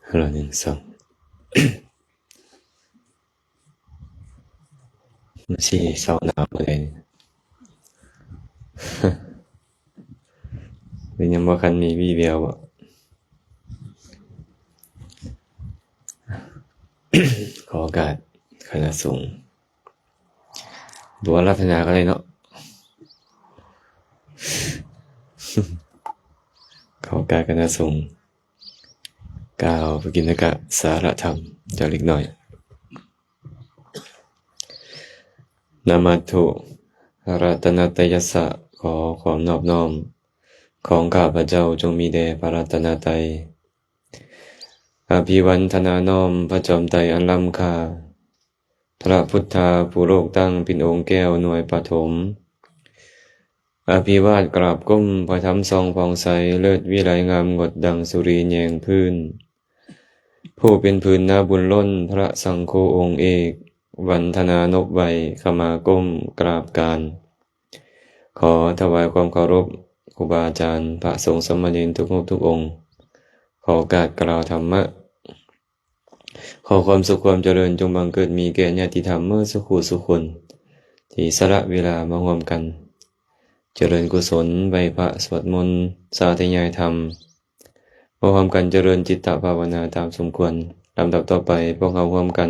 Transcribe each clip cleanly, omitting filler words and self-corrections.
เราหนึ่งสองมาชีเศร้าหนาวเลยเป็นยังบ่คันมีวี่แววบ่ขอโอกาสคณะสงฆ์บัวรัตนาก็เลยเนาะขอโอกาสคณะสงฆ์กล่าวปกิณกะสารธรรมเจ้าเล็กน้อยนามัตถุรัตนตยัสสะขอความนอบน้อมของข้าพเจ้าจงมีแด่พระรัตนตรัยอภิวันทนาน้อมพระจอมไตรอันล้ำค่าพระพุทธาผู้โลกตั้งเป็นองค์แก้วหน่วยปฐมอภิวาทกราบก้มพระธรรมทรงผ่องใสเลิศวิไลงามงดดังสุรีแยงพื้นผู้เป็นพื้นนาบุญล้นพระสังโฆองค์เอกวันธนานพไว้ขมาก้มกราบการขอถวายความเคารพครูบาอาจารย์พระสงฆ์สมณเณรทุกรูปทุกองค์ขอโอกาสกล่าวธรรมะขอความสุขความเจริญจงบังเกิดมีแก่ญาติธรรมเมื่อสุขุสุคนที่สละเวลามาร่วมกันเจริญกุศลไหว้พระสวดมนต์สาธยายธรรมพร้อมกันเจริญจิตตภาวนาตามสมควรลำดับต่อไปพวกเราร่วมกัน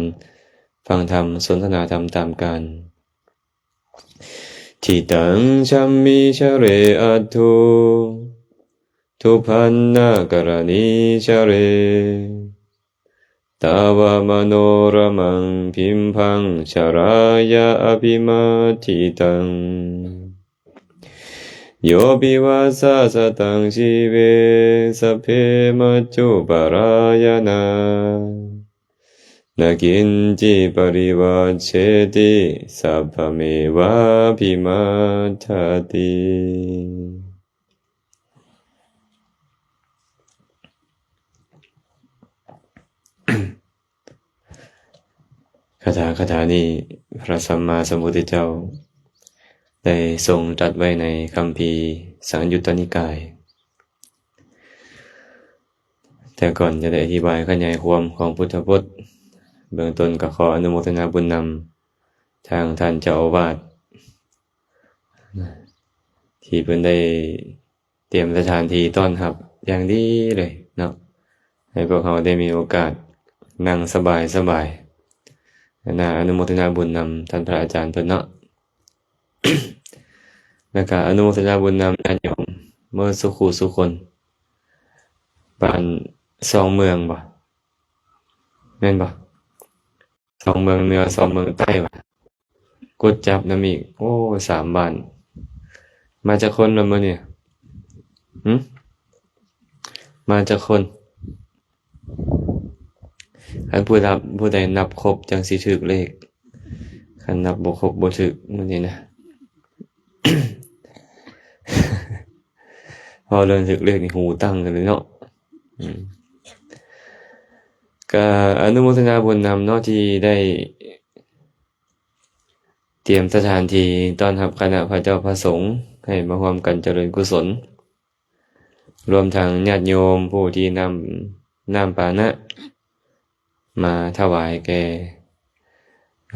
ฟังธรรมสนทนาธรรมตามการทิตังชัมมิชะเรอัตถุทุพันนากรณีชะเรตาวมโนรมังพิมพังชรายาอภิมาทิตังโยปิวาสาสตังชีเวสัพเพมัจจุปรายนานากินจิปริวัชเชติสัพพเมวะภิมาทาติคาถานี้พระสัมมาสัมพุทธเจ้าได้ทรงตรัสไว้ในคัมภีร์สังยุตตนิกายแต่ก่อนจะได้อธิบายขยายความของพุทธพจน์เบื้องต้นก็ขออนุโมทนาบุญนำทางท่านเจ้าอาวาสที่เพิ่นได้เตรียมสถานที่ต้อนรับอย่างดีเลยเนาะให้พวกเราได้มีโอกาสนั่งสบายน่าอนุโมทนาบุญนำท่านพระอาจารย์เพิ่นเนาะ แล้วก็อนุโมทนาบุญนำญาติโยมเมื่อสุขุสุคนบ้านสองเมืองบ่แม่นบ่สองเมืองเหนือสองเมืองใต้บ่กดจับนำอีกโอ้3บ้านมาจากคนละมื้อเนี่ยมาจากคนคันผู้ใดนับครบจังสิถูกเลขคันนับบ่ครบบ่ถูกมื้อนี้นะ พอเริ่มถูกเลขนี่หูตั้งกันเลยเนาะก็อนุโมทนาบุญนำเนาะที่ได้เตรียมสถานที่ต้อนรับคณะพระเจ้าพระสงฆ์ให้มาร่วมกันเจริญกุศลรวมทั้งญาติโยมผู้ที่นำน้ำปานะมาถวายแก่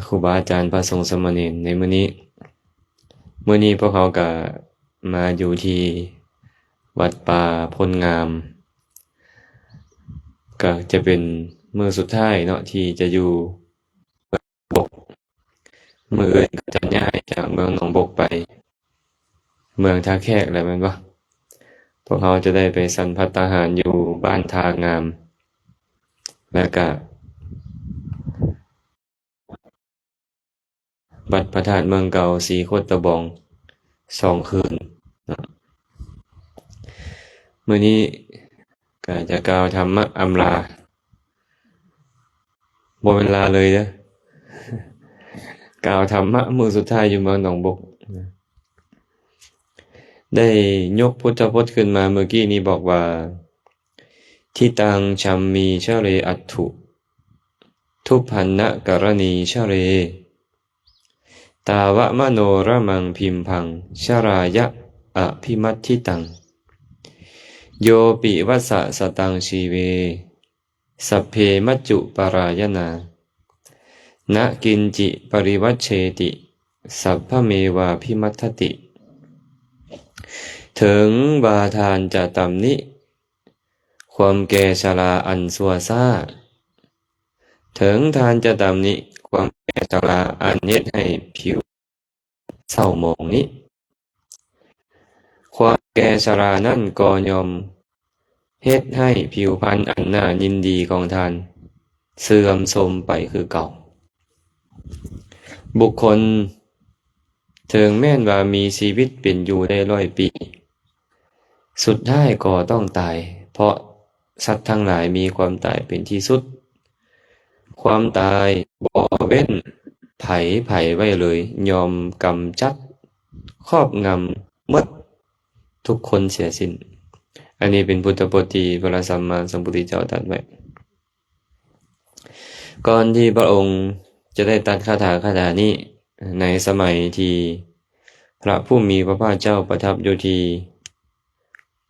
ครูบาอาจารย์พระสงฆ์สมณเณรในมื้อนี้พวกเขาก็มาอยู่ที่วัดป่าพลงามก็จะเป็นมื้อสุดท้ายเนาะที่จะอยู่บกมื้ออื่นก็จะย้ายจากเมืองหนองบกไปเมืองท่าแขกแล้วแม่นบ่พวกเขาจะได้ไปสันภัตตาหารอยู่บ้านทางามแล้วก็วัดพระธาตุเมืองเก่าศรีโคตรตะบอง2 คืนมื้อนี้ก็จะกล่าวธรรมะอำลาบ่เวลาเลยเด้อกล่าวธรรมะมื้อสุดท้ายอยู่เมืองหนองบกได้ยกพุทธพจน์ขึ้นมาเมื่อกี้นี้บอกว่าทิตังชัมมีชะเรอัตถุทุพพันนะกรณีชะเรตาวะมโนรมังพิมพังชรายะอภิมัตถิตังโยปิวัสสะสตังชีเว สัพเพมัจจุปรายนานะกินจิปริวัชเชติสัพพเมวาพิมัตถติถึงบาทานจะตำนิความแก่ชราอันสัวซ่าถึงทานจะตำนิความแก่ชราอันเฮ็ดให้ผิวเศร้าหมองนี้ความแก่ชรานั่นก็ยอมเฮ็ดให้ผิวพรรณอันน่ายินดีของทานเสื่อมโทรมไปคือเก่าบุคคลถึงแม้นว่ามีชีวิตเป็นอยู่ได้100 ปีสุดท้ายก็ต้องตายเพราะสัตว์ทั้งหลายมีความตายเป็นที่สุดความตายบ่เว้นไผไว้เลยยอมกำจัดครอบงำหมดทุกคนเสียสิ้นอันนี้เป็นพุทธพจน์ที่พระสัมมาสัมพุทธเจ้าตรัสไว้ก่อนที่พระองค์จะได้ตรัสคาถานี้ในสมัยที่พระผู้มีพระภาคเจ้าประทับอยู่ที่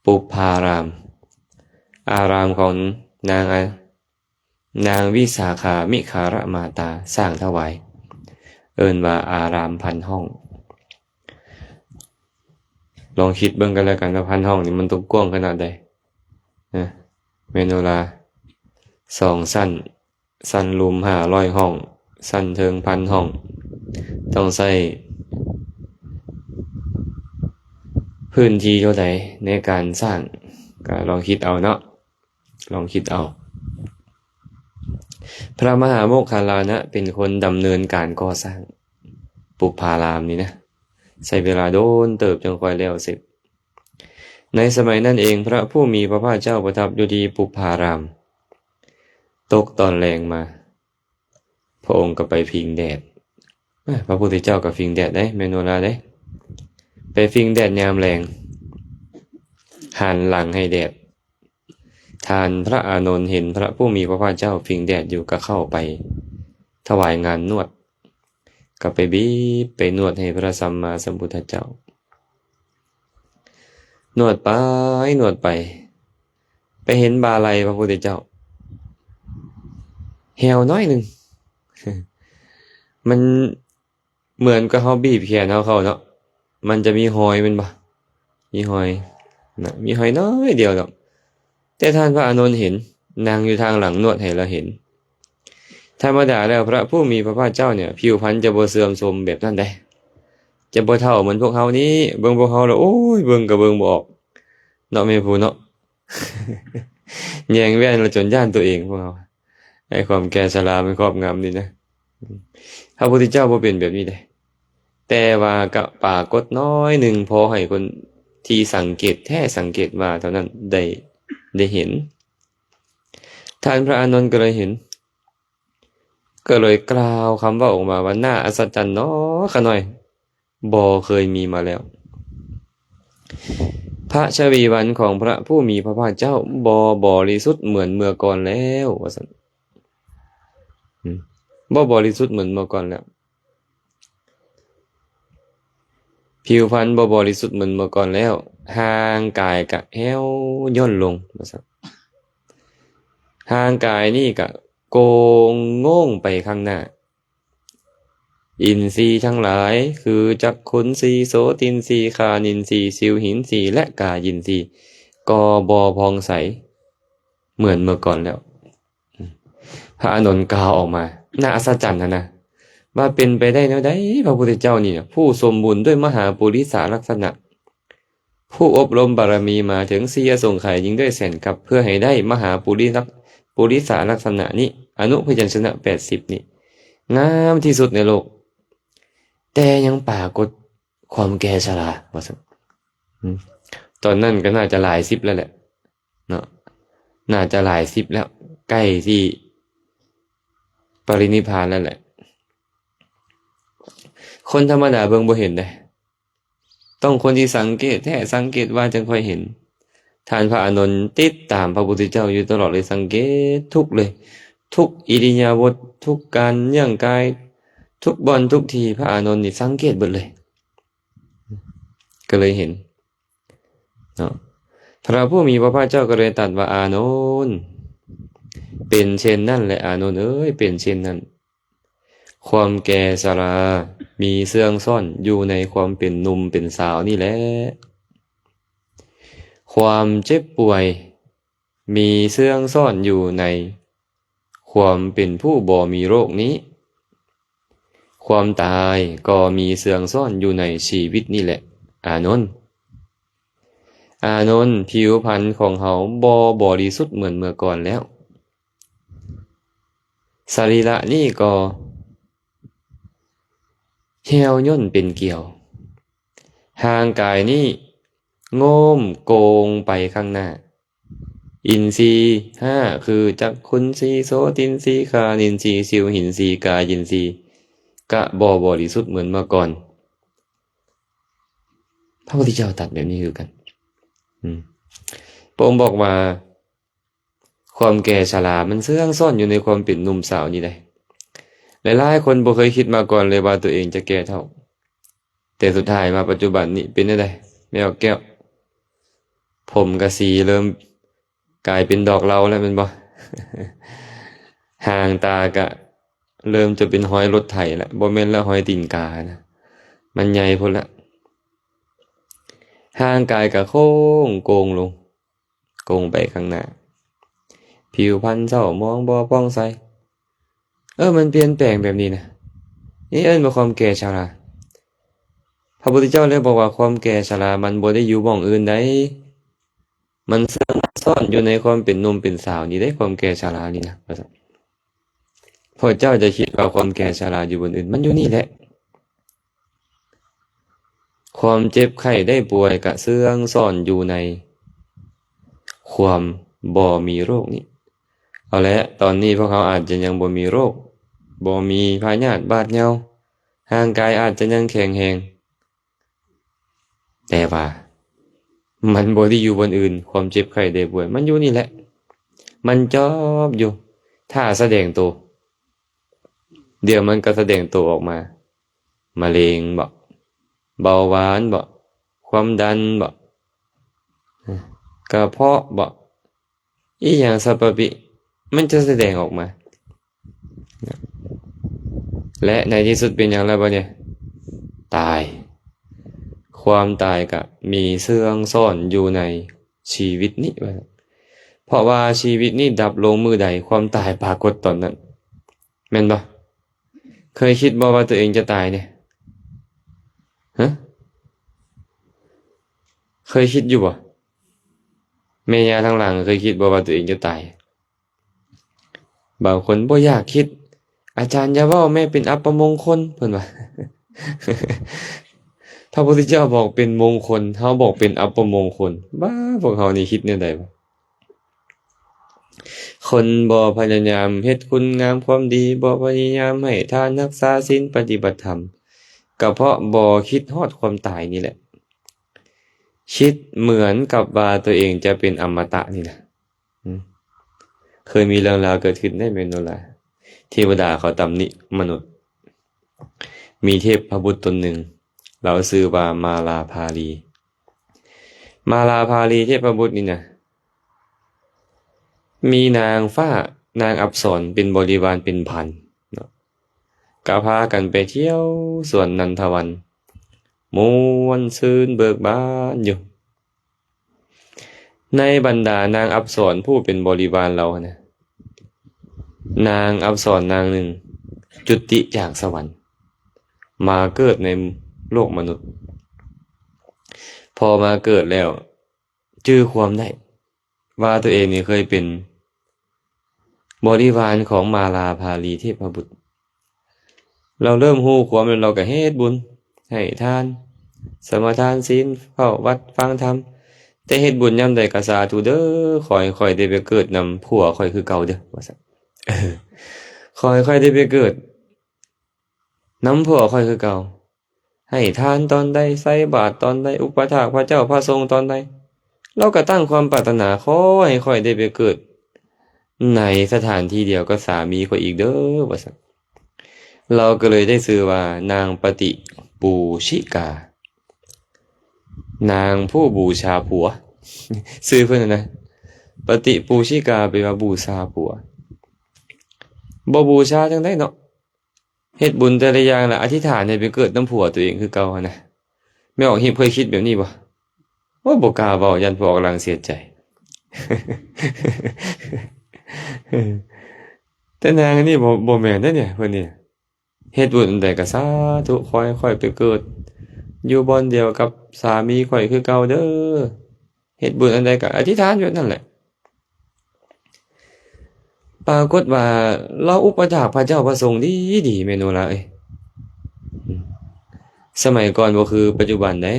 ปุพพารามอารามของนางวิสาขามิคารมาตาสร้างถวายเอิ้นว่าอารามพันห้องลองคิดเบิ่งกันแล้วกันว่าพันห้องนี่มันต้องกว้างขนาดใดนะเมโนลา2 สั้นรุม500 ห้องสั้นเทิง1,000 ห้องต้องใช้พื้นที่เท่าใดในการสร้างก็ลองคิดเอาเนาะลองคิดเอาพระมหาโมคคัลลานะเป็นคนดำเนินการก่อสร้างปุพพารามนี่นะใช้เวลาโดนเติบจนค่อยแล้วเสร็จในสมัยนั้นเองพระผู้มีพระภาคเจ้าประทับอยู่ที่ปุพพารามตกตอนแรงมาพระองค์ก็ไปพิงแดดพระพุทธเจ้าก็พิงแดดได้เมโนลาได้ไปพิงแดดยามแรงหันหลังให้แดดทานพระอานนท์เห็นพระผู้มีพระภาคเจ้าพิงแดดอยู่ก็เข้าไปถวายงานนวดก็ไปบีบไปนวดให้พระสัมมาสัมพุทธเจ้านวดไปไปเห็นบาลัยพระพุทธเจ้าเหี่ยวน้อยหนึ่ง มันเหมือนกับเขาบีบแขนเขาเนาะมันจะมีหอยมันบ่มีหอยนะมีหอยน้อยเดียวหรอกแต่ท่านพระอานนท์เห็นนางอยู่ทางหลังนวดให้เราเห็นธรรมดาแล้วพระผู้มีพระภาคเจ้าเนี่ยผิวพรรณจะบ่เสื่อมโทรมแบบนั้นได้จะบ่เท่าเหมือนพวกเฮานี้เบิ่งพวกเฮาแล้วโอ้ยเบิ่งก็เบิ่งบ่ออกเนาะแม่ผู้เนาะ แยงแว่นเราจนย่านตัวเองพวกเฮาไอ้ความแก่ชรามันครอบงำนี่นะพระพุทธเจ้าบ่เป็นแบบนี้เด้แต่ว่าก็ปรากฏน้อยหนึ่งพอให้คนที่สังเกตแท้สังเกตว่าเท่านั้นได้เห็นท่านพระอานนท์ก็เลยเห็นก็เลยกล่าวคำว่าออกมาว่าน่าอัศจรรย์เนาะขะหน่อยบ่เคยมีมาแล้วพระชวีวันของพระผู้มีพระภาคเจ้าบริสุทธิ์เหมือนเมื่อก่อนแล้วว่าซั่นบริสุทธิ์เหมือนเมื่อก่อนแล้วผิวพรรณบริสุทธิ์เหมือนเมื่อก่อนแล้วห่างกายกะแห้วย่นลงว่าซั่นห่างกายนี่กะโกงโง่งไปข้างหน้าอินทรีย์ทั้งหลายคือจักขุนทรีย์โสตินทรีย์คานินทรีย์ชิวหินทรีย์และกายินทรีย์ก็บ่พองใสเหมือนเมื่อก่อนแล้วพระอานนท์กล่าวออกมาน่าอัศจรรย์นะว่าเป็นไปได้แนวใดพระพุทธเจ้านี่ผู้สมบูรณ์ด้วยมหาปุริสลักษณะผู้อบรมบารมีมาถึง4 อสงไขยยิ่งด้วยแสนกับเพื่อให้ได้มหาปุริสลักษณะนี้อนุพยัญชนะ80นี่งามที่สุดในโลกแต่ยังปรากฏความแก่ชราว่าซั่นตอนนั้นก็น่าจะหลาย10แล้วแหละเนาะน่าจะหลาย10แล้วใกล้ที่ปรินิพพานแล้วแหละคนธรรมดาเบิ่งบ่เห็นเด้ต้องคนที่สังเกตแท้สังเกตว่าจึงค่อยเห็นท่านพระอานนท์ติดตามพระพุทธเจ้าอยู่ตลอดเลยสังเกตทุกเลยทุกอิริยาบถทุกการย่างกายทุกบอนทุกทีพระอานนท์นี่สังเกตเบิดเลยก็เลยเห็นเนาะพระผู้มีพระภาคเจ้าก็เลยตรัสว่าอานนท์ เป็นเช่นนั้นแหละอานนท์เอ้ยเป็นเช่นนั้นความแก่ชรามีเสื่องซ่อนอยู่ในความเป็นหนุ่มเป็นสาวนี่แหละความเจ็บป่วยมีเสื่องซ่อนอยู่ในความเป็นผู้บ่มีโรคนี้ความตายก็มีเสื่องซ่อนอยู่ในชีวิตนี่แหละอานนท์ผิวพรรณของเขาบ่บริสุทธิ์เหมือนเมื่อก่อนแล้วสรีระนี่ก็เหี่ยวย่นเป็นเกี่ยวห่างกายนี่โง่มโกงไปข้างหน้าอินทรีย์ห้าคือจักขุนทรีย์โสตินทรีย์คานินทรีย์ชิวหินทรีย์กายินทรีย์กะบ่บริสุทธิ์เหมือนเมื่อก่อนพระพุทธเจ้าตรัสแบบนี้คือกันพระองค์บอกว่าความแก่ชรามันเสื่องซ่อนอยู่ในความเป็นหนุ่มสาวนี่ได้หลายๆคนบ่เคยคิดมาก่อนเลยว่าตัวเองจะแก่เท่าแต่สุดท้ายมาปัจจุบันนี้เป็นได้แมวแก้วผมกะสีเริ่มกลายเป็นดอกเหลาแล้วแม่นบ่ ห่างตากะเริ่มจะเป็นหอยรถไถแล้วบ่แม่นละหอยตีนกานะมันใหญ่พุ่นละห่างกายกะโค้งโกงลงโกงไปข้างหน้าผิวพรรณเศร้ามองบ่ป้องใสมันเปลี่ยนแปลงแบบนี้นะนี่ว่าความแก่ชราพระพุทธเจ้าเลยบอกว่าความแก่ชรามันบ่ได้อยู่หม้องอื่นใดมันซ่อนอยู่ในความเป็นหนุ่มเป็นสาวนี่ได้ความแก่ชรานี่นะพระเจ้าจะคิดว่าความแก่ชราอยู่บนอื่นมันอยู่นี่แหละความเจ็บไข้ได้ป่วยกะเสื่องซ่อนอยู่ในความบ่มีโรคนี้เอาละตอนนี้พวกเขาอาจจะยังบ่มีโรคบ่มีพยาธิบาดเหงาร่างกายอาจจะยังแข็งแรงแต่ว่ามันบ่ได้อยู่บนอื่นความเจ็บไข้ได้ป่วยมันอยู่นี่แหละมันจอบอยู่ถ้าแสดงตัวเดี๋ยวมันก็แสดงตัวออกมามะเร็งบ่เบาหวานบ่ความดันบ่กระเพาะบ่อีหยังสัพพะปิมันจะแสดงออกมาและในที่สุดเป็นอย่างไรบ่เนี่ยตายความตายก็มีเสื่องซ่อนอยู่ในชีวิตนี้เพราะว่าชีวิตนี้ดับลงมื้อใดความตายปรากฏตอนนั้นแม่นบ่เคยคิดบ่ว่าตัวเองจะตายเนี่ยฮะเคยคิดอยู่บ่แม่ย่าทั้งหลังเคยคิดบ่ว่าตัวเองจะตายบางคนบ่อยากคิดอาจารย์อย่าเว้าแม่เป็นอัปมงคลเพิ่นว่า พระพุทธเจ้าบอกเป็นมงคลเฮาบอกเป็นอัปมงคลบ้าพวกเฮานี่คิดแนวใดบ่คนบ่พยายามเฮ็ดคุณงามความดีบ่พยายามให้ทานรักษาศีลปฏิบัติธรรมก็เพราะบ่คิดฮอดความตายนี่แหละคิดเหมือนกับว่าตัวเองจะเป็นอมตะนี่นะเคยมีเรื่องราวเกิดขึ้นได้แม่นบ่ล่ะเทวดาเขาตำหนิมนุษย์มีเทพบุตรตนหนึ่งเราชื่อว่ามาลาภาลีเทพบุตรนี่นะมีนางฟ้านางอัปสรเป็นบริวารเป็นพันก็พากันไปเที่ยวสวนนันทวันม่วนซื่นเบิกบานอยู่ในบรรดานางอัปสรผู้เป็นบริวารเรานะนางอัปสรนางหนึ่งจุติจากสวรรค์มาเกิดในโลกมนุษย์พอมาเกิดแล้วจื้อความได้ว่าตัวเองนี่เคยเป็นบริวารของมาลาภาลีเทพบุตรเราเริ่มฮู้ความแล้วเราก็เฮ็ดบุญให้ทานสมาทานศีลเข้าวัดฟังธรรมแต่เฮ็ดบุญยามใดก็สาธุเด้อขอให้ค่อยได้ไปเกิดนำผัวค่อยคือเก่าเด้อว่าซั่นขอให้ค่อยได้ไปเกิดนำผัวค่อยคือเก่าให้ทานตอนใดใส่บาตรตอนใดอุปถากพระเจ้าพระทรงตอนใดเราก็ตั้งความปรารถนาขอให้ค่อยได้ไปเกิดในสถานที่เดียวก็สามีค่อยอีกเด้อว่าซั่นเราก็เลยได้ชื่อว่านางปฏิปูชิกานางผู้บูชาผัวชื่อเพิ่นนะปฏิปูชิกาแปลว่าบูชาผัว บ่บูชาจังได๋เนาะเฮ็ดบุญแต่ละอย่างล่ะอธิษฐานให้ไปเกิดนำผัวตัวเองคือเก่าหันน่ะแม่ออกหิบเคยคิดแบบนี้บ่โอ้ยบ่กล้าเว้ายันพ่อกำลังเสียใจ แต่นางอันนี้บ่แม่นเด้อเนี่ยเพิ่นนี่เฮ็ดบุญอันใดก็สาธุขอให้ข้อยไปเกิดอยู่บ่อนเดียวกับสามีข้อยคือเก่าเด้อเฮ็ดบุญอันใดก็อธิษฐานอยู่นั่นแหละปรากฏว่าเราอุปถากพระเจ้าพระสงฆ์ดีๆแม่นบ่ล่ะเอ้ยอืมสมัยก่อนบ่คือปัจจุบันเด้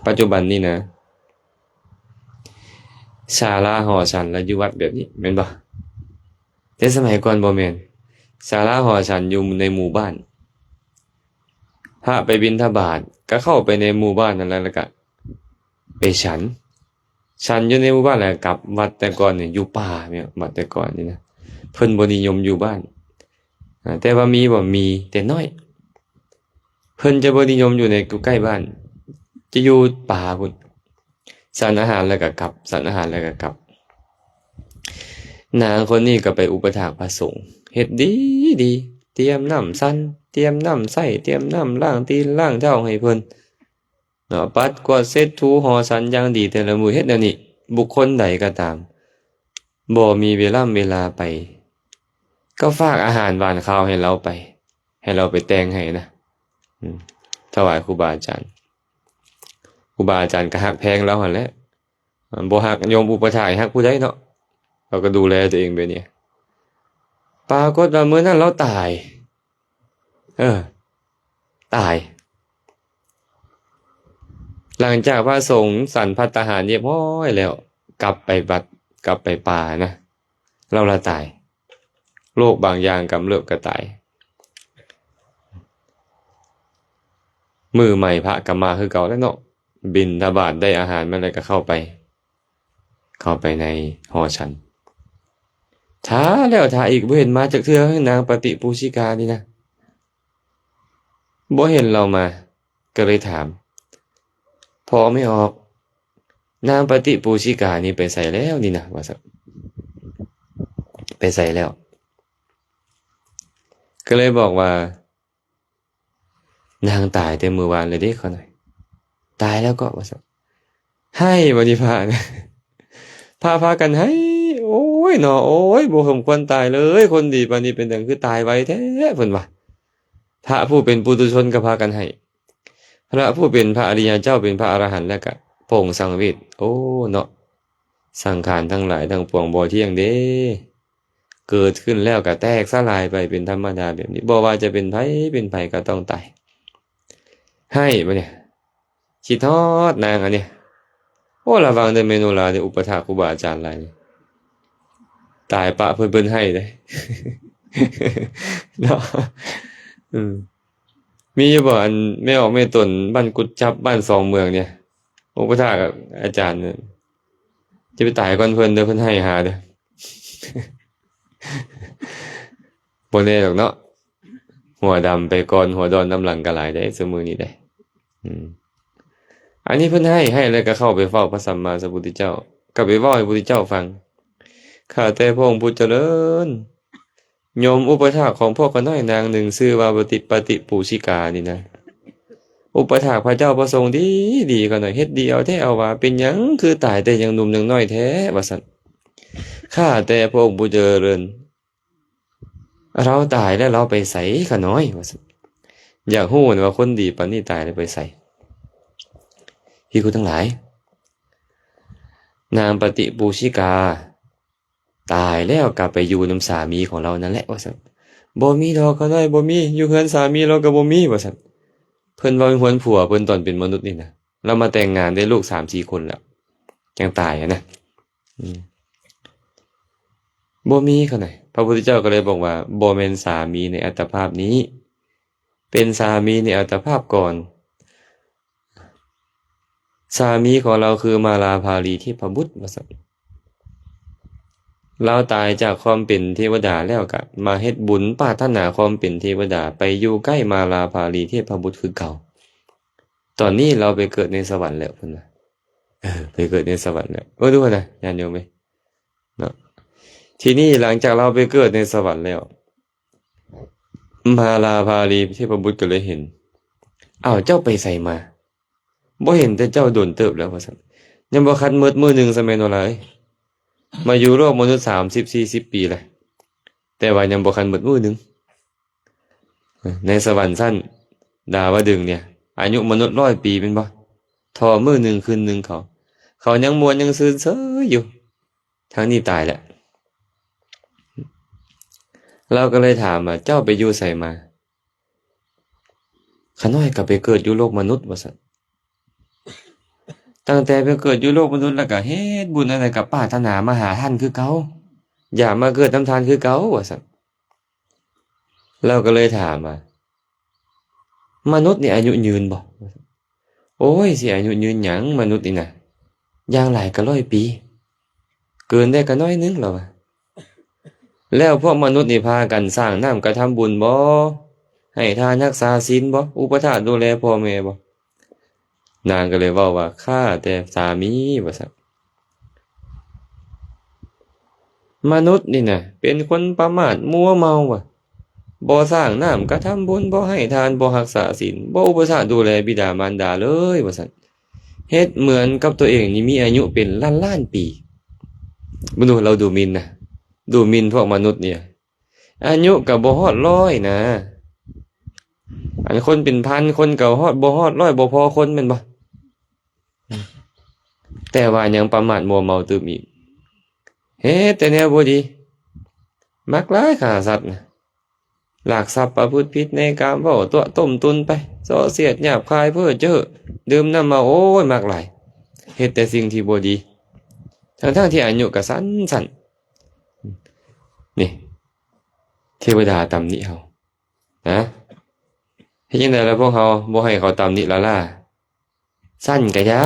ปัจจุบันนี่นะศาลาหอฉันแล้วอยู่วัดแบบนี้แม่นบ่แต่สมัยก่อนบ่แม่นศาลาหอฉันอยู่ในหมู่บ้านพระไปบิณฑบาตก็เข้าไปในหมู่บ้านนั่นแหละแล้วก็ไปฉันอยู่ในหมู่บ้านแล้วกลับวัดแต่ก่อนนี่อยู่ป่าแม่นวัดแต่ก่อนนี่นะเพิ่นบ่นิยมอยู่บ้านแต่ว่ามีแต่น้อยเพิ่นจะบ่นิยมอยู่ในใกล้บ้านจะอยู่ป่าพุ่นฉันอาหารแล้วก็กลับฉันอาหารแล้วก็กลับนางคนนี้ก็ไปอุปถากพระสงฆ์เฮ็ดดีเตรียมน้ำซันเตรียมน้ำใส่เตรียมน้ำล้างตีนล้างเท้าให้เพิ่นเนาะปัดกวาดเช็ดถูหอฉันอย่างดีแต่ละมื้อเฮ็ดแนวนี้บุคคลใดก็ตามบ่มีเวลาไปก็ฝากอาหารหวานข้าวให้เราไปให้เราไปแต่งให้นะถวายครูบาอาจารย์ครูบาอาจารย์ก็ฮักแพงเราหั่นแหละบ่ฮักโยมอุปถากฮักผู้ใดเนาะเราก็ดูแลตัวเองไปเนี่ยปรากฏว่ามื้อนั้นเราตายตายหลังจากพระสงฆ์ฉันภัตตาหารเรียบร้อยแล้วกลับไปวัดกลับไปป่านะเราละตายโรคบางอย่างกำเริบก็ตายมื้อใหม่พระก็มาคือเก่าแล้วเนาะบิณฑบาตได้อาหารมาแล้วก็เข้าไปในหอฉันท้าแล้วท้าอีกบ่เห็นมาจากเทื่อนางปฏิปูชิกานี่นะบ่เห็นเรามาก็เลยถามพอไม่ออกนางปฏิปูชิกานี่ไปใส่แล้วนี่นะว่าซั่นไปใส่แล้วก็เลยบอกว่านางตายแต่มื้อวานเลยเด้เขาหน่อยตายแล้วก็ว่าซั่นให้บ่นี่พานะพากันให้โอ้ยเนาะโอ้ยบ่สมควรตายเลยคนดีปานนี้เป็นจังคือตายไวแท้เพิ่นว่าพระผู้เป็นปุถุชนก็พากันให้พระผู้เป็นพระอริยเจ้าเป็นพระอรหันต์แล้วก็โปร่งสังเวชโอ้เนาะสังขารทั้งหลายทั้งปวงบ่เที่ยงเด้เกิดขึ้นแล้วก็แตกสลายไปเป็นธรรมดาแบบนี้บ่ว่าจะเป็นไผก็ต้องตายให้บ่เนี่ยคิดฮอดนางอันเนี้ยโอ้ระวังเด้อเมนูลาเด้ออุปถากครูบาอาจารย์หลายตายปะเพิ่นให้เด้ เนาะมีอยู่บ่อันแม่ออกแม่ตนบ้านกุดจับบ้านสองเมืองเนี่ยอุปถากอาจารย์จะไปตายก่อนเพิ่นเด้อเพิ่นให้หาเด้อ บ่แน่หรอกเนาะหัวดำไปก่อนหัวดอนน้ำหลังก็หลายได้ซุมื้อนี้ได้อันนี้เพิ่นให้แล้วก็เข้าไปเฝ้าพระสัมมาสัมพุทธเจ้าก็ไปเว้าให้พระพุทธเจ้าฟังข้าแต่พระองค์ผู้เจริญโยมอุปถากของพวกขน้อยนางหนึ่งชื่อว่าปฏิปูชิกานี่นะอุปถากพระเจ้าประสงค์ดีก็หน่อยเฮ็ดดีเอาแท้เอาว่าเป็นหยังคือตายแต่ยังหนุ่มยังน้อยแท้ว่าซั่นข้าแต่พระองค์ผู้เจริญเราตายแล้วเราไปไสขน้อยว่าซั่นอยากฮู้ว่าคนดีปานนี้ตายแล้วไปไสพี่คุณทั้งหลายนางปฏิปูชิกาตายแล้วกลับไปอยู่นำสามีของเรานั่นแหละว่าซั่นบ่มีดอกก็ได้บ่มีอยู่เฮือนสามีเราก็บ่มีว่าซั่นเพิ่นว่าเป็นหัวผัวเพิ่นตอนเป็นมนุษย์นี่นะเรามาแต่งงานได้ลูก 3-4 คนแล้วยังตายนะบ่มีเขาไหนพระพุทธเจ้าก็เลยบอกว่าบ่แม่นสามีในอัตภาพนี้เป็นสามีในอัตภาพก่อนสามีของเราคือมาลาภาลีเทพบุตรว่าซั่นเราตายจากความเป็นเทวดาแล้วก็มาเฮ็ดบุญปรารถนาความเป็นเทวดาไปอยู่ใกล้มาลาภาลีเทพบุตรคือเก่าตอนนี้เราไปเกิดในสวรรค์แล้วเพิ่นว่าไปเกิดในสวรรค์แล้วดูนะญาติโยมเอ้ยเนาะ ทีนี้หลังจากเราไปเกิดในสวรรค์แล้วมาลาภาลีเทพบุตรก็เลยเห็นอ้าวเจ้าไปใส่มาบ่เห็นแต่เจ้าโดนเติบแล้วว่าซั่นยังบ่คันมื้อหนึงซะแม่นบ่ล่ะเอ้ยมาอยู่โลกมนุษย์30-40 ปีแล้วแต่ว่ายังบ่คันมื้อหนึงในสวรรค์ชั้นดาวดึงส์เนี่ยอายุมนุษย์100 ปีเป็นบ่ทอมื้อหนึงคืนหนึงเขายังม่วนยังซื่นเซ้ออยู่ทั้งนี้ตายแล้วเราก็เลยถามว่าเจ้าไปอยู่ไสมาข้าน้อยก็ไปเกิดอยู่โลกมนุษย์ว่าซั่นตั้งแต่ไปเกิดอยู่โลกมนุษย์แล้วก็เฮ็ดบุญอะไรก็ปรารถนามาหาท่านคือเก่าอยากมาเกิดนำทานคือเก่าว่าซั่นเราก็เลยถามว่ามนุษย์นี่อายุยืนบ่โอ้ยสิอายุยืนหยังมนุษย์นี่น่ะอย่างหลายก็100 ปีเกินได้ก็น้อยนึงแล้วว่ะแล้วพวกมนุษย์นี่พากันสร้างน้ำกระทำบุญบ่ให้ทานรักษาศีลบ่อุปถัมภ์ดูแลพ่อแม่บ่นางก็เลยเว้าว่าข้าแต่สามีว่าซั่นมนุษย์นี่น่ะเป็นคนประมาทมัวเมาว่ะบ่สร้างน้ำกระทำบุญบ่ให้ทานบ่รักษาศีลบ่อุปถัมภ์ดูแลบิดามารดาเลยว่าซั่นเฮ็ดเหมือนกับตัวเองนี่มีอายุเป็นล้านๆปีบ่รู้เราดูหมิ่นนะดูหมิ่นพวกมนุษย์เนี่ยอายุก็บ่ฮอด100นะอันคนเป็นพันคนก็ฮอดบ่ฮอด100บ่พอคนแม่นบ่แต่ว่ายังประมาทมัวเมาตื่มอีกเฮ็ดแต่แนวบ่ดีมักหลายฆ่าสัตว์นะลักทรัพย์ประพฤติผิดในกามเว้าตัวต้มตุนไปส่อเสียดหยาบคายเพ้อเจ้อดื่มน้ำเมาโอ้ยมักหลายเฮ็ดแต่สิ่งที่บ่ดีทั้งๆที่อายุก็สั้นๆนี่เทวดาตำหนิเฮานะเฮ็ดจังได๋ล่ะพวกเฮาบ่ให้เขาตำหนิละล่ะสั้นก็ยา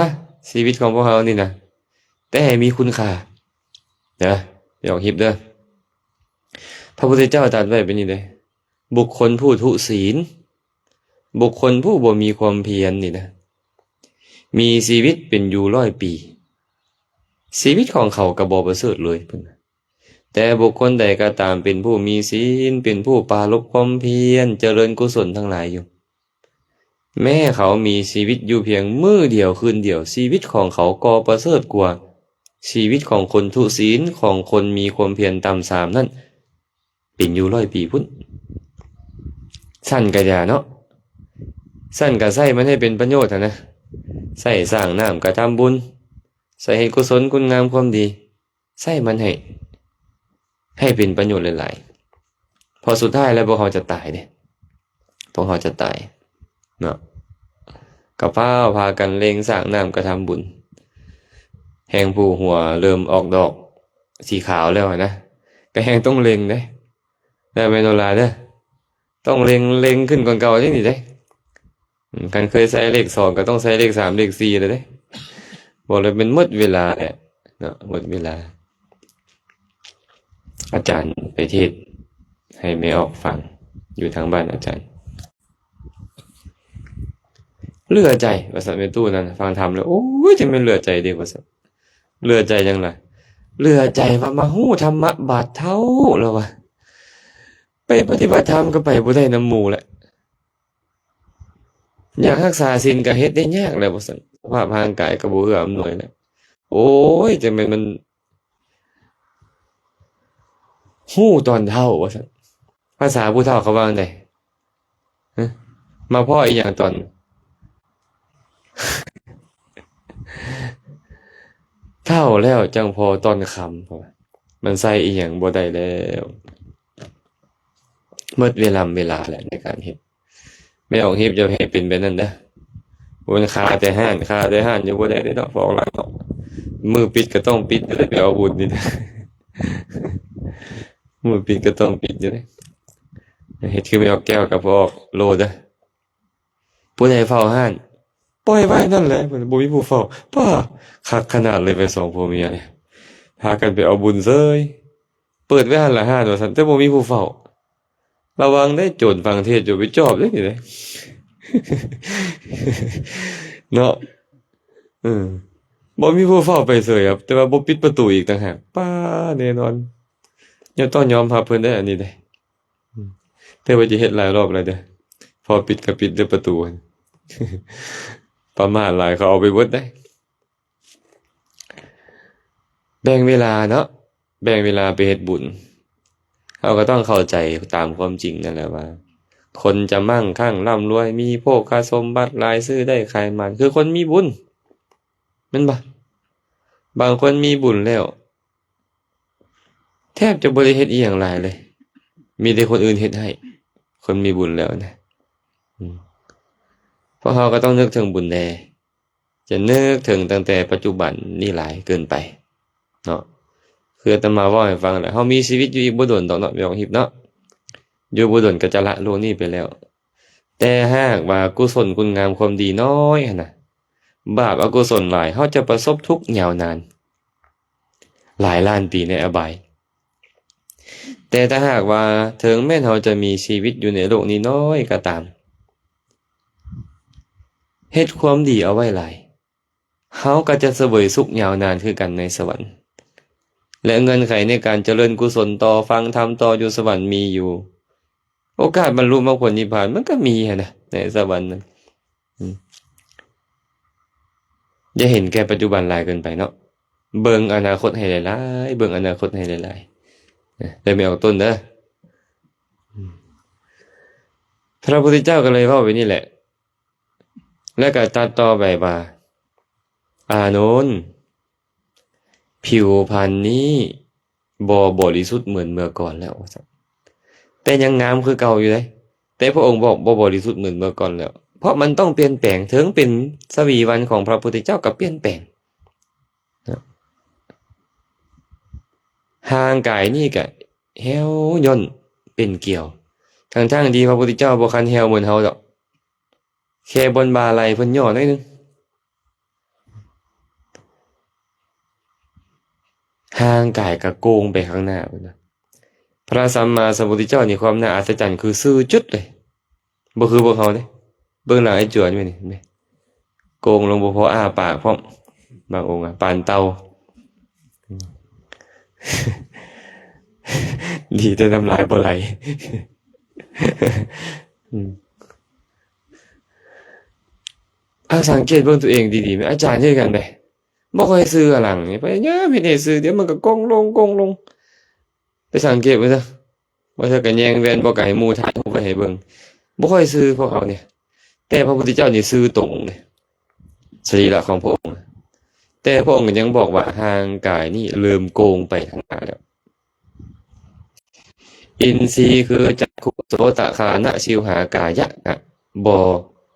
ชีวิตของพวกเฮานี่นะแต่ให้มีคุณค่าเด้ออย่าออกหิบเด้อพระพุทธเจ้าตรัสไว้เป็นนี่เด้บุคคลผู้ทุศีลบุคคลผู้บ่มีความเพียรนี่นะมีชีวิตเป็นอยู่100 ปีชีวิตของเขาก็บ่ประเสริฐเลยเพิ่นแต่บุคคลใดก็ตามเป็นผู้มีศีลเป็นผู้ปรารภความเพียรเจริญกุศลทั้งหลายอยู่แม้เขามีชีวิตอยู่เพียงมื้อเดียวคืนเดียวชีวิตของเขาก็ประเสริฐกว่าชีวิตของคนทุศีลของคนมีความเพียรต่ำสามนั่นเป็นอยู่100 ปีพุ่นสั้นก็อย่าเนาะสั้นก็ใช้มันให้เป็นประโยชน์นะใช้สร้างน้ำกระทำบุญใส่ให้กุศลคุณงามความดีใช้มันให้เป็นประโยชน์หลายๆพอสุดท้ายแล้วพวกเขาจะตายเด้พวกเขาจะตายเนาะกระเป๋าพากันเล็งสร้างน้ำกระทำบุญแหงผู้หัวเริ่มออกดอกสีขาวแล้วนะก็แหงต้องเล็งเด้ได้แม่นโลาเด้อต้องเล็งขึ้นกว่าเก่าจังซี่เด้กันเคยใส่เลข2ก็ต้องใส่เลข3เลข4เลยเด้บอกเลยเป็นหมดเวลาแหละเนาะหมดเวลาอาจารย์ไปเทศให้แม่ออกฟังอยู่ทางบ้านอาจารย์เหลือใจว่าซั่นเป็นตู้นั้นฟังธรรมแล้วโอ้ยจะแม่นเหลือใจเด้ว่าซั่นเหลือใจจังล่ะเหลือใจว่ามาฮู้ธรรมะบาดเท่าแล้วว่าไปปฏิบัติธรรมก็ไปบ่ได้นำหมู่แหละอยากรักษาศีลก็เฮ็ดได้ยากแล้วว่าซั่นสภาพร่างกายก็บ่เอื้ออำนวยแล้วโอ้ยจะแม่นมันฮู้ตอนเฒ่าว่าซั่นภาษาผู้เฒ่าเขาว่าจั่งใดฮะมาพ้ออีหยังตอนเฒ่าแล้วจังพอตอนค่ำพุ่นมันใส่อีหยังบ่ได้แล้วหมดเวลาแล้วในการเฮ็ดไม่ออกเฮ็ดจะให้เป็นแบบนั้นเด้อบ่คาแต่ห้านอยู่บ่ได้เด้อเนาะฟ้องหลังเนาะมือปิดก็ต้องปิดจะได้ไปเอาบุญนี่นะมือปิดก็ต้องปิดอยู่เด้เฮ็ดคือไม่ออกแก้วก็บ่ออกโลเด้อผู้ใดเฝ้าห้านปล่อยไว้นั่นแหละบ่มีผู้เฝ้าป้าคักขนาดเลยไป2ผัวเมียเนี่ยพากันไปเอาบุญเซ้ยเปิดไว้หั่นละห้านว่าซั่นแต่บ่มีผู้เฝ้าระวังได้โจรฟังเทศน์อยู่ไปจอบเด้นี่เด้เนาะบ่มีผู้เฝ้าไปเสยครับแต่ว่าบ่ปิดประตูอีกต่างหากป้าแน่นอน ยังต้องยอมรับเพิ่นได้อันนี้เด้แต่ว่าจะเฮ็ดหลายรอบแล้วเด้อพอปิดก็ปิดด้วยประตู ประมาทหลายเขาเอาไปเบิดได้แบ่งเวลาเนาะแบ่งเวลาไปเฮ็ดบุญเราก็ต้องเข้าใจตามความจริงนั่นแหละว่าคนจะมั่งคั่งร่ำรวยมีโภคสมบัติหลายซื้อได้ขายมันคือคนมีบุญแม่นบ่บางคนมีบุญแล้วแทบจะบ่ได้เฮ็ดอีหยังหลายเลยมีแต่คนอื่นเฮ็ดให้คนมีบุญแล้วนะเพราะเราก็ต้องนึกถึงบุญแน่จะนึกถึงตั้งแต่ปัจจุบันนี่หลายเกินไปเนาะคืออาตมาเว้าให้ฟังแหละเฮามีชีวิตอยู่อีกบ่โดนดอกเนาะแม่ของฮิปเนาะอยู่บ่โดนก็จะละโลกนี้ไปแล้วแต่หากว่ากุศลคุณงามความดีน้อยหั่นน่ะบาปอกุศลหลายเฮาจะประสบทุกข์ยาวนานหลายล้านปีในอบายแต่ถ้าหากว่าถึงแม้นเฮาจะมีชีวิตอยู่ในโลกนี้น้อยก็ตามเฮ็ดความดีเอาไว้หลายเฮาก็จะเสวยสุขยาวนานคือกันในสวรรค์และเงื่อนไขในการเจริญกุศลต่อฟังธรรมต่ออยู่สวรรค์มีอยู่โอกาสบรรลุมรรคผลนิพพานมันก็มีนะในสวรรค์นั้นอย่าเห็นแก่ปัจจุบันหลายเกินไปเนาะเบิ่งอนาคตให้หลายๆเบิ่งอนาคตให้หลายๆได้ไม่ออกต้นเด้อพระพุทธเจ้าก็เลยเว้าไว้นี่แหละแล้วก็ตัดต่อไปว่าอานนท์ผิวพรรณนี้บ่บริสุทธิ์เหมือนเมื่อก่อนแล้วแต่ยังงามคือเก่าอยู่เลยแต่พระองค์บอกบ่บริสุทธิ์เหมือนเมื่อก่อนแล้วเพราะมันต้องเปลี่ยนแปลงถึงเป็นสวีวันของพระพุทธเจ้าก็เปลี่ยนแปลงห่างกายนี่ก็แฮวย่นเป็นเกี่ยวทั้งที่พระพุทธเจ้าบ่คันแฮวเหมือนเฮาดอกแค่บนบาไหลเพิ่นย่อหน่อยนึงห่างกายก็โกงไปข้างหน้าพุ่นน่ะพระสัมมาสัมพุทธเจ้านี่ความน่าอัศจรรย์คือซื่อจุดเลยบ่คือพวกเฮาเด้เบิ่งหลังไอ้จวนอยู่นี่เห็นมั้ยโกงลงบ่พออ้าปากพร้อมบางองค์ปานเต่าดีแต่น้ำลายบ่ไหลสังเกตเบิ่งตัวเองดีๆมั้ยอาจารย์เฮ็ดกันได้บ่ค่อยซื้อหลังนี่พยายามเฮ็ดให้ซื้อเดี๋ยวมันก็กงลงไปสังเกตไว้ซะว่าถ้ากันแยงแว่นบ่ก็ให้หมู่ถ่ายรูปไว้ให้เบิ่งบ่ค่อยซื้อพวกเขาเนี่ยแต่พระพุทธเจ้านี่ซื้อตรงเลยสรีระของพระองค์แต่พระองค์ยังบอกว่าห่างกายนี่เริ่มโกงไปข้างหน้าแล้วอินทรีย์คือจักขุโสตคานะชิวหากายะบ่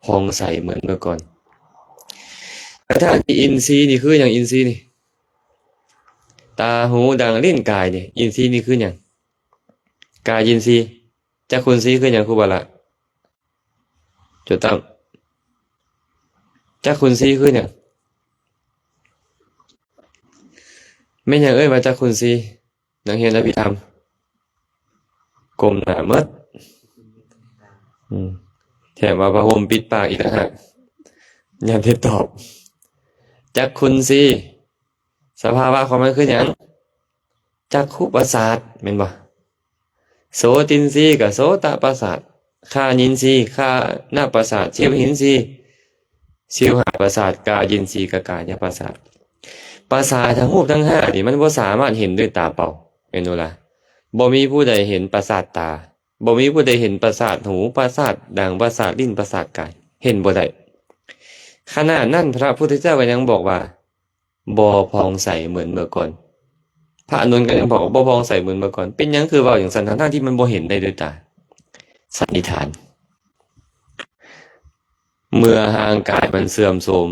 ผ่องใสเหมือนเมื่อก่อนถ้าอินทรีย์นี่คืออย่างอินทรีย์นี่ตาหูดังลิ้นกายนี่อินทรีย์นี่คืออย่างกายอินทรีย์จักขุนทรีย์คืออย่างครูบาละจดตั้งจักขุนทรีย์คืออย่างไม่อย่างว่าจักขุนทรีย์นักเรียนอภิธรรมกลมหน้าหมดแถมว่าพระห่มปิดปากอีกต่างหากยามที่ตอบจักขุนทรีย์สภาวะของมันคือหยังจักขุประสาทแม่นบ่โสตินทรีย์กับโสตประสาทคานินทรีย์คานะประสาทชิวหินทรีย์ชิวหาประสาทกายินทรีย์กับกายประสาทประสาททั้งรูปทั้งห้านี่มันบ่สามารถเห็นด้วยตาเปล่าแม่นบ่ล่ะบ่มีผู้ใดเห็นประสาทตาบ่มีผู้ใดเห็นประสาทหูประสาทดังประสาทลิ้นประสาทกายเห็นบ่ได้ขณะนั้นพระพุทธเจ้าก็ยังบอกว่าบ่ผ่องใสเหมือนเมื่อก่อนพระอานนท์ก็ยังบอกว่าบ่ผ่องใสเหมือนเมื่อก่อนเป็นหยังคือเว้าอย่างซั่นทั้งที่มันบ่เห็นได้ด้วยตาสันนิษฐานเมื่อห่างกายมันเสื่อมโทรม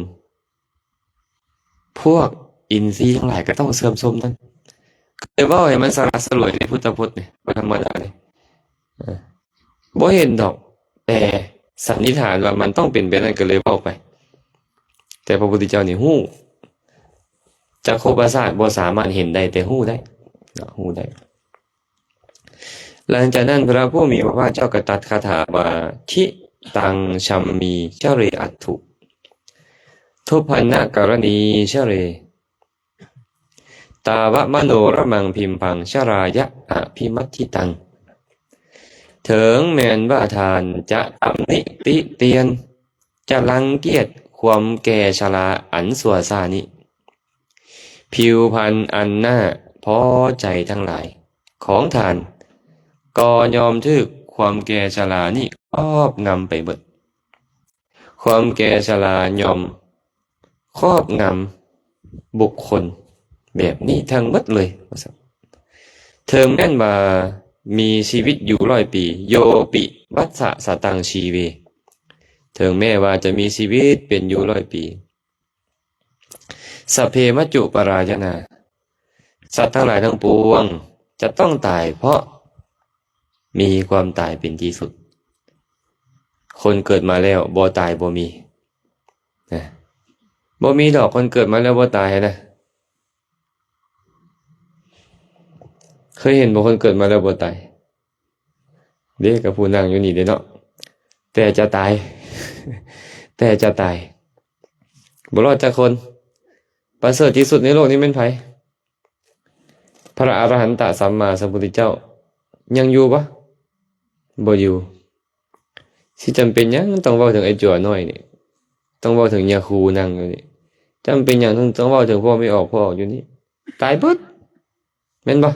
พวกอินทรีย์ทั้งหลายก็ต้องเสื่อมโทรมนั่นแต่ว่าให้มันสละสลวยในพุทธพจน์นี่บ่ธรรมดาเลยบ่เห็นดอกแต่สันนิษฐานว่ามันต้องเป็นแบบนั้นก็เลยเว้าไปแต่พระพุทธเจ้านี่ฮู้จักขุประสาทบ่สามารถเห็นได้แต่ฮู้ได้ฮู้ได้หลังจากนั้นพระผู้มีพระภาคเจ้าก็ตรัสคาถาว่าทิตังชัมมีชะเรอัตถุทุพพนะกรณีชะเรตาวะมโนระมังพิมพังชรายะ ภิมัตถิตังถึงแม้นว่าทานจะตำหนิติเตียนจะรังเกียจความแก่ชราอันสัวซานิผิวพรรณอันน่าพอใจทั้งหลายของทานก็ยอมทึกความแก่ชรานี่ครอบงำไปเบิดความแก่ชรายอมครอบงำบุคคลแบบนี้ทั้งหมดเลยเทิงแม่นว่ามีชีวิตอยู่100 ปีโยปิวัฏสะสตังชีเวเทิงแม้ว่าจะมีชีวิตเป็นอยู่100 ปีสัพเพมัจจุปรายนาสัตว์ทั้งหลายทั้งปวงจะต้องตายเพราะมีความตายเป็นที่สุดคนเกิดมาแล้วบ่ตายบ่มีนะบ่มีดอกคนเกิดมาแล้วบ่ตายนะเคยเห็นบ่คนเกิดมาแล้วบ่ตายเด็กกับผู้นั่งอยู่นี่เด้เนาะแต่จะตาย แต่จะตายบ่รอดจักคนประเสริฐที่สุดในโลกนี้เป็นไผพระอรหันตสัมมาสัมพุทธเจ้ายังอยู่ปะบ่อยู่สิจำเป็นหยังต้องเว้าถึงไอ้จั่วน้อยนี่ต้องเว้าถึงยาคูนั่งอยู่นี่จำเป็นหยังต้องเว้าถึงพ่อไม่ออกอยู่นี่ตายเบิดแม่นบ่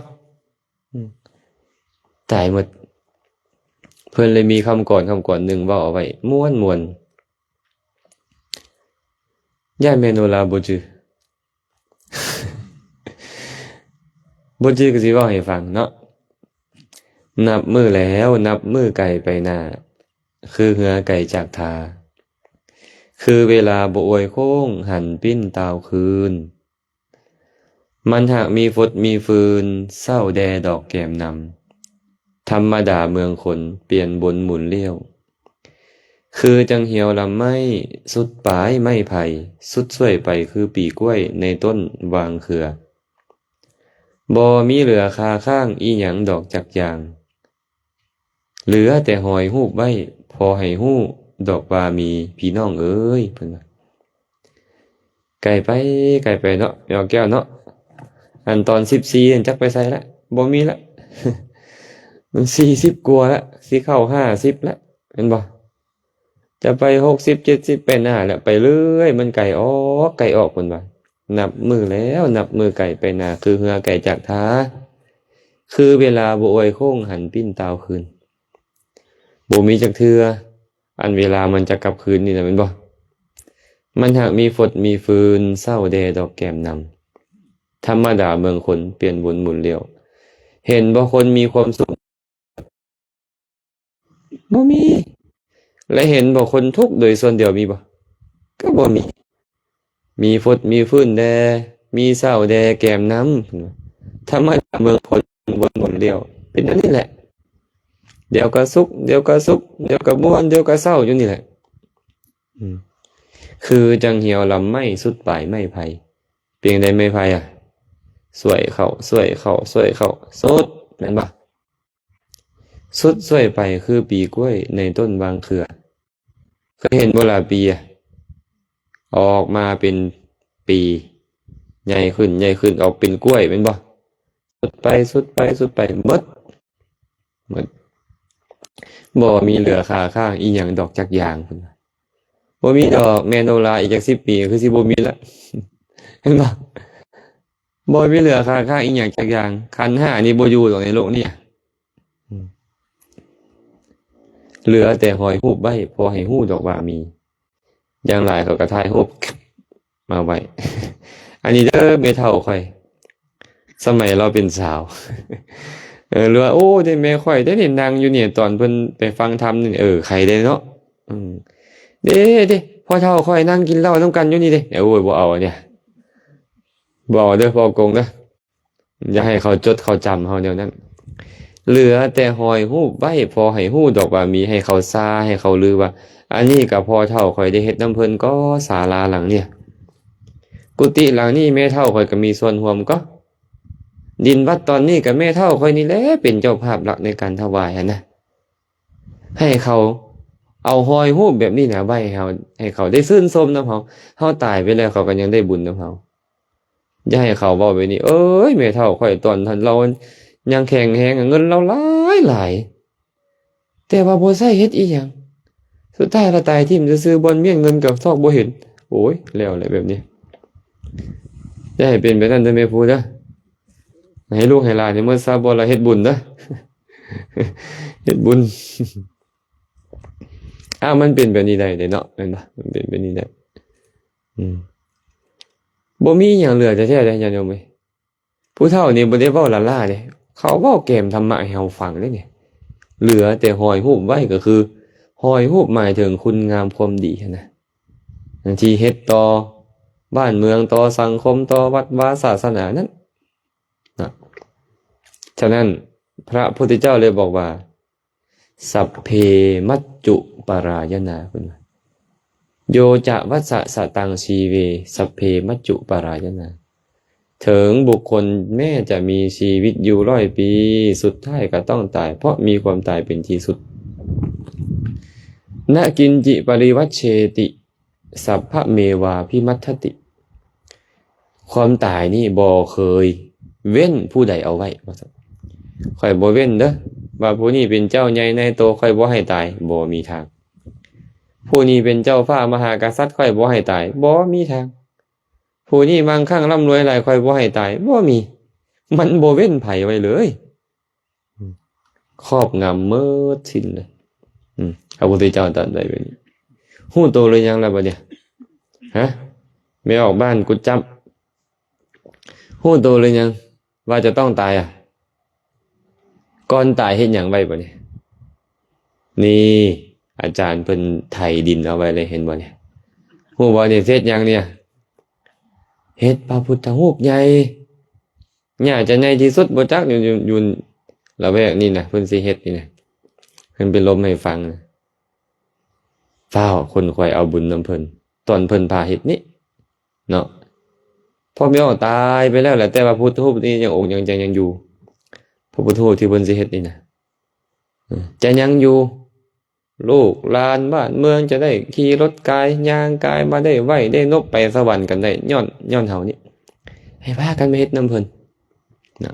ตายหมดเพิ่นเลยมีคำก่อนหนึ่งเว้าเอาไว้ม่วนย่าแม่โนลาบ่จือ บ่จือก็สิเว้าให้ฟังเนาะนับมือแล้วนับมือไก่ไปหน้าคือเหือไก่จากทาคือเวลาบ่อวยโค้งหันปิ้นตาวคืนมันหากมีฝดมีฟืนเศร้าแดดอกแก้มนำธรรมดาเมืองคนเปลี่ยนบนหมุนเลี้ยวคือจังเหี่ยวลำไม้สุดปลายไม้ไผ่สุดช่วยไปคือปีกล้วยในต้นวางเครือบ่มีเหลือคาข้างอีหยังดอกจักยางเหลือแต่หอยฮูบไว้พอให้ฮู้ดอกว่ามีพี่น้องเอ้ยเพิ่นว่าไกลไปเนาะแมวแก้วเนาะอันตอน14จักไปใส่ละบ่มีละ มัน40กว่าละสิเข้า50ละเห็นบ่จะไป60 70ไปหน้าแล้วไปเรื่อยมันไกลออกเพิ่นว่านับมือแล้วนับมือไก่ไปหน้าคือเหือไก่จากท้าคือเวลาบ่อวยโค้งหันปิ้นตาวคืนบ่มีจักเทื่ออันเวลามันจะกลับคืนนี่น่ะแม่นบ่มันหากมีฝดมีฟืนเศร้าแดดอกแก้มนำธรรมดาเมืองคนเปลี่ยนวนหมุนเลี้ยวเห็นบ่คนมีความสุขบ่มีและเห็นบ่คนทุกข์โดยส่วนเดียวมีบ่ก็บ่มีฝดมีฟืนแดมีเศร้าแดแก้มนำธรรมดาเมืองคนวนหมุนเลี้ยวเป็นอันนี้แหละเดี๋ยวก็สุขเดี๋ยวก็ม่วนเดี๋ยวก็เศร้าอยู่นี่แหละคือจังเหี่ยวลำไม้สุดปลายไม้ไผ่เพียงใดไม้ไผ่สวยเข้าสุดแม่นบ่สุดสวยไปคือปีกล้วยในต้นบางเครือเคยเห็นบ่ล่ะปีออกมาเป็นปีใหญ่ขึ้นออกเป็นกล้วยแม่นบ่สุดไปหมดบ่มีเหลือคาข้างอีหยังดอกจักยางพุ่นบ่มีดอกแมโนลาอีกจัก10 ปีคือสิบ่มีละ เห็นบ่บ่มีเหลือคาข้างอีหยังจักอย่างขันธ์5นี่บ่อยู่ดอกในโลกนี้เหลือแต่หอยฮูบไว้พอให้ฮู้ดอกว่ามีอย่างหลายเขาก็ถ่ายรูปมาไว้ อันนี้เด้อแม่เฒ่าข่อยสมัยเราเป็นสาว หรือว่าโอ้ได้แม่ข่อยได้เห็นนางอยู่เนี่ยตอนเพิ่นไปฟังธรรมนี่ใครได้เนาะเด้พ่อเฒ่าข่อยนั่งกินเหล้านำกันอยู่นี่เด้โอ้ยบ่เอาเนี่ยบ่เด้อบ่โกงเด้ออย่าให้เขาจดเขาจำเฮาเดี๋ยวนั้นเหลือแต่หอยฮูบไว้พอให้ฮู้ดอกว่ามีให้เขาซาให้เขาลือว่าอันนี้ก็พ่อเฒ่าข่อยได้เฮ็ดนำเพิ่นก็ศาลาหลังเนี่ยกุฏิหลังนี้แม่เฒ่าข่อยก็มีส่วนร่วมก็ดินวัดตอนนี้ก็แม่เฒ่าข่อยนี่แหละเป็นเจ้าภาพหลักในการถวายนะให้เขาเอาหอยฮูบแบบนี้นะไว้ให้เขาได้ชื่นชมนำเฮาตายไปแล้วเขาก็ยังได้บุญนำเฮาอย่าให้เขาเว้าแบบนี้เอ้ยแม่เฒ่าข่อยตอนท่านเรา ยังแข็งแฮงเงินเราหลายหลายแต่ว่าบ่ใช้เฮ็ดอีหยังสุดท้ายละตายทิ่มซื่อๆบ่มีเงินกับทอกบ่เห็นโอ้ยแล้วแหละแบบนี้อย่าให้เป็นแบบนั้นเด้อแม่ครูเด้อให้ลูกให้หลานนี่มื้อซาบ่ละเฮ็ดบุญเด้อ เฮ็ดบุญ มันเป็นแบบนี้ได้เด้เนาะแม่นบ่มันเป็นแบบนี้ได้บ่มีหยังเหลือแท้ๆเด้ญาติโยมเอ้ยผู้เฒ่านี่บ่ได้เว้าละล่าเด้เขาเว้าแกมธรรมะให้เราฟังเด้เนี่ยเหลือแต่ห้อยรูปไว้ก็คือห้อยรูปหมายถึงคุณงามความดีนะที่เฮ็ดต่อบ้านเมืองต่อสังคมต่อวัดวาศาสนานั้นนะฉะนั้นพระพุทธเจ้าเลยบอกว่าสัพเพมัจจุปรายนาคุณโยจะวัสสะสตังชีเวสัพเพมัจจุปรายนาถึงบุคคลแม้จะมีชีวิตอยู่100 ปีสุดท้ายก็ต้องตายเพราะมีความตายเป็นที่สุดนกินจิปริวัชเชติสัพพะเมวาพิมัทธติความตายนี่บ่เคยเว้นผู้ใดเอาไว้ค่อยบ่เว้นเด้อว่าผู้นี้เป็นเจ้าใหญ่ในโตค่อยบ่ให้ตายบ่มีทางผู้นี้เป็นเจ้าฟ้ามหากษัตริย์ค่อยบ่ให้ตายบ่มีทางผู้นี้มั่งคั่งร่ำรวยหลายค่อยบ่ให้ตายบ่มีมันบ่เว้นไผไว้เลยครอบงำหมดสิ้นเลยพระพุทธเจ้าตรัสไว้แบบนี้ฮู้โตหรือยังล่ะบัดเนี่ยฮะไม่ออกบ้านกุดจับฮู้โตหรือยังว่าจะต้องตายก่อนตายเฮ็ดหยังไว้บ่เนี่ยนี่อาจารย์เพิ่นไถดินเอาไว้เลยเห็นบ่เนี่ยฮู้บ่เนี่ยเฮ็ดหยังเนี่ยเฮ็ดพระพุทธรูปใหญ่น่าจะใหญ่ที่สุดบ่จักอยู่ละแวกนี่นะเพิ่นสิเฮ็ดนี่นะเพิ่นเป็นลมให้ฟังนะฟ้าวคนคอยเอาบุญนำเพิ่นตอนเพิ่นพาเฮ็ดนี่เนาะพอมีออกตายไปแล้วแหละแต่ว่าพุทธรูปนี่ยังอกยังใจยังอยู่พระพุทธรูปที่เพิ่นสิเฮ็ดนี่นะจะยังอยู่ลูกหลานบ้านเมืองจะได้ขี่รถกายย่างกายมาได้ไหวได้นกไปสวรรค์กันได้ย้อนเฮานี่ให้พากันไปเฮ็ดนำเพิ่นนะ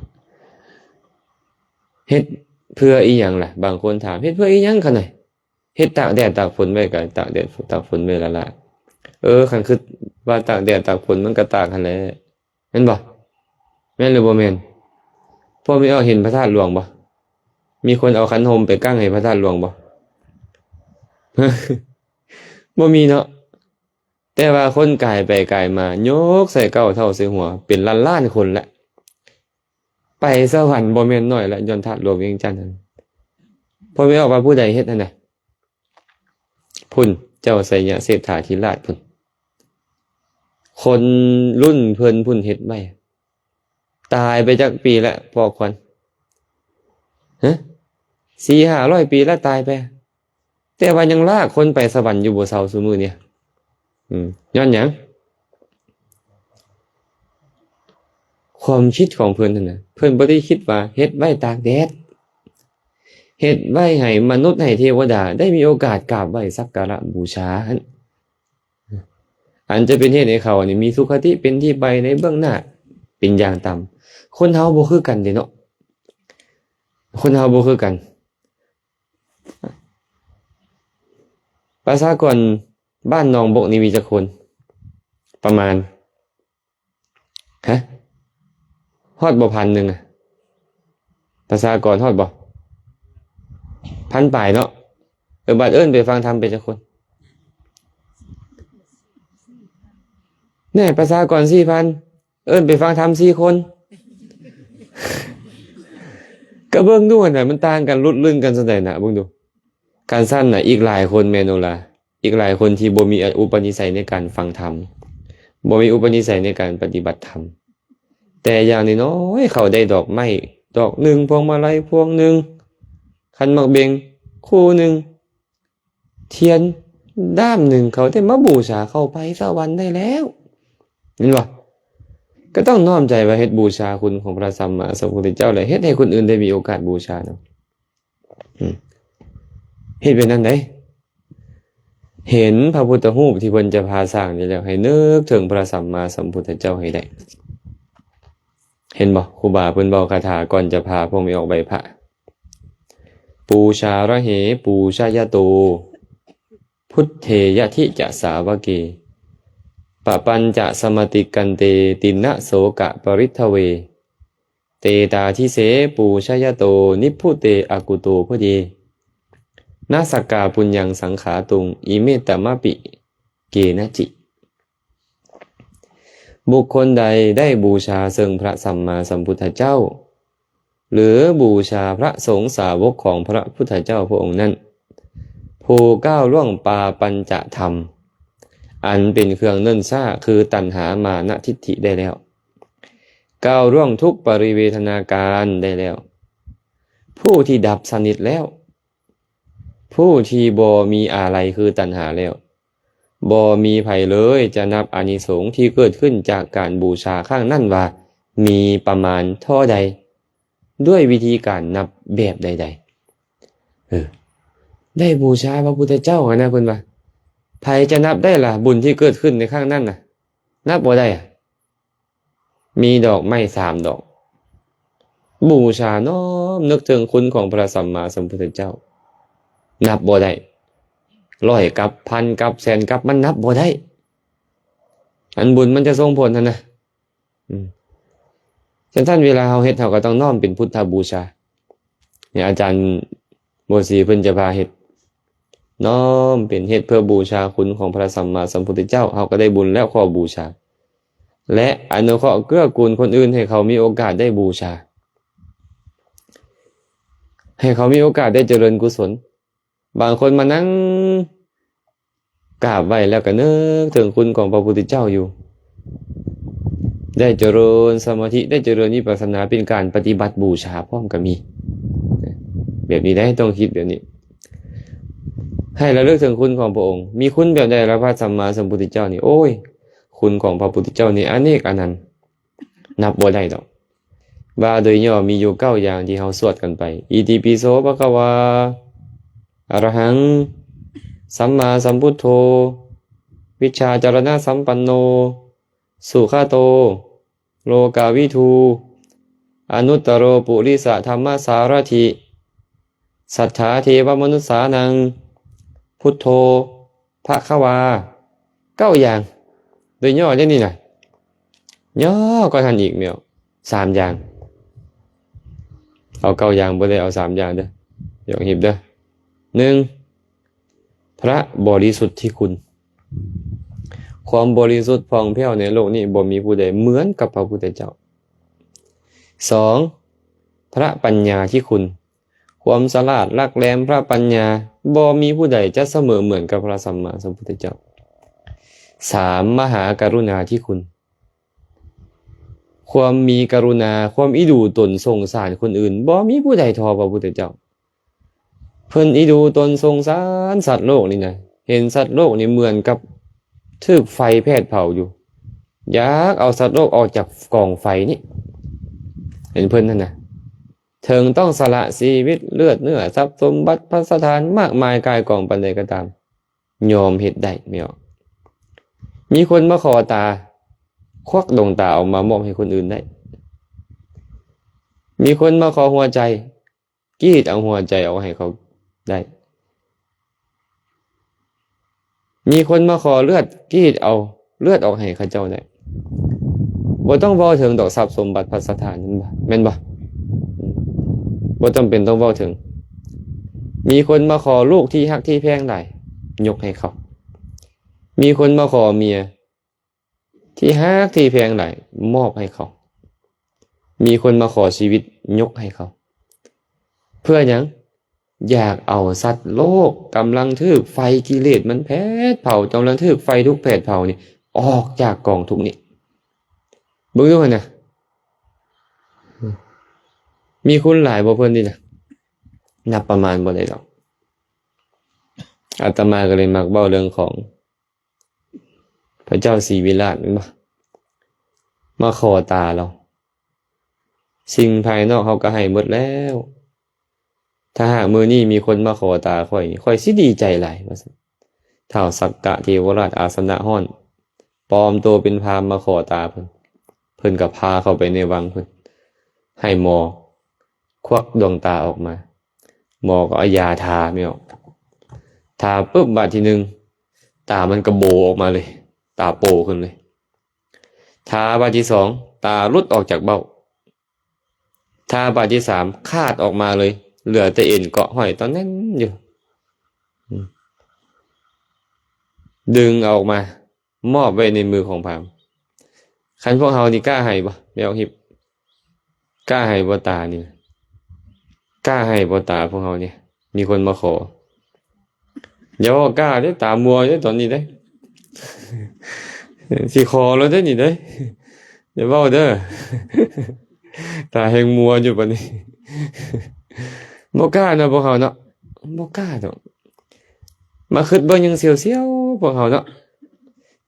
เฮ็ดเพื่ออีหยังล่ะบางคนถามเฮ็ดเพื่ออีหยังคั่นน่ะเฮ็ดตากแดดตากฝนไว้ก็ตากแดดตากฝนไว้ละล่ะคันคือว่าตากแดดตากฝนมันก็ตากหั่นแหละแม่นบ่แม่นหรือบ่แม่นพ่อมีเห็นพระธาตุหลวงบ่มีคนเอาขันโฮมไปกั้งให้พระธาตุหลวงบ่ บ่มีเนาะแต่ว่าคนกายไปกายมายกใส่เก้าเท่าใส่หัวเป็นล้านๆคนละไปสวรรค์บ่แม่นน้อยละย้อนธาตุหลวงเวียงจันทน์นั่นพอไม่ออกว่าผู้ใดเฮ็ดนั่นน่ะพุ่นเจ้าไสยะเศรษฐาธิราชพุ่นคนรุ่นเพิ่นพุ่นเฮ็ดไว้ตายไปจักปีแล้วพอควัน400-500 ปีแล้วตายไปแต่ว่ายังลากคนไปสวรรค์อยู่บ่เซาซุมื้อเนี่ยย้อนหยังความคิดของเพิ่นนั่นน่ะเพิ่นบ่ได้คิดว่าเฮ็ดไว้ตากแดดเฮ็ดไว้ให้มนุษย์ให้เทวดาได้มีโอกาสกราบไหว้สักการะบูชาอันจะเป็นเหตุให้เขานี่มีสุขติเป็นที่ไปในเบื้องหน้าเป็นอย่างต่ำคนเฮาบ่คือกันเด้เนาะคนเฮาบ่คือกันประชากรบ้านหนองบกนี่มีจักคนประมาณฮอดบ่1,000ประชากรฮอดบ่1,000 ปลายเนาะบัดเอิ้นไปฟังธรรมเป็นจักคนแน่ประชากร 4,000 เอิ้นไปฟังธรรม4 คนก็เบิ่งดูน่ะมันต่างกันลุดลึ่งกันซะได้น่ะเบิ่งดูการสั้นน่ะอีกหลายคนแม่นบ่ล่ะอีกหลายคนที่บ่มีอุปนิสัยในการฟังธรรมบ่มีอุปนิสัยในการปฏิบัติธรรมแต่อย่างน้อยๆเขาได้ดอกไม้ดอกหนึ่งพวงมาลัยพวงหนึ่งขันหมากเบงคู่หนึ่งเทียนด้ามหนึ่งเขาได้มาบูชาเข้าไปสวรรค์ได้แล้วเห็นบ่ก็ต้องน้อมใจว่าเฮ็ดบูชาคุณของพระสัมมาสัมพุทธเจ้าเลยเฮ็ดให้คนอื่นได้มีโอกาสบูชาเนาะเฮ็ดเป็นนั้นได้เห็นพระพุทธรูปที่เพิ่นจะพาสร้างนี่แล้วให้นึกถึงพระสัมมาสัมพุทธเจ้าให้ได้ เห็นบ่ครูบาเพิ่นเว้าคาถาก่อนจะพาพวกนี้ออกใบพระปูชาระเหปูชายโตพุทเทยะทิจะสาวเกปะปัญจะสมติกันเตตินะโสกะปริทเวเตตาทิเสปูชายโตนิพุเตอากุโตพเยนาสกกาปุญญังสังขาตุงอิเมตตมะปิเกนะจิบุคคลใดได้บูชาซึ่งพระสัมมาสัมพุทธเจ้าหรือบูชาพระสงฆ์สาวกของพระพุทธเจ้าพระองค์นั้นผู้ก้าวล่วงปาปัญจะธรรมอันเป็นเครื่องเนิ่นซ่าคือตัณหามานะทิฏฐิได้แล้วก้าวล่วงทุกปริเวทนาการได้แล้วผู้ที่ดับสนิทแล้วผู้ที่บ่มีอะไรคือตัณหาแล้วบ่มีไผเลยจะนับอานิสงส์ที่เกิดขึ้นจากการบูชาข้างนั่นว่ามีประมาณเท่าใดด้วยวิธีการนับแบบใดๆได้บูชาพระพุทธเจ้านะเพิ่นว่าไผจะนับได้ล่ะบุญที่เกิดขึ้นในข้างนั่นน่ะนับบ่ได้มีดอกไม้3 ดอกบูชาน้อมนึกถึงคุณของพระสัมมาสัมพุทธเจ้านับบ่ได้100กับ1,000กับแสนกับมันนับบ่ได้อันบุญมันจะส่งผลนะฉะนั้นเวลาเฮาเฮ็ดเฮาก็ต้องน้อมเป็นพุทธบูชาเนี่ยอาจารย์โมสีเพิ่นจะพาเฮ็ดน้อมเป็นเฮ็ดเพื่อบูชาคุณของพระสัมมาสัมพุทธเจ้าเฮาก็ได้บุญแล้วขอบูชาและอนุเคราะห์เกื้อกูลคนอื่นให้เขามีโอกาสได้บูชาให้เขามีโอกาสได้เจริญกุศลบางคนมานั่งกราบไหว้แล้วก็นึกถึงคุณของพระพุทธเจ้าอยู่ได้เจริญสมาธิได้เจริญวิปัสสนาเป็นการปฏิบัติบูชาพร้อมกันมีแบบนี้ได้ต้องคิดแบบนี้ให้ระลึกถึงคุณของพระองค์มีคุณแบบใดพระสัมมาสัมพุทธเจ้านี่โอ้ยคุณของพระพุทธเจ้านี่อเนกอนันต์นับบ่ได้ดอกว่าโดยย่อมีอยู่9อย่างที่เฮาสวดกันไปอิติปิโสภะคะวาอะระหังสัมมาสัมพุทโธวิชชาจารณะสัมปันโนสุขโตโลกาวิทูอนุตตโรปุริสธรรมสารถิสัทธาเทวมนุสสานังพุทโธภะคะวา9อย่างโดยย่อจังนี้น่ะย่อก็ทันอีกแม่ว3อย่างเอา9อย่างบ่ได้เอา3อย่างเด้ออย่าหิบเด้อ1พระบริสุทธิคุณความบริสุทธิ์ผ่องแผ้วในโลกนี้บ่มีผู้ใดเหมือนกับพระพุทธเจ้า2พระปัญญาที่คุณความฉลาดลักแหลมพระปัญญาบ่มีผู้ใดจะเสมอเหมือนกับพระสัมมาสัมพุทธเจ้า3มหากรุณาที่คุณความมีกรุณาความอิดูตนสงสารคนอื่นบ่มีผู้ใดเท่าพระพุทธเจ้าเพิ่นอิดูตนสงสารสัตว์โลกนี่นะเห็นสัตว์โลกนี่เหมือนกับถูกไฟแผดเผาอยู่อยากเอาสัตว์โลกออกจากกองไฟนี่เห็นเพิ่นนั่นน่ะถึงต้องสละชีวิตเลือดเนื้อทรัพย์สมบัติพัสถานมากมายกายกองปานใดก็ตามยอมเฮ็ดได้แม่นมีคนมาขอตาควักดวงตาออกมามอบให้คนอื่นได้มีคนมาขอหัวใจกรีดเอาหัวใจออกให้เขาได้มีคนมาขอเลือดกรีดเอาเลือดออกให้เขาเจ้าได้บ่ต้องเว้าถึงดอกทรัพย์สมบัติพัสถานนั่นบ่แม่นบ่บ่จำเป็นต้องเว้าถึงมีคนมาขอลูกที่ฮักที่แพงได้ยกให้เขามีคนมาขอเมียที่ฮักที่แพงได้มอบให้เขามีคนมาขอชีวิตยกให้เขาเพื่อหยังอยากเอาสัตว์โลกกำลังถูกไฟกิเลสมันแผดเผากำลังถูกไฟทุกข์แผดเผานี่ออกจากกองทุกข์นี้เบิ่งดูหั่นน่ะมีคุณหลายบ่เพิ่นนี่น่ะนับประมาณบ่ได้ดอกอาตมาก็เลยมักเว้าเรื่องของพระเจ้าศรีวิราชนั่นบ่มาขอตาเราสิ่งภายนอกเขาก็ให้หมดแล้วถ้าหากมื้อนี้มีคนมาขอตาค่อยสิดีใจหลายว่าซั่นท้าวสักกะเทวราชอาสนะฮ้อนปลอมตัวเป็นพราหมณ์มาขอตาเพิ่นก็พาเข้าไปในวังเพิ่น ให้หมอควักดวงตาออกมาหมอก็เอายาทาไม่ออกทาปุ๊บบาดทีนึงตามันกระโบออกมาเลยตาโปขึ้นเลยทาบาดที่สองตาลุดออกจากเบ้าทาบาดที่สามคาดออกมาเลยเหลือแต่เอ็นเกาะห้อยตอนนั้นอยู่ดึงเอาออกมามอบไว้ในมือของพราหมณ์คันพวกเฮานี่กล้าให้บ่แมวหิบกล้าให้บ่ตานี่กล้าให้บ่ตาพวกเฮาเนี่ยมีคนมาขออย่าว่ากล้าเด้ตามัวเด้ตอนนี้เด้สิขอแล้วเด้นี่เด้อย่าเว้าเด้อตาแหงมัวอยู่บัดนี้บ่กล้าเนาะพวกเฮาเนาะบ่กล้าดอกมาคิดเบิ่งยังเสียวๆพวกเฮาเนาะ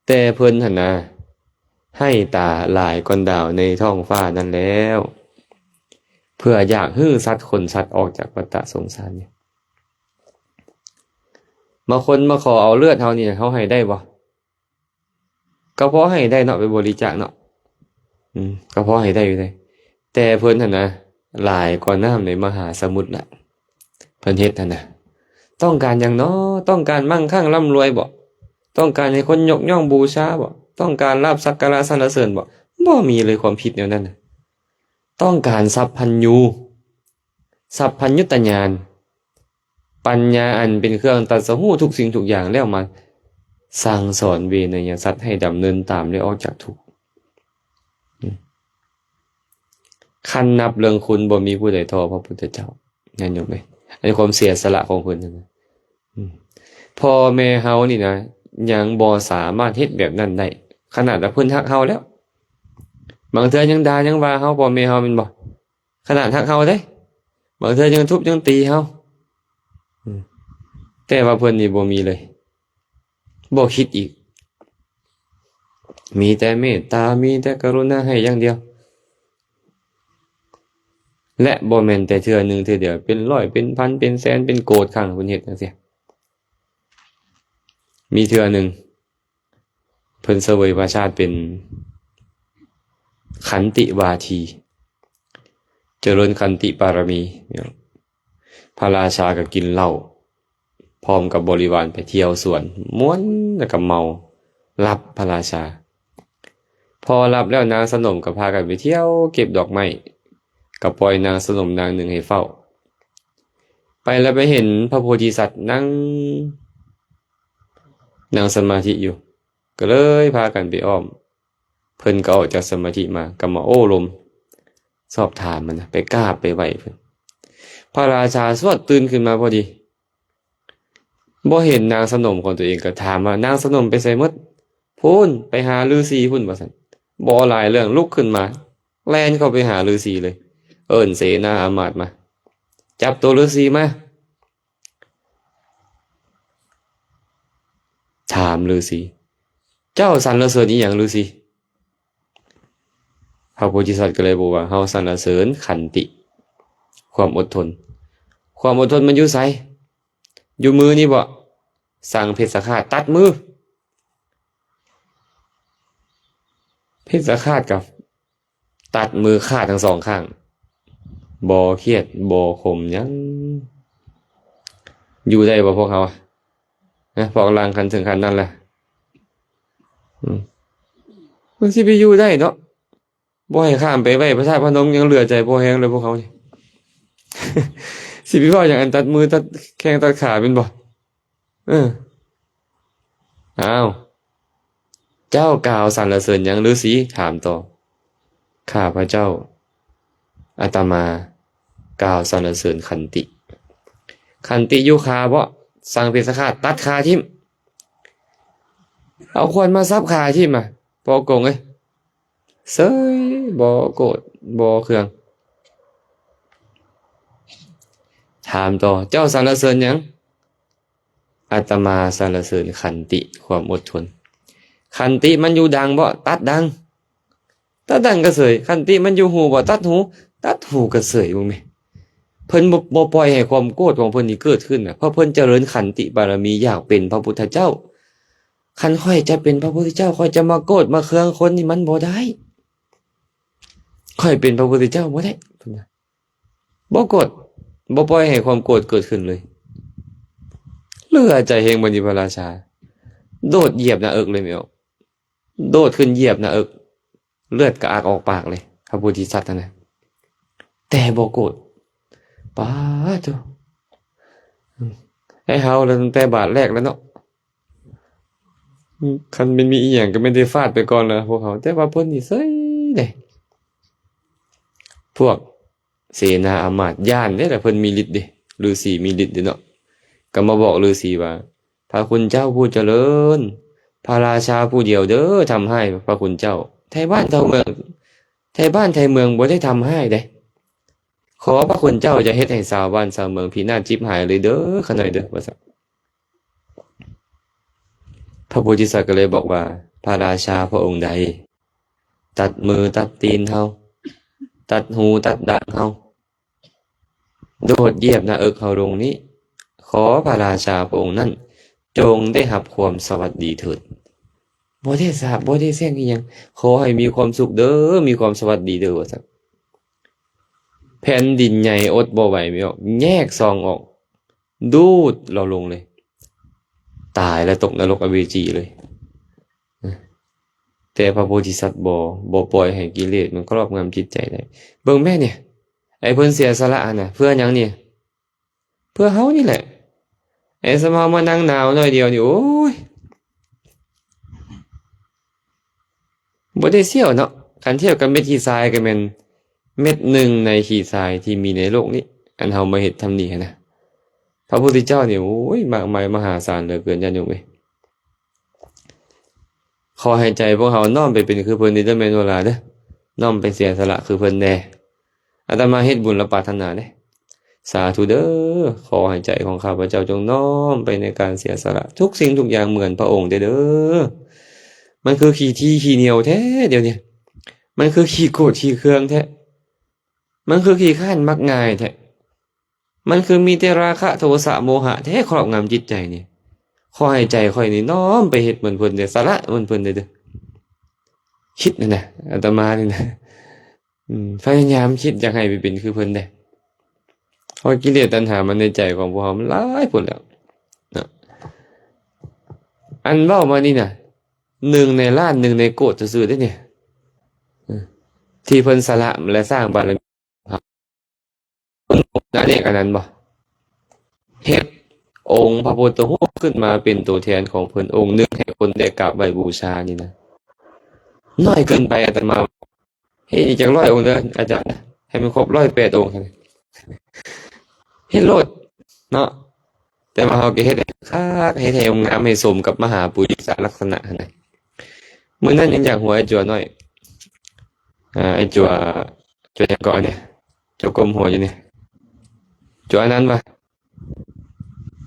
แต่เพิ่นหั่นน่ะให้ตาหลายกว่าดาวในท้องฟ้านั่นแล้วเพื่ออยากฮื้อสัตว์คนสัตว์ออกจากวัฏสงสารเนี่ยมาคนมาขอเอาเลือดเฮานี่เฮาให้ได้บ่ก็เพราะให้ได้เนาะไปบริจาคเนาะก็เพราะให้ได้อยู่ได้แต่เพิ่นหั่นน่ะหลายกว่าน้ำในมหาสมุทรน่ะเพิ่นเฮ็ดหั่นน่ะต้องการหยังน้อต้องการมั่งคั่งร่ำรวยบ่ต้องการให้คนยกย่องบูชาบ่ต้องการลาภสักการะสรรเสริญบ่มีเลยความผิดแนวนั้นน่ะต้องการสัพพัญญูสัพพัญญุตญาณปัญญาอันเป็นเครื่องตรัสรู้ทุกสิ่งทุกอย่างแล้วมาสั่งสอนเวนยสัตว์ให้ดำเนินตามและออกจากทุกข์คันนับเรื่องคุณบ่มีผู้ใดเท่าพระพุทธเจ้านั่นอยู่ไหมอันนี้ความเสียสละของเพิ่นนะพ่อแม่เฮานี่นะยังบ่สามารถเฮ็ดแบบนั้นได้ขนาดว่าเพิ่นฮักเฮาแล้วบางเทื่อยังด่ายังว่าเฮาพ่อแม่เฮาแม่นบ่ขนาดฮักเฮาเด้บางเทื่อยังทุบยังตีเฮาแต่ว่าเพิ่นนี่บ่มีเลยบ่คิดอีกมีแต่เมตตามีแต่กรุณาให้อย่างเดียวและบ่แม่นแต่เทื่อนึงเทื่อเดียวเป็นร้อยเป็นพันเป็นแสนเป็นโกฏครั้งเพิ่นเฮ็ดจังซี่มีเทื่อนึงเพิ่นเสวยพระชาติเป็นขันติวาทีเจริญขันติปารมีพระราชาก็กินเหล้าพร้อมกับบริวารไปเที่ยวสวนม้วนแล้วก็เมารับพระราชาพอรับแล้วนางสนมก็พากันไปเที่ยวเก็บดอกไม้ก็ปล่อยนางสนมนางหนึ่งให้เฝ้าไปแล้วไปเห็นพระโพธิสัตว์นั่งสมาธิอยู่ก็เลยพากันไปอ้อมเพิ่นก็ออกจากสมาธิมาก็มาโอ้ลมสอบถามมันนะไปกราบไปไหว้เพิ่นพระราชาสวดตื่นขึ้นมาพอดีบ่เห็นนางสนมของตัวเองก็ถามว่านางสนมไปไสหมดพูนไปหาฤาษีพุ่นว่าซั่นบ่หลายเรื่องลุกขึ้นมาแล่นเข้าไปหาฤาษีเลยเอิ้นเสนาอามาตย์มาจับตัวฤาษีมาถามฤาษีเจ้าสรรเสริญอีหยังฤาษีพระโพธิสัตว์ก็เลยบอกว่าเฮาสรรเสริญขันติความอดทนความอดทนมันอยู่ไสอยู่มือนี่บ่สั่งเพชฌฆาตตัดมือเพชฌฆาตกับตัดมือขาดทั้งสองข้างบ่เครียดบ่ขมหยังอยู่ได้บ่พวกเขานะพอกำลังคันถึงคันนั้นแหละมันสิไปอยู่ได้เนาะบ่ให้ข้ามไปไว้พระธาตุพนมยังเหลือใจบ่แฮงเลยพวกเขานี่สิไปว่าอย่างอันตัดมือตัดแข้งตัดขาเป็นบ่อ้าวเจ้ากล่าวสรรเสริญหยังฤาษีถามต่อข้าพระเจ้าอาตมากล่าวสรรเสริญขันติขันติอยู่คาบ่สั่งเพชฌฆาตตัดขาทิ่มเอาควรมาซับขาทิ่มบ่โกงเอ้ยเซ้ยบ่โกรธบ่เคืองถามต่อเจ้าสรรเสริญหยังอาตมาสรรเสริญขันติความอดทนขันติมันอยู่ดังบ่ตัดดังก็เสยขันติมันอยู่หูบ่ตัดหูก็เสยบ่แม่เพิ่นบ่ปล่อยให้ความโกรธของเพิ่นนี่เกิดขึ้นน่ะเพราะเพิ่นเจริญขันติบารมีอยากเป็นพระพุทธเจ้าคันค่อยจะเป็นพระพุทธเจ้าค่อยจะมาโกรธมาเคืองคนนี่มันบ่ได้ ค่อยเป็นพระพุทธเจ้าบ่ได้บ่โกรธบ่ปล่อยให้ความโกรธเกิดขึ้นเลยเหลือใจแห่งมณีพระราชาโดดเหยียบหน้าอกเลยแม่ออกโดดขึ้นเหยียบหน้าอกเลือดกระอักออกปากเลยพระโพธิสัตว์นั่นน่ะแต่บ่โกรธป้าจ้ะให้เฮาแล้วตั้งแต่บาทแรกแล้วเนาะคันมันมีอีหยังก็ไม่ได้ฟาดไปก่อนแล้วพวกเขาแต่ว่าเพิ่นนี่เซ้ยเด้พวกเสนาอำมาตย์ย้านเด้ล่ะเพิ่นมีฤทธิ์เด้ฤาษีมีฤทธิ์เด้เนาะก็มาบอกฤาษีว่าพระคุณเจ้าผู้เจริญพระราชาผู้เดียวเด้อทำให้พระคุณเจ้าไทบ้านไทเมืองไทบ้านไทเมืองบ่ได้ทำให้เด้ขอพระคุณเจ้าจะเฮ็ดให้ชาวบ้านชาวเมืองพินาศชิบหายเลยเด้อขะหน่อยเด้อว่าซั่นพระโพธิสัตว์ก็เลยบอกว่าพระราชาพระองค์ใดตัดมือตัดตีนเฮาตัดหูตัดด่างเฮาโดดเหยียบหน้าอกเฮาลงนี้ขอพระราชาพระองค์นั้นจงได้รับความสวัสดีเถิดบ่ได้สาบบ่ได้แซงอีหยังขอให้มีความสุขเด้อมีความสวัสดีเด้อว่าซั่นแผ่นดินใหญ่อดบ่ไหวไม่ออกแยกซองออกดูดเราลงเลยตายแล้วตกนรกอเวจีเลยแต่พระโพธิสัตว์บ่ปล่อยให้กิเลสมันครอบงำจิตใจได้เบิ่งแม่เนี่ยไอ้เพิ่นเสียสละน่ะเพื่อหยังเนี่ยเพื่อเฮานี่แหละไอ้สมามานั่งหนาวหน่อยเดียวนี่โอ้ยบ่ได้เสี่ยวเนาะคันเทียบกับเม็ดขี้ทรายก็แม่นเม็ดหนึ่งในขี้ทรายที่มีในโลกนี้อันเฮามาเฮ็ดทำนี่นะพระพุทธเจ้านี่โอ้ยมากมายมหาศาลเหลือเกินญาติโยมเอ้ยขอให้ใจพวกเฮาน้อมไปเป็นคือเพิ่นนี่เด้อแม่นบ่ล่ะเด้อน้อมไปเสียสละคือเพิ่นแน่อาตมาเฮ็ดบุญและปรารถนาเด้สาธุเด้อขอให้ใจของข้าพเจ้าจงน้อมไปในการเสียสละทุกสิ่งทุกอย่างเหมือนพระองค์เด้อมันคือขี้ที่ขี้เหนียวแท้เดี๋ยวนี้มันคือขี้โกรธขี้เคืองแท้มันคือขี้ข้านมักง่ายแท้มันคือมีแต่ราคะโทสะโมหะแท้ครอบงำจิตใจนี่ขอให้ใจค่อยนี่น้อมไปเฮ็ดเหมือนเพิ่นเด้อสละเหมือนเพิ่นเด้อคิดนั่นน่ะอาตมานี่นะพยายามคิดอยากให้ไปเป็นคือเพิ่นเด้เพราะกิเลสตัณหามันในใจของพวกเรามันหลายพุ่นแล้วนะอันเว้ามานี่น่ะ1ในล้าน1ในโกฏซื่อๆเด้เนี่ยที่เพิ่นสละและสร้างบารมีนั่นเองอันนั้นบ่เฮ็ดองค์พระพุทธรูปขึ้นมาเป็นตัวแทนของเพิ่นองค์นึงให้คนได้กราบไหว้บูชานี่นะน้อยเกินไปอาตมาเฮ็ดอีกจัก100องค์เด้ออาจารย์ให้มันครบ108องค์เฮ็ดโลดเนาะแต่ว่าเฮาก็เฮ็ดให้คักเฮ็ดให้งามให้สมกับมหาปุริสลักษณะหั่นน่ะมื้อนั้นยังอยากหัวไอ้จัวน้อยไอ้จัวหยังเกาะเนี่ยจัวก้มหัวอยู่นี่จัวอันนั้นว่ะ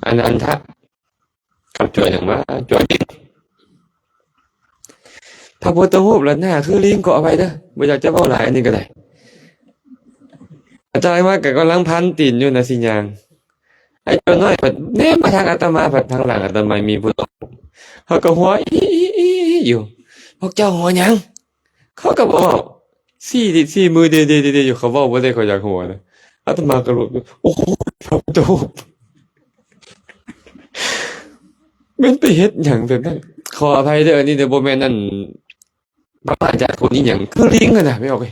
อันนั้นทะกับจัวหยังว่าจัวลิงพระพุทธรูปแล้วหน้าคือลิงเกาะไว้เด้อบ่อยากจะเว้าหลายอันนี้ก็ได้อาจารย์ว่าก็กำลังพันตีนอยู่นะสิยางไอ้จัวน้อยเพิ่นแนมมาทางอาตมาเพิ่นทางหลังอาตมามีผู้เขาก็หัวอีอยู่พวกเจ้าหัวหยังเขาก็บอกสี่มือเดอยู่เขาบอกว่าได้เขาอยากหัวนะอาตมาก็รู้โอ้โหพระพุทธรูปมันไปเฮ็ดหยังแบบนั้นขออภัยเด้อนี่เด้อบ่แม่นนั่นพระอาจารย์คนนี้หยังคือลิงอ่ะนะไม่ออกไป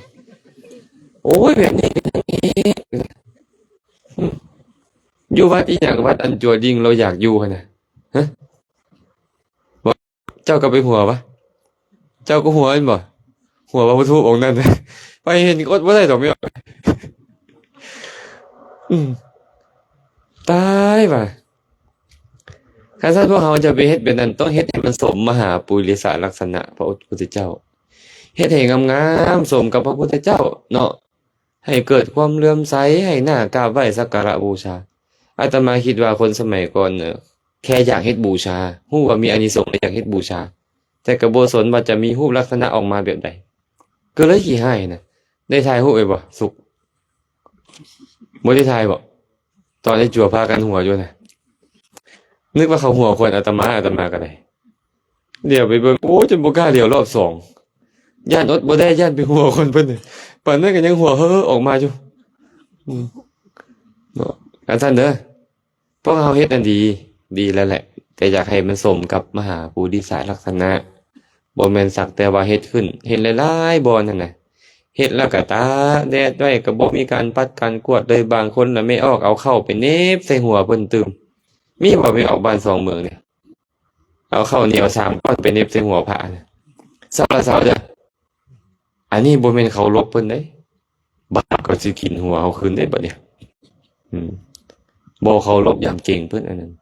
โอ้ยแบบนี้อยู่วัดอีหยังวัดอันจัวลิงเราอยากอยู่หั่นน่ะฮะเจ้าก็ไปหัวปะเจ้าก็หัวมันบ่หัวพระพุทธรูปองค์นั้นไปเห็นอดบ่ได้ดอกไม่ออกตายว่ะถ้าพวกเราจะไปเฮ็ดแบบนั้นต้องเฮ็ดให้มันสมมหาปุริสลักษณะพระพุทธเจ้าเฮ็ดให้งามๆสมกับพระพุทธเจ้าเนาะให้เกิดความเลื่อมใสให้น่ากราบไหว้สักการะบูชาอาตมาคิดว่าคนสมัยก่อนแค่อยากเฮ็ดบูชาฮู้ว่ามีอานิสงส์อยากเฮ็ดบูชาแต่ก็บ่สนว่าจะมีรูปลักษณะออกมาแบบใดก็เลยขี้ให้นะได้ถ่ายรูปไว้บ่สุขบ่ได้ถ่ายบ่ตอนได้จั่วพากันหัวอยู่นะนึกว่าเขาหัวคนอาตมาก็ได้เดี๋ยวไปเบิ่งโอ้จนบ่กล้าเดี๋ยวรอบ2ย่านอดบ่ได้ย่านไปหัวคนเพิ่นไป ปานนั้นก็ยังหัวเฮ้อออกมาอยู่เนาะกันซั่นเด้อพวกเราเฮ็ดอันดีดีแล้วแหละแต่อยากให้มันสมกับมหาภูริสาลักษณะบ่แม่นสักแต่ว่าเฮ็ดขึ้นเฮ็ดหลายๆบ่นั่นน่ะเฮ็ดแล้วก็ตากแดดไว้ก็บ่มีการปัดการกวาดเลยบางคนน่ะไม่ออกเอาเข้าไปเหน็บใส่หัวเพิ่นตึมมีบ่ไม่ออกบ้านสองเมืองเนี่ยเอาข้าวเหนียว3ก้อนไปเหน็บใส่หัวพระน่ะเช้าละเช้าเด้ออันนี้บ่แม่นเคารพเพิ่นเด้บาปก็สิกินหัวเอาคืนได้บัดเนี่ยอืมบ่เคารพยามเก่งเพิ่นอันนั้น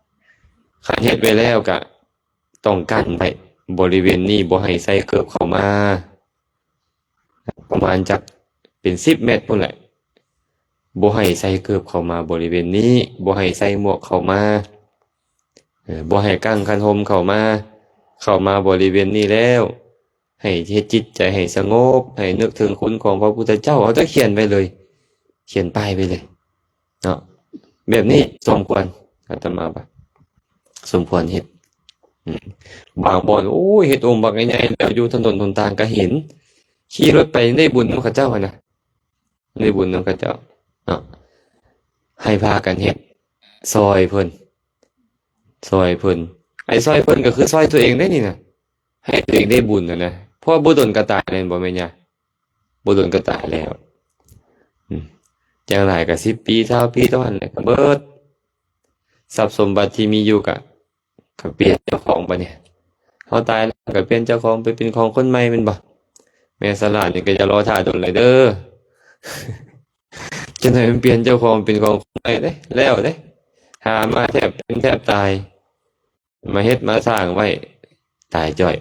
คันเฮ็ดไว้แล้วก็ต้องกั้นไว้บริเวณนี้บ่ให้ใส่เกิบเข้ามาประมาณจักเป็น10เมตรพุ่นแหละบ่ให้ใส่เกิบเข้ามาบริเวณนี้บ่ให้ใส่หมวกเข้ามาบ่ให้กั้งคันห่มเข้ามาบริเวณนี้แล้วให้เฮ็ดจิตใจให้สงบให้นึกถึงคุณของพระพุทธเจ้าเอาแต่เขียนไว้เลยเขียนป้ายไว้เลยเนาะแบบนี้สมควรอาตมาว่าสมควรเฮ็ดบางบ่อนโอ้ยเฮ็ดองค์บักใหญ่ๆแล้วอยู่ถนนหนทางก็เห็นขี่รถไปได้บุญนำเขาเจ้าหั่นน่ะได้บุญนำเขาเจ้าเนาะให้พากันเฮ็ดซอยเพิ่นไอ้ซอยเพิ่นก็คือซอยตัวเองได้นี่น่ะให้ตัวเองได้บุญน่ะนะเพราะบ่โดนก็ตายแม่นบ่แม่นหยังบ่โดนก็ตายแล้วจังหลายก็10 ปี20 ปีเท่านั้นแหละก็เบิดทรัพย์สมบัติที่มีอยู่ก็เปลี่ยนเจ้าของบัดเนี่ยเฮาตายแล้วก็เปลี่ยนเจ้าของไปเป็นของคนใหม่แม่นบ่แม่สลาดนี่ก็จะรอท่าโดนเลยเด้อจังได๋มันเปลี่ยนเจ้าของเป็นของคนใหม่เด้แล้วเด้หามาแทบเป็นแทบตายมาเฮ็ดมาสร้างไว้ตายจ้อย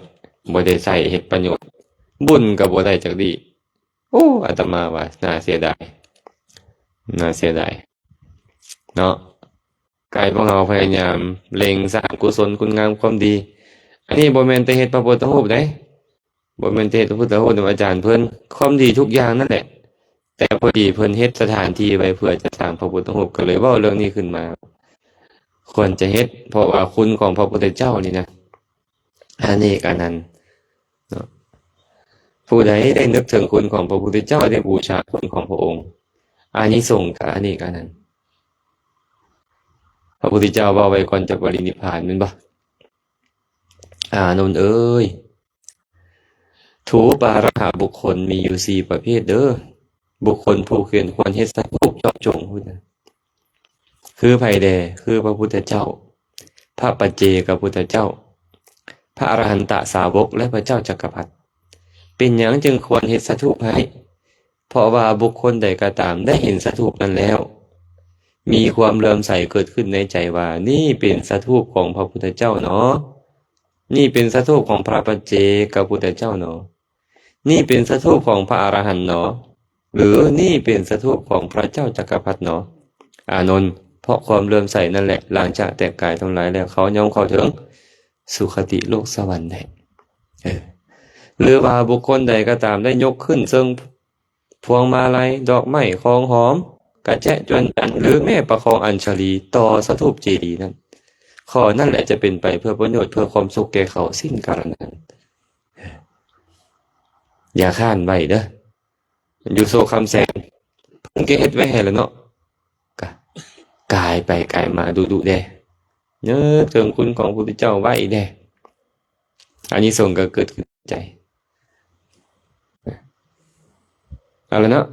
บ่ได้ใช้เฮ็ดประโยชน์บุญก็บ่ได้จักดีโอ้อาตมาว่าน่าเสียดายเนาะกายพวกเราพยายามเล็งสร้างกุศลคุณงามความดีอันนี้บ่แม่นแต่เฮ็ดพระพุทธรูปเด้บ่แม่นแต่เฮ็ดพระพุทธรูปนำอาจารย์เพิ่นความดีทุกอย่างนั่นแหละแต่พอดีเพิ่นเฮ็ดสถานที่ไว้เพื่อจะสร้างพระพุทธรูปก็เลยเว้าเรื่องนี้ขึ้นมาควรจะเฮ็ดเพราะว่าคุณของพระพุทธเจ้านี่นะอันนี้ก็นั้นเนาะผู้ใดได้นึกถึงคุณของพระพุทธเจ้าได้บูชาคุณของพระองค์อานิสงส์ก็อันนี้ก็นั้นพระพุทธเจ้าเว้าไว้ก่อนจะปรินิพพานแม่นบ่อานนท์เอ้ยถูปาระหะบุคคลมีอยู่4ประเภทเด้อบุคคลผู้ควรเฮ็ดสักรูปเจาะจงพูดนะคือไผแดคือพระพุทธเจ้าพระปัจเจกพุทธเจ้าพระอรหันตสาวกและพระเจ้าจักรพรรดิเป็นหยังจึงควรเฮ็ดสถูปให้เพราะว่าบุคคลใดก็ตามได้เห็นสถูปนั้นแล้วมีความเลื่อมใสเกิดขึ้นในใจว่านี่เป็นสถูปของพระพุทธเจ้าเนาะนี่เป็นสถูปของพระปัจเจกพุทธเจ้าเนาะนี่เป็นสถูปของพระอรหันต์เนาะหรือนี่เป็นสถูปของพระเจ้าจักรพรรดิเนาะอานนท์เพราะความเลื่อมใสนั่นแหละหลังจากแตกกายทั้งหลายแล้วเขาย่อมเข้าถึงสุคติโลกสวรรค์ได้หรือว่าบุคคลใดก็ตามได้ยกขึ้นซึ่งพวงมาลัยดอกไม้ของหอมกระแจะจวนจันหรือแม่ประคองอัญชลีต่อสถูปเจดีย์นั้นข้อนั่นแหละจะเป็นไปเพื่อประโยชน์เพื่อความสุขแก่เขาสิ้นกาลนั้นอย่าข้านไว้เด้ออยู่โซคำแสงเพิ่นก็เฮ็ดไว้ให้แล้วเนาะกายไปกายมาดุๆแดเนื้อถึงคุณของพระพุทธเจ้าไว้แดอันนี้ส่งก็เกิดขึ้นใจเอาละเนาะ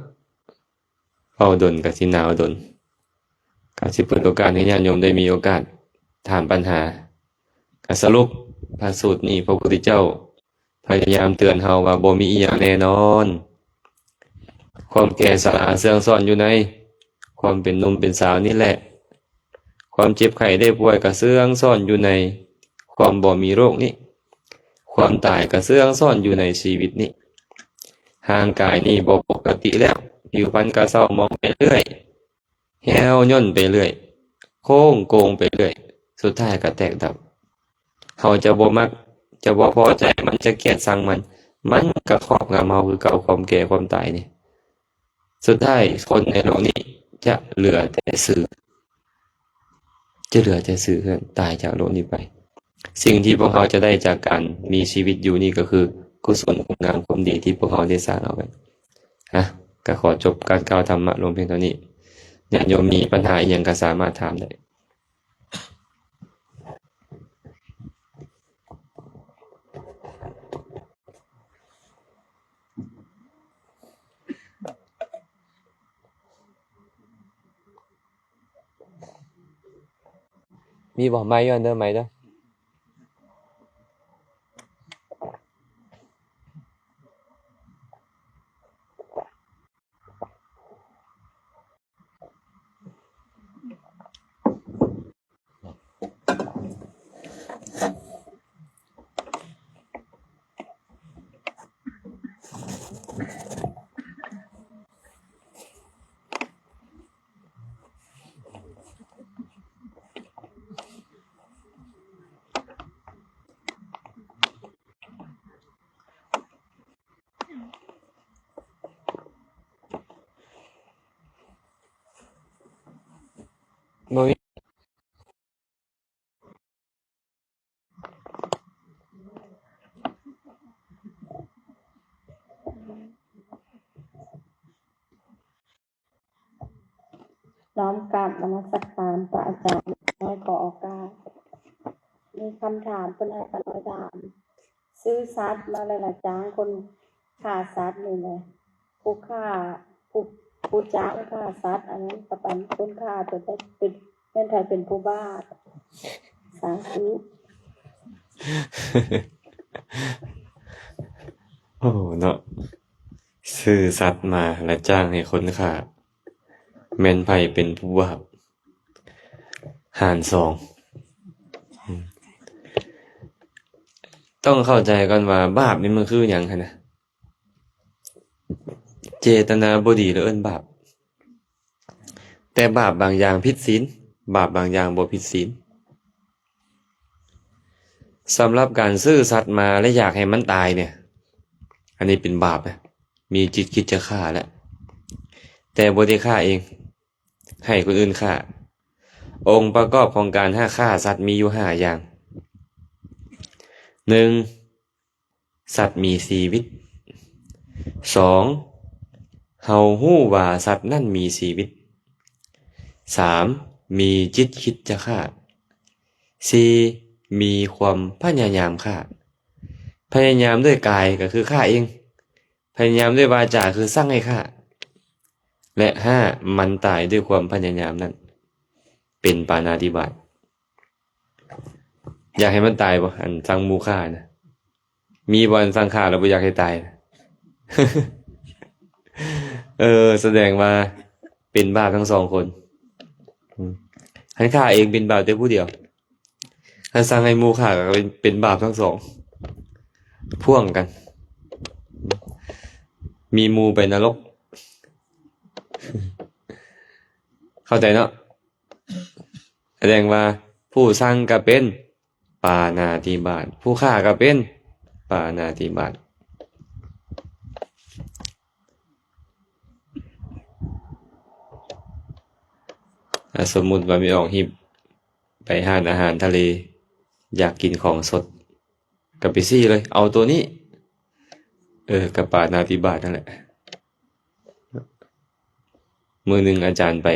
เอาดนกับสิหนาวดนก็สิเปิดโอกาสให้ญาติโยมได้มีโอกาสถามปัญหาก็สรุปพระสูตรนี้พระพุทธเจ้าพยายามเตือนเฮาว่าบ่มีอีหยังแน่นอนความแก่ชราเสื่อมซ่อนอยู่ในความเป็นหนุ่มเป็นสาวนี่แหละความเจ็บไข้ได้ป่วยก็เสื่อมซ่อนอยู่ในความบ่มีโรคนี้ความตายก็เสื่อมซ่อนอยู่ในชีวิตนี้ร่างกายนี้บ่ปกติแล้วผิวพรรณก็เศร้ามองไปเรื่อยแห้วย่นไปเรื่อยโค้งโกงไปเรื่อยสุดท้ายก็แตกดับเขาจะบ่มักจะบ่พอใจมันจะเกลียดชังมันก็ครอบงำเฮาคือเก่าความแก่ความตายนี่สุดท้ายคนในโลกนี้จะเหลือแต่สื่อตายจากโลกนี้ไปสิ่งที่พวกเขาจะได้จากการมีชีวิตอยู่นี่ก็คือกุศลคุณงามความดีที่พวกเขาได้สร้างเอาไว้ ก็ขอจบการกล่าวธรรมะลงเพียงเท่านี้ญาติโยมมีปัญหาอีกอย่างก็สามารถถามได้มีบอกไม้ย้อนเด้อไหมเด้อบ่มีน้อมกราบนมัสการพระอาจารย์น้อยขอโอกาสมีคำถามเพิ่นให้กันน้อยถาม ซื้อสัตว์มาแล้วล่ะจ้างคนฆ่าสัตว์นี่แหละผู้ฆ่าผู้จ้างฆ่าสัตว์อันนั้นก็เป็นคนฆ่าแต่เป็นไทยเป็นผู้บ้าสาธุ โอ้เนาะซื้อสัตว์มาและจ้างให้คนฆ่าแม่นไผเป็นผู้บาปหารสองต้องเข้าใจก่อนว่าบาปนี่มันคือหยังคะนะเจตนาบ่ดีแล้วเอิ้นบาปแต่บาปบางอย่างผิดศีลบาปบางอย่างบ่ผิดศีลสำหรับการซื้อสัตว์มาและอยากให้มันตายเนี่ยอันนี้เป็นบาปนะมีจิตคิดจะฆ่าแล้วแต่บ่ได้ฆ่าเองให้คนอื่นฆ่าองค์ประกอบของการฆ่าสัตว์มีอยู่5อย่าง 1. สัตว์มีชีวิต 2. เฮาฮู้ว่าสัตว์นั่นมีชีวิต 3. มีจิตคิดจะฆ่า 4. มีความพยายามฆ่าพยายามด้วยกายก็คือฆ่าเองพยายามด้วยวาจาคือสร้างให้ฆ่าและ 5. มันตายด้วยความพยายามนั้นเป็นปาณาติบาตอยากให้มันตายบ่อันสั่งหมู่ฆ่านะมีบ่อันสั่งฆ่าแล้วบ่อยากให้ตาย แสดงว่าเป็นบาปทั้งสองคนให้ฆ่าเองเป็นบาปแต่ผู้เดียวถ้าสั่งให้หมู่ฆ่าก็เป็นบาปทั้งสองพ่วงกันมีหมู่ไปนรก เข้าใจเนาะแสดงว่าผู้สั่งก็เป็นปาณาติบาตผู้ฆ่าก็เป็นปาณาติบาตสมมุติว่ามีออกหิบไปหาอาหารทะเลอยากกินของสดก็ไปซี่เลยเอาตัวนี้กับปาณาติบาตนั่นแหละมื้อนึงอาจารย์ไป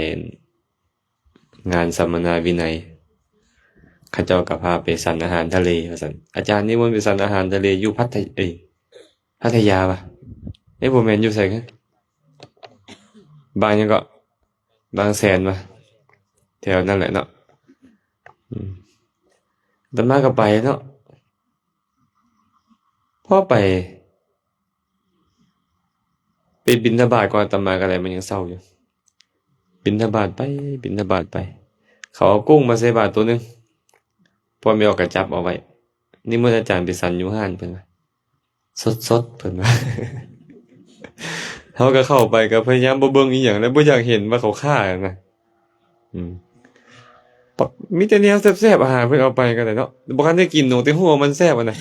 งานสัมมนาวินัยข้าเจ้าก็พาไปสั่นอาหารทะเลว่าซั่นอาจารย์นิมนต์ไปสั่นอาหารทะเลอยู่พัทยาป่ะบ่แม่นอยู่ไสกันบางหยังก็บางแสนป่ะแถวนั่นแหละเนาะอาตมาก็ไปเนาะพอไปบิณฑบาตก่อนอาตมาก็ได้มันยังเศร้าอยู่บิณฑบาตไปเขาเอากุ้งมาใส่บาตรตัวนึงพอมีออกกระจับเอาไว้นี่เมื่ออาจารย์ไปสั่นอยู่ห้านเพิ่นว่าสดๆเพิ่นว่า เฮาก็เข้าไปก็พยายามบ่เบิ่งอีหยังแล้วบ่อยากเห็นว่าเขาฆ่านะปักมีแต่แนวแซ่บๆอาหารเพิ่นเอาไปก็ได้เนาะบ่คันได้กินหนูแต่ฮู้ว่ามันแซ่บอะนะ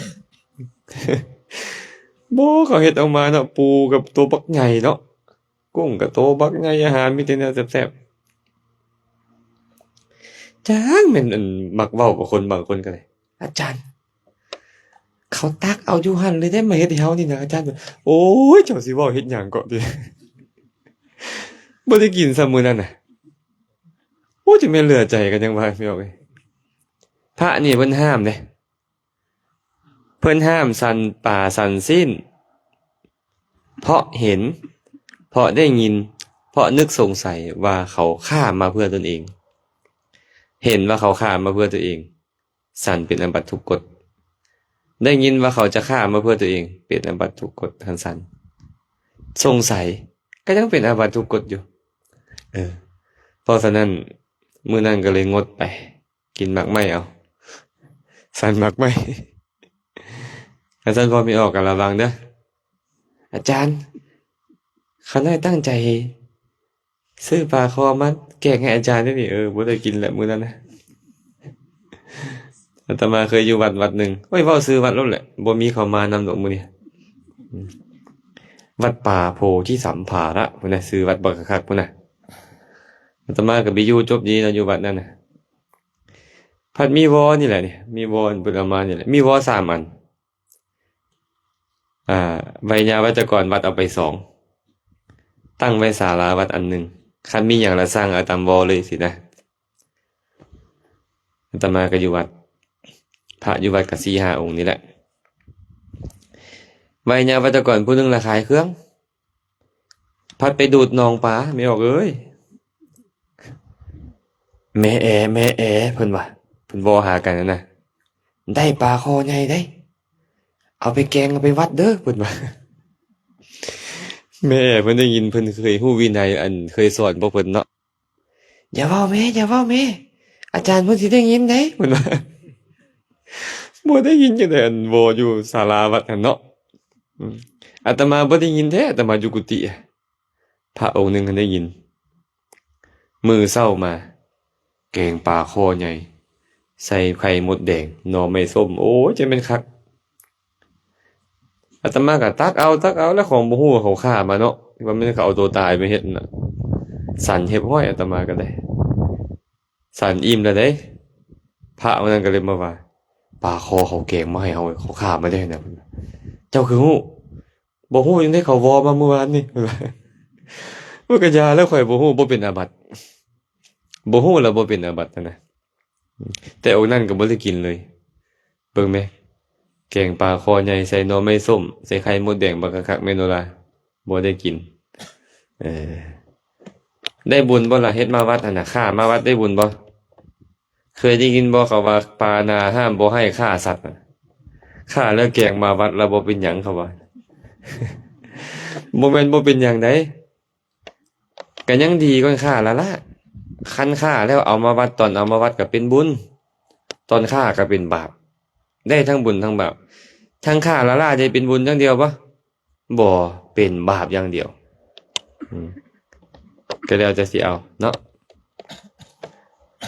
บ่เขาเฮ็ดออกมาเนาะปูกับตัวบักใหญ่เนาะกุ้งกับตัวบักใหญ่อาหารมีแต่แนวแซ่บๆจังแม่นอันมักเว้ากับคนบางคนก็ได้อาจารย์เขาตักเอาอยู่หั่นเลยได้มาเฮ็ดให้เฮานี่นะอาจารย์โอ้ยเจ้าสิเว้าเฮ็ดหยังก็ติ บ่ได้กินซะมื้อนั้นน่ะโอ้จะแม่นเหลือใจกันจังว่าพี่น้องเอ้ยพระนี่เพิ่นห้ามเด้เพิ่นห้ามสันป่าสันสิ้นเพราะเห็นเพราะได้ยินเพราะนึกสงสัยว่าเขาฆ่ามาเพื่อตนเองเห็นว่าเขาฆ่ามาเพื่อตัวเองสันเป็นอาบัติทุกกฎได้ยินว่าเขาจะฆ่ามาเพื่อตัวเองเป็นอาบัติทุกกฎทันสันสงสัยก็ยังเป็นอาบัติทุกกฎอยู่เพราะฉะนั้นมื้อนั้นก็เลยงดไปกินหมากไม้เอาสันหมากไม้อาจารย์พอมีออกกันระวังเด้ออาจารย์เขาได้ตั้งใจซื้อปลาคอมันแกงให้อาจารย์ด้วยนี่บ่ได้กินแหละมื้อนั้นนะอาตมาเคยอยู่วัดหนึ่งเว้าซื้อวัดแล้วแหละบ่มีเขามานำดอกมื้อนี้วัดป่าโพธิสัมภาระพุ่นน่ะซื้อวัดบักคักพุ่นน่ะอาตมาก็ไปอยู่จบดีแล้วอยู่วัดนั่นน่ะพัดมีวอนี่แหละนี่มีวอเพิ่นเอามานี่แหละมีวอ3อันไวยาวัจกรวัดเอาไป2ตั้งไว้ศาลาวัดอันหนึ่งคันมีอย่างละสร้างเอาตามวอเลยสินะอาตมาก็อยู่วัดพระอยู่วัดก็ 4-5 องค์นี่แหละไวยาวัจกรผู้หนึงละขายเครื่องพัดไปดูดนองปลาไม่ออกเอ้ยแม่แอเพิ่นว่าเพิ่นวอหากันนั่นน่ะได้ปลาคอใหญ่ได้เอาไปแกงเอาไปวัดเด้อเพิ่นว่าแม่เพิ่นได้ยินเพิ่นเคยฮู้วินัยอันเคยสอนพวกเพิ่นเนาะอย่าเว้าแม่อาจารย์เพิ่นสิได้ยินเด้เพิ่นว่าบ่ได้ยินจังได๋อันวออยู่ศาลาวัดนั่นเนาะอาตมาบ่ได้ยินแท้อาตมาอยู่กุฏิพระองค์หนึงได้ยินมื้อเช้ามาแกงปลาคอใหญ่ใส่ไข่มดแดงหน่อไม้ส้มโอ้ยจะเป็นคักอาตมาก็ตักเอาแล้วของบ่ฮู้ว่าเขาฆ่ามาเนาะว่ามันเขาเอาตัวตายไปเฮ็ดน่ะสั่นเฮ็บห้อยอาตมาก็ได้สั่นอิ่มแล้วเด้พระองค์นั้นก็เลยมาว่าปลาคอเขาแกงมาให้เฮาเขาฆ่ามาได้นะเจ้าคือฮู้บ่ฮู้จังได๋เขาวอมาเมื่อวานนี่มันก็ยาแล้วข่อยบ่ฮู้บ่เป็นอาบัติบ่ฮู้แล้วบ่เป็นอาบัตินะแต่องค์นั้นก็บ่ได้กินเลยเบิ่งแม่แกงปลาคอใหญ่ใส่หน่อไม้ส้มใส่ไข่มดแดงบักคักๆแม่นบ่ล่ะบ่ได้กินได้บุญบ่ล่ะเฮ็ดมาวัดหั่นน่ะฆ่ามาวัดได้บุญบ่เคยได้ยินบ่เขาว่าปานาห้ามบ่ให้ฆ่าสัตว์ฆ่าแล้วแกงมาวัดแล้วบ่เป็นหยังเขาว่าบ่แม่นบ่เป็นหยังไดก็ยังดีกว่าฆ่าละล่ะคันฆ่าแล้วเอามาวัดตอนเอามาวัดก็เป็นบุญตอนฆ่าก็เป็นบาปได้ทั้งบุญทั้งบาปทั้งฆ่าละล่ะจะเป็นบุญอย่างเดียวบ่บ่เป็นบาปอย่างเดียวก็แล้วจะสิเอาเนาะ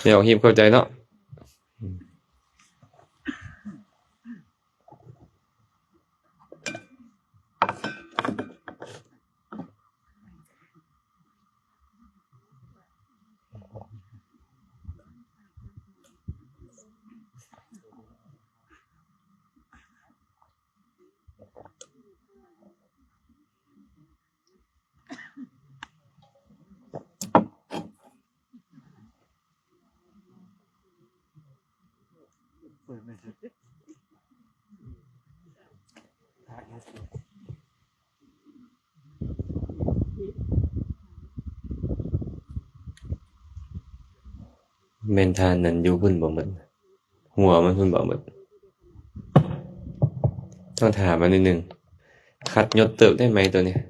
เดี๋ยวฮิบเข้าใจเนาะแม่นทานนั้นอยู่พุ่นบ่หมดหัวมันพุ่นบ่หมดต้องถามมันนิดนึงคัดยศเติบได้ไหมตัวเนี้ย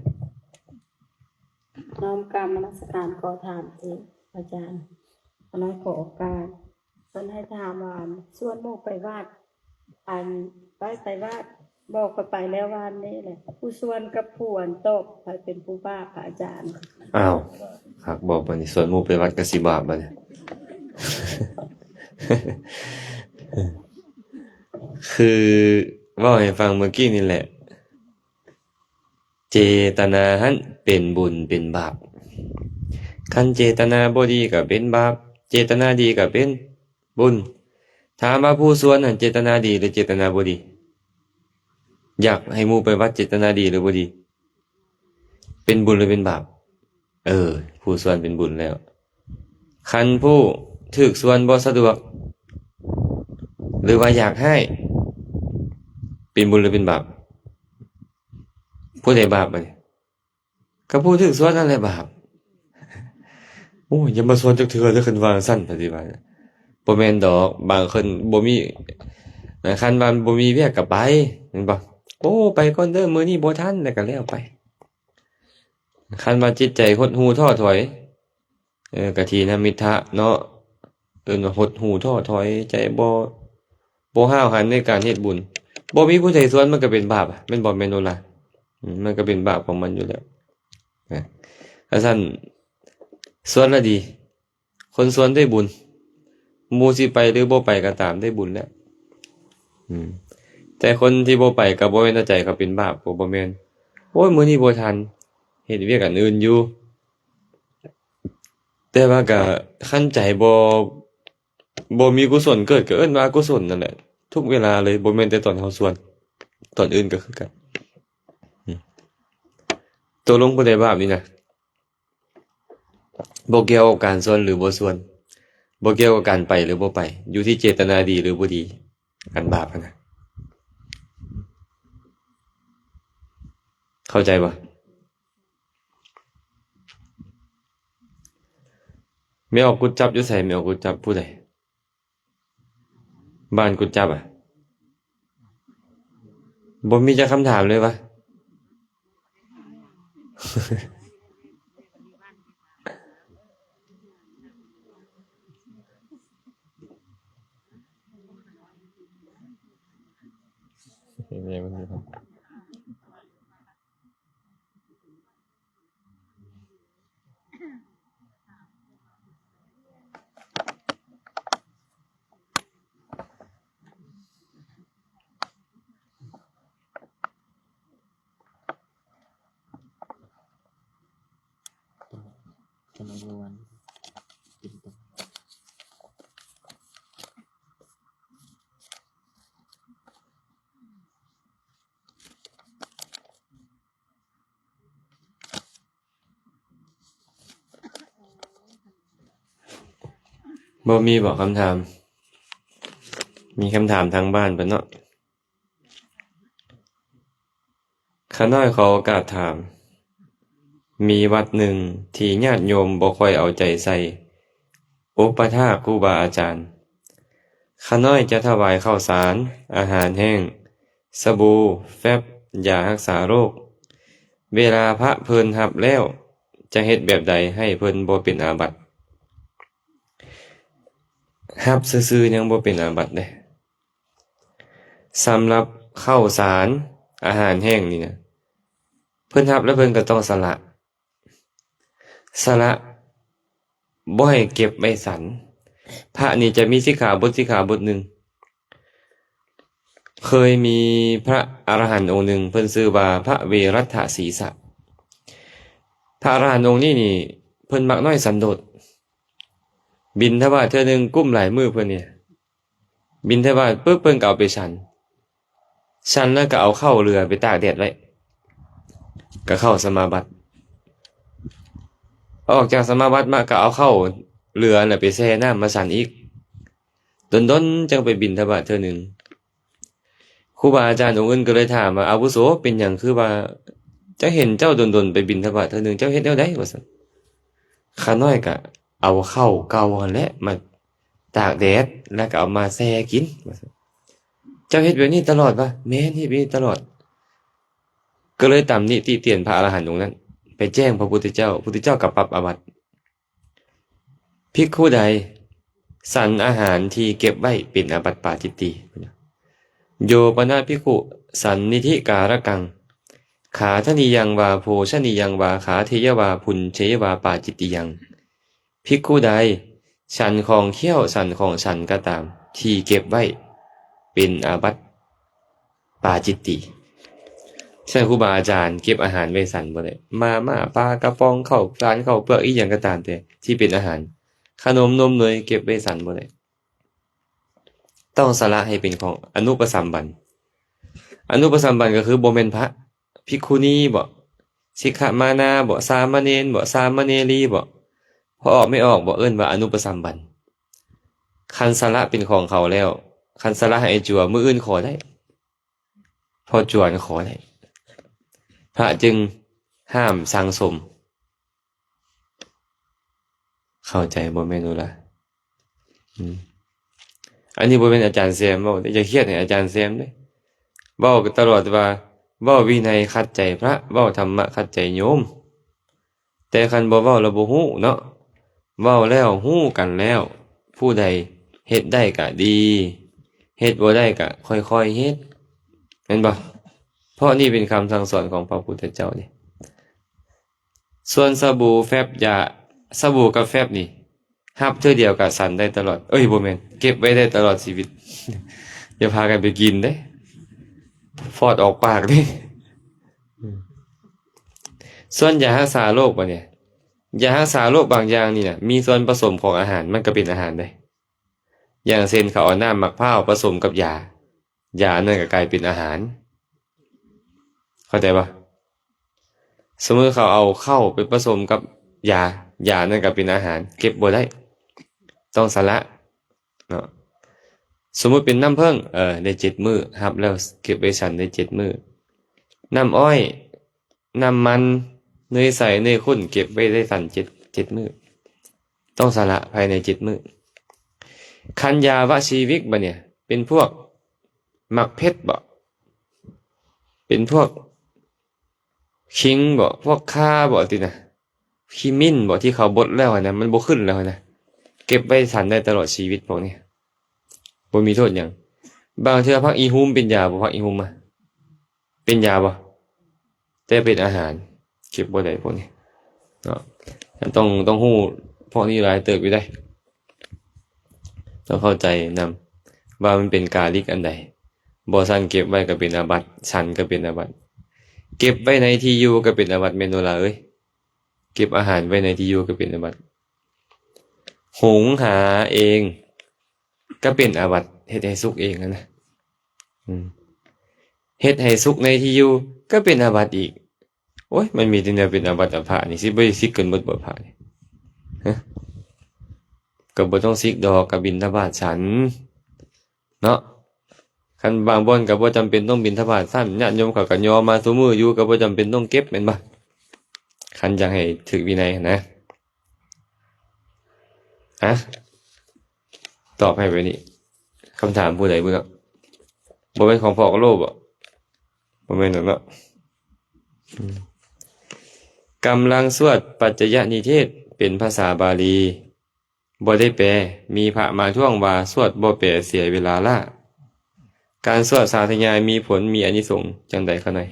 น้อมกรรมนมัสการขอถามที่อาจารย์น้อยขอโอกาสเพิ่นให้ถามว่าส่วนโมกไปวาดไปวาดบอกไปแล้ววันนี้แหละผู้ส่วนกับผู้อันตกไปเป็นผู้บ้าพระอาจารย์อ้าวคักบอกบัดนี้ส่วนหมู่ไปวัดก็สิบาปบัดนี้ คือเว้าให้ฟังเมื่อกี้นี่แหละเจตนาหั้นเป็นบุญเป็นบาปคันเจตนาบ่ดีก็เป็นบาปเจตนาดีก็เป็นบุญถามว่าผู้ส่วนนั้นเจตนาดีหรือเจตนาบ่ดีอยากให้หมู่ไปวัดเจตนาดีหรือบ่ดีเป็นบุญหรือเป็นบาป ผู้ส่วนเป็นบุญแล้วคันผู้ถูกส่วนบ่สะดวกหรือว่าอยากให้เป็นบุญหรือเป็นบาปผู้ใดบาปบ่เนี่ยก็ผู้ถูกส่วนนั่นแหละบาปโอ้ยอย่ามาส่วนจักเทื่อเด้อคันว่าซั่นปฏิบัติบ่แม่นดอกบางคนบ่มีคันว่าบ่มีเวียกก็ไปแม่นบ่โอ้ไปก่อนเด้อมื้อนี้บ่ทันแล้วก็แล้วไปคันว่าจิตใจหดหู่ท้อถอยกะทีนะมิทะเนาะว่าหดหู่ท้อถอยใจบ่ห้าวหันในการเฮ็ดบุญบ่มีผู้ใดสวนมันก็เป็นบาปแม่นบ่แม่นโนล่ะมันก็เป็นบาปของมันอยู่แล้วนะถ้าซั่นสวนละดีคนสวนได้บุญหมู่สิไปหรือบ่ไปก็ตามได้บุญแล้วแต่คนที่บ่ไปก็บ่แม่นใจเขาเป็นบาปบ่แม่นโอ้ยมื้อนี้บ่ทันเฮ็ดเวียกอันอื่นอยู่แต่ว่าก็คันใจบ่มีกุศลเกิดก็เอิ้นว่าอกุศลนั่นแหละทุกเวลาเลยบ่แม่นแต่ตอนเฮาสวนตอนอื่นก็คือกันตกลงผู้ใดบาปนี่นะบ่เกี่ยวกับการสวนหรือบ่สวนบ่เกี่ยวกับการไปหรือบ่ไปอยู่ที่เจตนาดีหรือบ่ดีอันบาปนะเข้าใจบ่ไม่ออกกุดจับอยู่ไสไม่ออกกุดจับผู้ใดบ้านกุดจับบ่มีจักคำถามเลยวะ บ่มีบอกคำถามมีคำถามทางบ้านเพิ่นเนาะข้าน้อยขอโอกาสถามมีวัดหนึ่งที่ญาติโยมบ่ค่อยเอาใจใส่อุปถากครูบาอาจารย์ข้าน้อยจะถวายข้าวสารอาหารแห้งสบู่แฟบยารักษาโรคเวลาพระเพิ่นรับแล้วจะเฮ็ดแบบใดให้เพิ่นบ่เป็นอาบัติรับซื่อๆยังบ่เป็นอาบัติเด้สำหรับข้าวสารอาหารแห้งนี่นะเพิ่นรับแล้วเพิ่นก็ต้องสละบ่ให้เก็บไว้สันพระนี่จะมีสิกขาบทหนึ่งเคยมีพระอรหันต์องค์หนึ่งเพิ่นชื่อว่าพระเวรัตถสีสะพระอรหันต์องค์นี้นี่เพิ่นมักน้อยสันโดษบิณฑบาตเทื่อนึงกุ้มหลายมื้อเพิ่นเนี่ยบิณฑบาตปึ๊บเพิ่นก็เอาไปฉันแล้วก็เอาเข้าเรือไปตากแดดไว้ก็เข้าสมาบัติออกจากสมาบัติมาก็เอาเข้าเรือน่ะไปแช่น้ำมาฉันอีกดนๆจังไปบิณฑบาตเทื่อนึงครูบาอาจารย์องค์อื่นก็เลยถามว่าอาวุโสเป็นหยังคือว่าจะเห็นเจ้าดนไปบิณฑบาตเทื่อนึงเจ้าเฮ็ดแนวใดว่าซั่นข้าน้อยก็เอาเข้าวเก่าหั่นแหละมาตากแดดแล้วก็เอามาแช่กินว่าซั่นเจ้าเฮ็ดแบบนี้ตลอดป่ะแม่นเฮ็ดแบบนี้ตลอดก็เลยตำหนิติเตียนพระอรหันต์องค์นั้นไปแจ้งพระพุทธเจ้าก็ปรับอาบัติภิกขุใดสันอาหารที่เก็บไว้เป็นอาบัติปาจิตติโยปนาภิกขุสันนิธิการกังขาทนิยังวาโภชนิยังวาขาเทยวาพุนเชยวาปาจิตติยังภิกขุใดฉันของเขี้ยวสันของฉันก็ตามที่เก็บไว้เป็นอาบัติปาจิตติใช่ครูบาอาจารย์เก็บอาหารไว้สันบ่ได้มาม่าปลากระป๋องข้าวสารข้าวเปลือกอีหยังก็ตามแต่ที่เป็นอาหารขนมนมเนยเก็บไว้สันบ่ได้ต้องสละให้เป็นของอนุปสัมบันก็คือบ่แม่นพระภิกขุนีบ่ สิกขมานาบ่สามเณรบ่สามเณรีบ่พอออกไม่ออกบ่เอิ้นว่าอนุปสัมบันคันสละเป็นของเขาแล้วคันสละให้จั่วมื้ออื่นขอได้พอจั่วขอได้พระจึงห้ามสังสมเข้าใจบ่แม่นบ่ล่ะอันนี้บ่เป็นอาจารย์แซมเว้าอย่าเครียดให้อาจารย์แซมเด้เว้าตลอดว่าเว้าวินัยขัดใจพระเว้าธรรมะขัดใจโยมแต่คันบ่เว้าแล้วบ่ฮู้เนาะเว้าแล้วฮู้กันแล้วผู้ใดเฮ็ดได้ก็ดีเฮ็ดบ่ได้ก็ค่อยๆเฮ็ดแม่นบ่เพราะนี่เป็นคำสั่งสอนของพระพุทธเจ้านี่ส่วนสบู่แฟบยาสบู่กับแฟบนี่รับเทื่อเดียวก็สั่นได้ตลอดบ่แม่นเก็บไว้ได้ตลอดชีวิต อย่าพากันไปกินเด้ฟอดออกปากเด้ส่วนยารักษาโรคบ่เนี่ยยารักษาโรคบางอย่างนี่น่ะมีส่วนผสมของอาหารมันก็เป็นอาหารได้อย่างเช่นเขาเอาน้ำมะพร้าวผสมกับยานั่นก็กลายเป็นอาหารเข้าใจปะสมมติเขาเอาเข้าไปผสมกับยานั่นก็เป็นอาหารเก็บบ่ได้ต้องสละเนาะสมมุติเป็นน้ำผึ้งได้7มื้อรับแล้วเก็บไว้ฉันได้7มื้อน้ำอ้อยน้ำมันเนยใสเนยข้นเก็บไว้ได้ฉัน7มื้อต้องสละภายใน7มื้อคันยาวชีวิกบ่เนี่ยเป็นพวกหมักเพชรบ่เป็นพวกคิงบ่พวกค่าบ่ตินะคิมินบ่ที่เขาบดแล้วนะมันบ่ขึ้นแล้วนะเก็บไว้ฉันได้ตลอดชีวิตพวกนี้บ่มีโทษหยังบางเทื่อผักอีฮุมเป็นยาบ่ผักอีฮุมมาเป็นยาบ่แต่เป็นอาหารเก็บบ่ได้พวกนี้เนาะต้องฮู้พวกนี้หลายเติบอยู่ได้ต้องเข้าใจนำว่ามันเป็นกาลิกอันใดบ่ซั่นเก็บไว้ก็เป็นอาบัติฉันก็เป็นอาบัติเก็บไว้ในที่อยู่ก็เป็นอาบัติแม่นบ่ล่ะเอ้ยเก็บอาหารไว้ในที่อยู่ก็เป็นอาบัติหุงหาเองก็เป็นอาบัติเฮ็ดให้สุกเองนะเฮ็ดให้สุกในที่อยู่ก็เป็นอาบัติอีกโอ้ยมันมีแต่แนวเป็นอาบัติอภะนี่สิบ่สิกกันหมดบ่พระนี่ฮะก็บ่ต้องสิกดอกก็บิณฑบาตฉันเนาะคันบางบ่อนก็บ่จำเป็นต้องบิณฑบาตซั่นญาติโยมเขาก็ยอมมาซุมื้ออยู่ก็บ่จำเป็นต้องเก็บแม่นบ่คันอยากให้ถึกวินัยนะตอบให้ไว้นี่คำถามผู้ใดเบิ่งบ่แม่นของพ่อกะโลบ่แม่นดอกเนาะกำลังสวดปัจจยนิเทศเป็นภาษาบาลีบ่ได้แปลมีพระมาท่วงว่าสวดบ่แปลเสียเวลาละการสวดสาธยายมีผลมีอานิสงส์จังใดคะหน่อย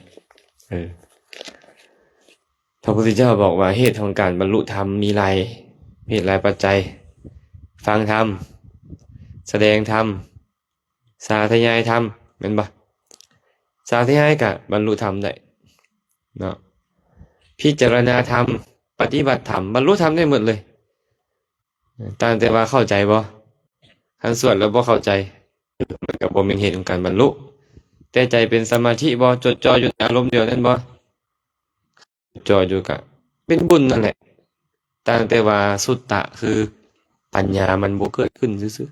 พระพุทธเจ้าบอกว่าเหตุของการบรรลุธรรมมีหลายเหตุหลายปัจจัยฟังธรรมแสดงธรรมสาธยายธรรมแม่นบ่สาธยายก็บรรลุธรรมได้เนาะพิจารณาธรรมปฏิบัติธรรมบรรลุธรรมได้หมดเลยตั้งแต่ว่าเข้าใจบ่คันสวดแล้วบ่เข้าใจมันก็บ่เป็นเหตุของการบรรลุแต่ใจเป็นสมาธิบ่จดจ่ออยู่ในอารมณ์เดียวนั้นบ่จ่ออยู่ก็เป็นบุญนั่นแหละตั้งแต่ว่าสุตตะคือปัญญามันบ่เกิดขึ้นซื่อ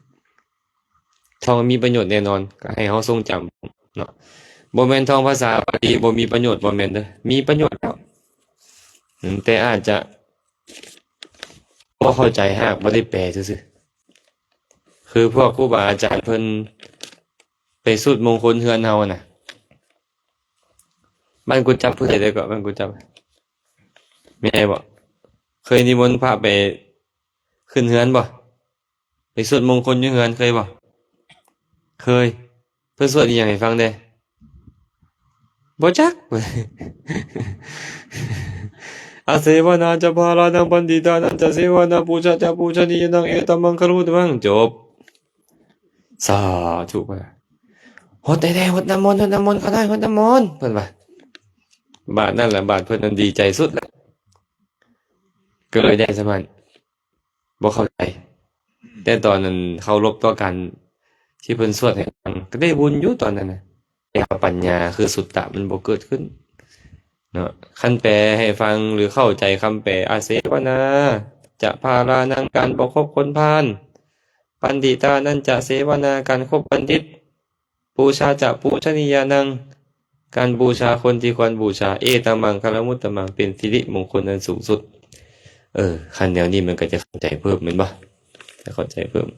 ๆท่องมีประโยชน์แน่นอนก็ให้เฮาทรงจำเนาะบ่แม่นท่องภาษาบาลีบ่มีประโยชน์บ่แม่นเด้อมีประโยชน์แล้วแต่อาจจะบ่เข้าใจหากบ่ได้แปลซื่อๆคือพวกครูบาอาจารย์เพิ่นไปสุดมงคลเฮือนเฮาน่ะบ้านกุดจับผู้ใดได้ก็บ้านกุดจับมีไอ้บ่เคยนิมนต์พระไปขึ้นเฮือนบ่ไปสวดมงคลอยู่เฮือนเคยบ่เคยเพิ่นสวดอีหยังให้ฟังเด้บ่จัก อาเสวนาจะพารานังปันติตานันจะเสวนาปูชาจะปูชนียนังเอตัมมังคารุตมังจบสาธุไปหดได้หดน้ำมนต์ก็ได้หดน้ำมนต์เพิ่นว่าบาทนั่นแหละบาทเพิ่นนั้นดีใจสุดแล้วก็เลยได้สมันบ่เข้าใจแต่ตอนนั้นเคารพต่อกันที่เพิ่นสวดให้ฟังก็ได้บุญอยู่ตอนนั้นน่ะแต่ปัญญาคือสุตตะมันบ่เกิดขึ้น เนาะคันแปลให้ฟังหรือเข้าใจคำแปลอาเสวนาจะพารานังการประคบคนพาลปันดิตานันจะเสวนาการคบบัณฑิตบูชาจะปูชนียานังการบูชาคนที่ควรบูชาเอตมังคารมุตตมังเป็นสิริมงคลอันสูงสุดคันแนวนี้มันก็จะเข้าใจเพิ่มเหมือนบ่จะเข้าใจเพิ่ม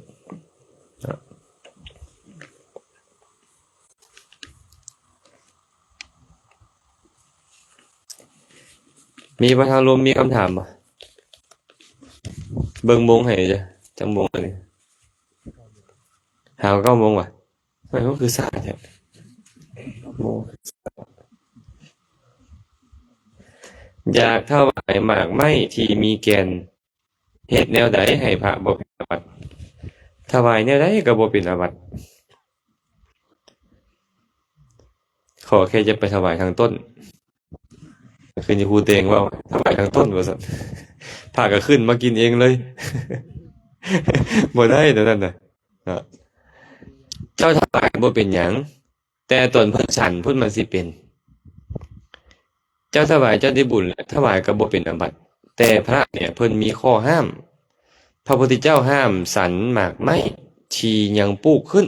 มีประธานลมมีคำถามบ่เบิ่งโมงให้จ้ะจังโมงอันนี้หา9 โมงว่ะมันก็คือสายแท้โมงอยากถวายหมากไม้ที่มีแก่นเฮ็ดแนวใดให้พระบ่เป็นอาบัติถวายแนวใดก็บ่เป็นอาบัติขอแค่จะไปถวายทางต้นคืนนี้ครูเตงว่าถวายทางต้นว่าซั่นพระก็ขึ้นมากินเองเลยบ่ได้เดี๋ยวนั้นน่ะเจ้าถวายบ่เป็นหยังแต่ตนเพิ่นฉันพุ่นมันสิเป็นเจ้าถวายเจ้าได้บุญแล้วถวายก็บ่เป็นอาบัติแต่พระเนี่ยเพิ่นมีข้อห้ามพระพุทธเจ้าห้ามสันหมากไม้ที่ยังปลูกขึ้น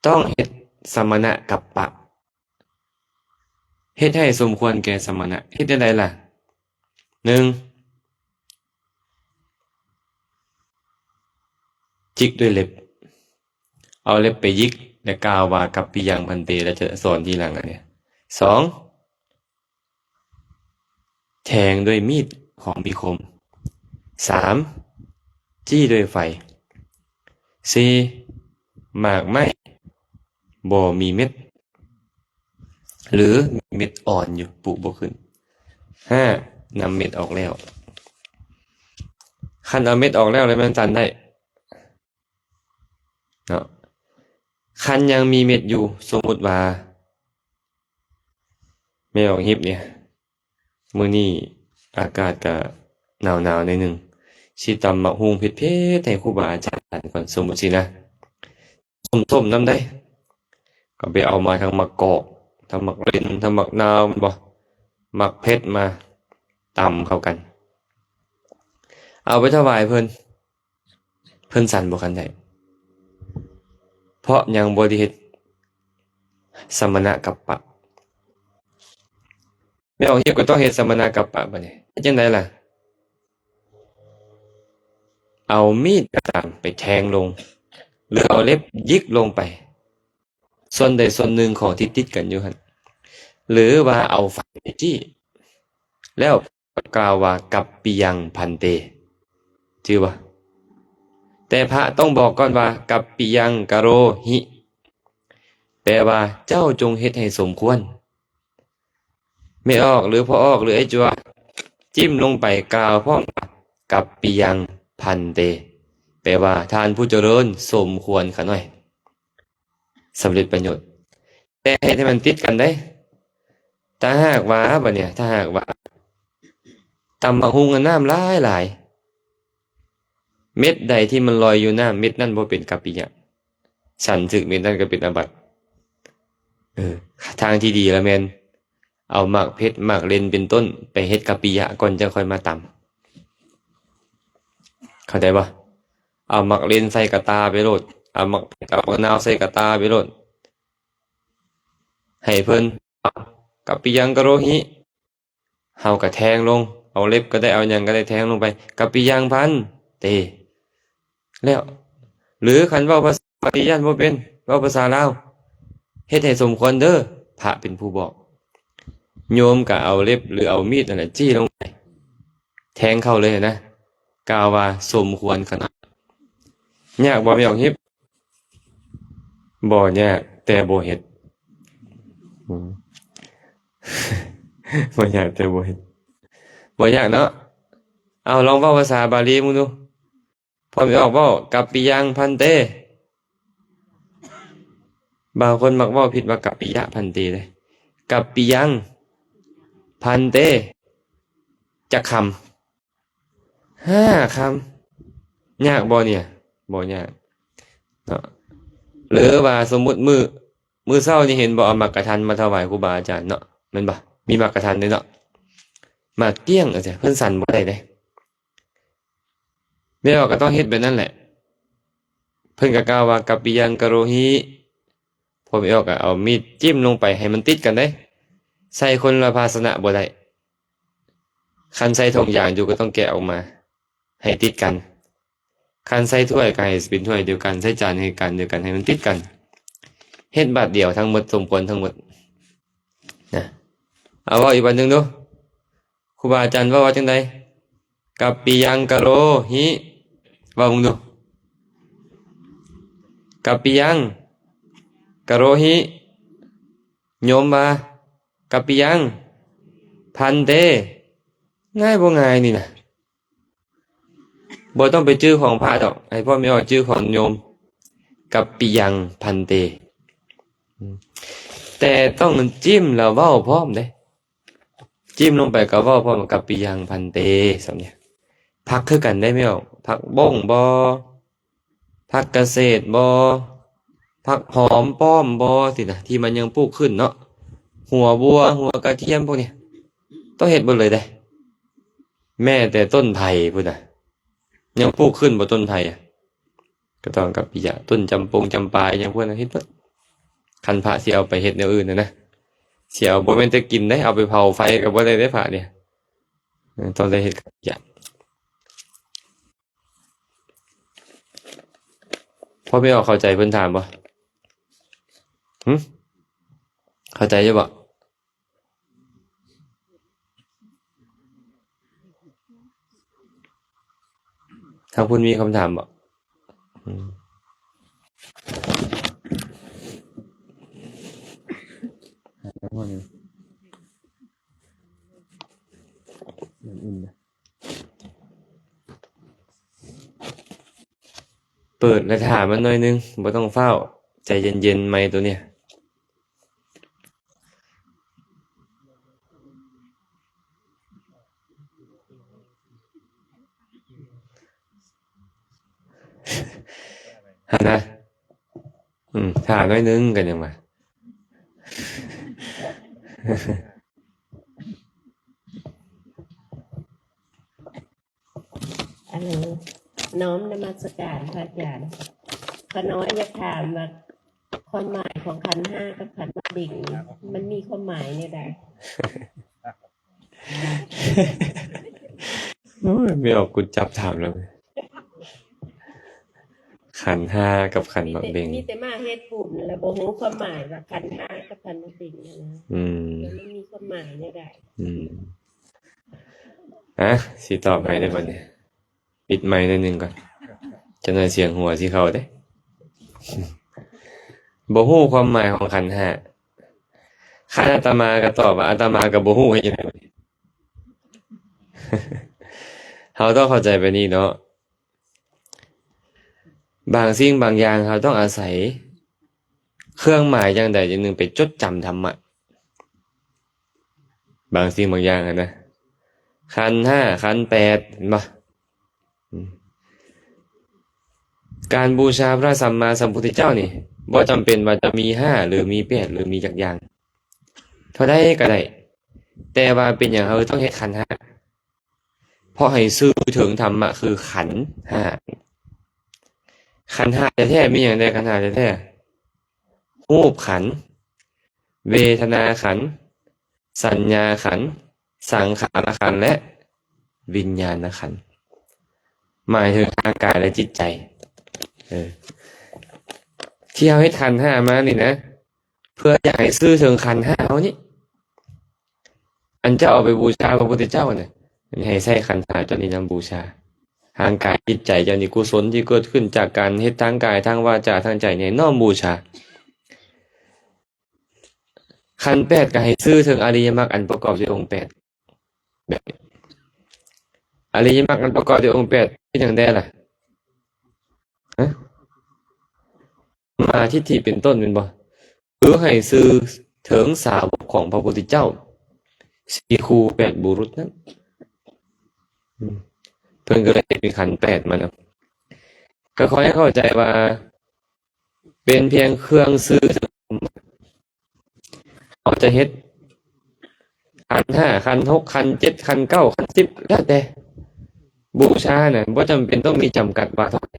ต้องเฮ็ดสมณกัปปะเฮ็ดให้สมควรแก่สมณะเฮ็ดจังไดล่ะ 1. จิกด้วยเล็บเอาเล็บไปยิกและกล่าวว่ากัปปิยังพันเตแล้วจะสอนทีหลังอันเนี้ย 2. แทงด้วยมีดของมีคม 3. จี้ด้วยไฟ 4. หมากไม้บ่มีเม็ดหรือมีเม็ดอ่อนอยู่ปลูกบ่ขึ้น 5. นำเม็ดออกแล้วคันเอาเม็ดออกแล้วมันตันได้เนาะคันยังมีเม็ดอยู่สมมุติว่าแม่ออกหิบเนี่ยมื้อนี้อากาศก็หนาวๆหน่อยนึงสิตำบักหุ่งเผ็ดๆให้ครูบาอาจารย์ก่อนสมมุติสินะส้มๆนำได้ก็ไปเอามาทั้งมะกอกทั้งมะเล่นทั้งมะนาวบ่มักเผ็ดมาตำเข้ากันเอาไปถวายเพิ่นสั่นบ่คันได้เพราะยังบ่ได้เฮ็ดสมณกัปปะแม่ออกเฮ็ดก็ต้องเฮ็ดสมณกัปปะบัดนี้เฮ็ดจังได๋ล่ะเอามีดก็ตามไปแทงลงหรือเอาเล็บยิกลงไปส่วนใดส่วนหนึ่งของที่ติดกันอยู่หั่นหรือว่าเอาไฟไปจี้แล้วกล่าวว่ากัปปิยังพันเตชื่อบ่แต่พระต้องบอกก่อนว่ากัปปิยังกโรหิแปลว่าเจ้าจงเฮ็ดให้สมควรไม่ออกหรือพอออกหรือไอ้จัวจิ้มลงไปกล่าวพร้อมกัปปิยังพันเตแปลว่าท่านผู้เจริญสมควรค่ะหน่อยสำเร็จประโยชน์แต่ให้มันติดกันได้ถ้าหากว่าบัดเนี่ยถ้าหากว่าตำบักหุ่งกับน้ำหลายเม็ดใดที่มันลอยอยู่น้ำเม็ดนั้นบ่เป็นกัปปิยะฉันถึกเม็ดนั้นก็เป็นอาบัติทางที่ดีละแม่นเอาหมากเพชรหมากเลนเป็นต้นไปเฮ็ดกัปปิยะก่อนจะค่อยมาตำเข้าใจบ่เอาหมากเลนใส่กระตาไปโลดเอาหมากมะนาวใส่กระตาไปโลดให้เพิ่นกัปปิยังกโรหิเฮาก็แทงลงเอาเล็บก็ได้เอาหยังก็ได้แทงลงไปกัปปิยังพันเตแล้วหรือคันเว้าภาษาปฏิญาณบ่เป็นเว้าภาษาลาวเฮ็ดให้สมควรเด้อพระเป็นผู้บอกโยมก็เอาเล็บหรือเอามีดนั่นแหละจี้ลงไปแทงเข้าเลยนะกล่าวว่าสมควรขนาดยากบ่แม่ออกหิบบ่ยากแต่บ่เฮ็ดบ่ยากแต่บ่เฮ็ดบ่ยากเนาะเอาลองเว้าภาษาบาลีมึงดูพอไม่ออกเว้ากัปปิยังพันเตบางคนมักเว้าผิดว่ากัปปิยะพันเตเลยกัปปิยังพันเตจักคำ5 คำยากบ่เนี่ยบ่ยากเนาะหรือว่าสมมุติมื้อเช้านี่เห็นบ่เอาหมากกะทันมาถวายครูบาอาจารย์เนาะ มันบ่มีมากกระทันเลยเนาะมากเกี้ยงอาจจะเพิ่นสั่นบ่ได้เลยแม่ออกก็ต้องเฮ็ดแบบนั้นแหละเพิ่นก็กล่าวว่ากัปปิยังกะโรหิพอแม่ออกก็เอามีดจิ้มลงไปให้มันติดกันได้ใส่คนละภาชนะบ่ได้คันใส่ถุงยางอยู่ก็ต้องแกะออกมาให้ติดกันคันใส่ถ้วยก็ให้เป็นถ้วยเดียวกันใส่จานให้กันเดียวกันให้มันติดกันเฮ็ดบาทเดียวทั้งหมดสมควรทั้งหมดนะเอาว่าอีกวันหนึ่งดูครูบาอาจารย์ว่าจังใดกัปปิยังกะโรหิว่ามึงดูกัปปิยังกะโรหิโยมมากัปปิยังพันเตง่ายบ่ง่ายนี่นะบ่ต้องไปชื่อของพระดอกให้พ่อไม่ออกชื่อของโยมกัปปิยังพันเตแต่ต้องจิ้มแล้วเว้าพร้อมเด้จิ้มลงไปก็เว้าพร้อมกับปิยังพันเตสำเนี่ยพักคือกันได้ไหมอ่ะพักบ้งบ่พักเกษตรบ่พักหอมป้อมบ่สินะที่มันยังปลูกขึ้นเนาะหัวบัวหัวกระเทียมพวกเนี้ยต้องเฮ็ดเบิดเลยได้แม้แต่ต้นไผ่พุ่นน่ะยังปลูกขึ้นบ่ต้นไผ่อ่ะก็ต้องกับปิยะต้นจำปาอย่างพวกนั้นเฮ็ดเบิดคันพระสิเอาไปเฮ็ดแนวอื่นนะเสียเอาบ่แม่นแต่กินได้เอาไปเผาไฟก็บ่ได้พระเนี่ยต้องได้เฮ็ดกับปิยะพ่อไม่ออกเข้าใจเพิ่นถามบ่เข้าใจอยู่บ่ทางคุณมีคำถามบ่เปิดแล้วถามมันหน่อยนึงบ่ต้องเฝ้าใจเย็นๆไมค์ตัวเนี้ยฮะนะถามหน่อยนึงกันยังมาอะไรน้อมนมัสการพระอาจารย์ขน้อยอยากถามว่าความหมายของขันธ์ห้ากับขันธ์ดิ่งมันมีความหมายเนี่ยใด ไม่ออกกูจับถามแล้วขันธ์ห้ากับขันธ์บักเบงมีแต่มาเฮ็ดปุ่นแล้วบ่ฮู้ความหมายว่าขันธ์ห้ากับขันธ์ดิ่งนะมันมีความหมายเนี่ยใดสิตอบให้ได้บ่เนี่ยปิดไมค์นิดนึงก่อนจะหน่อยเสียงหัวสิเข้าเด้บ่ฮู้ความหมายของขันธ์ห้าคันอาตมาก็ตอบว่าอาตมาก็บ่ฮู้เฮ็ดจังได๋บัดนี้เฮาต้องเข้าใจไปนี่เนาะบางสิ่งบางอย่างเราต้องอาศัยเครื่องหมายอย่างใดอย่างหนึ่งไปจดจำธรรมะบางสิ่งบางอย่างนะขันธ์ห้าขันธ์แปดเห็นปะการบูชาพระสัมมาสัมพุทธเจ้านี่บ่จำเป็นว่าจะมีห้าหรือมีแปดหรือมีจักอย่างเท่าใดก็ได้แต่ว่าเป็นอย่างเราต้องเฮ็ดขันธ์ห้าเพราะให้ซื่อถึงธรรมะคือขันธ์ห้าขันธ์ห้าแท้ๆมีอย่างใดขันธ์ห้าแท้ๆรูปขันธ์เวทนาขันธ์สัญญาขันธ์สังขารขันธ์และวิญญาณขันธ์หมายถึงทางกายและจิตใจที่เอาให้ขันธ์ห้ามานี่นะเพื่ออยากให้ซื่อถึงขันธ์ห้าเอานี่อันจะเอาไปบูชาพระพุทธเจ้าเนี่ยให้ใส่ขันธ์ห้าตัวนี้นำบูชาทางกายจิตใจเจ้านี่กุศลที่เกิดขึ้นจากการเฮ็ดทางกายทางวาจาทางใจเนี่ยน้อมบูชาขันธ์แปดก็ให้ซื่อถึงอริยมรรคอันประกอบด้วยองค์แปดแบบอริยมรรคอันประกอบด้วยองค์แปดเป็นอย่างใดล่ะมาทิฏฐิเป็นต้นเป็นบ่หรือให้ซื่อถึงสาวกของพระพุทธเจ้าสี่ครูแปดบุรุษนั้นเพิ่นก็เลยเป็นขันธ์แปดมานะก็ขอให้เข้าใจว่าเป็นเพียงเครื่องซื่อเขาจะเฮ็ด ขันห้าขันหกขันเจ็ดขันเก้าขันสิบแล้วแต่บูชาเนี่ยบ่จำเป็นต้องมีจำกัดว่าเท่าไหร่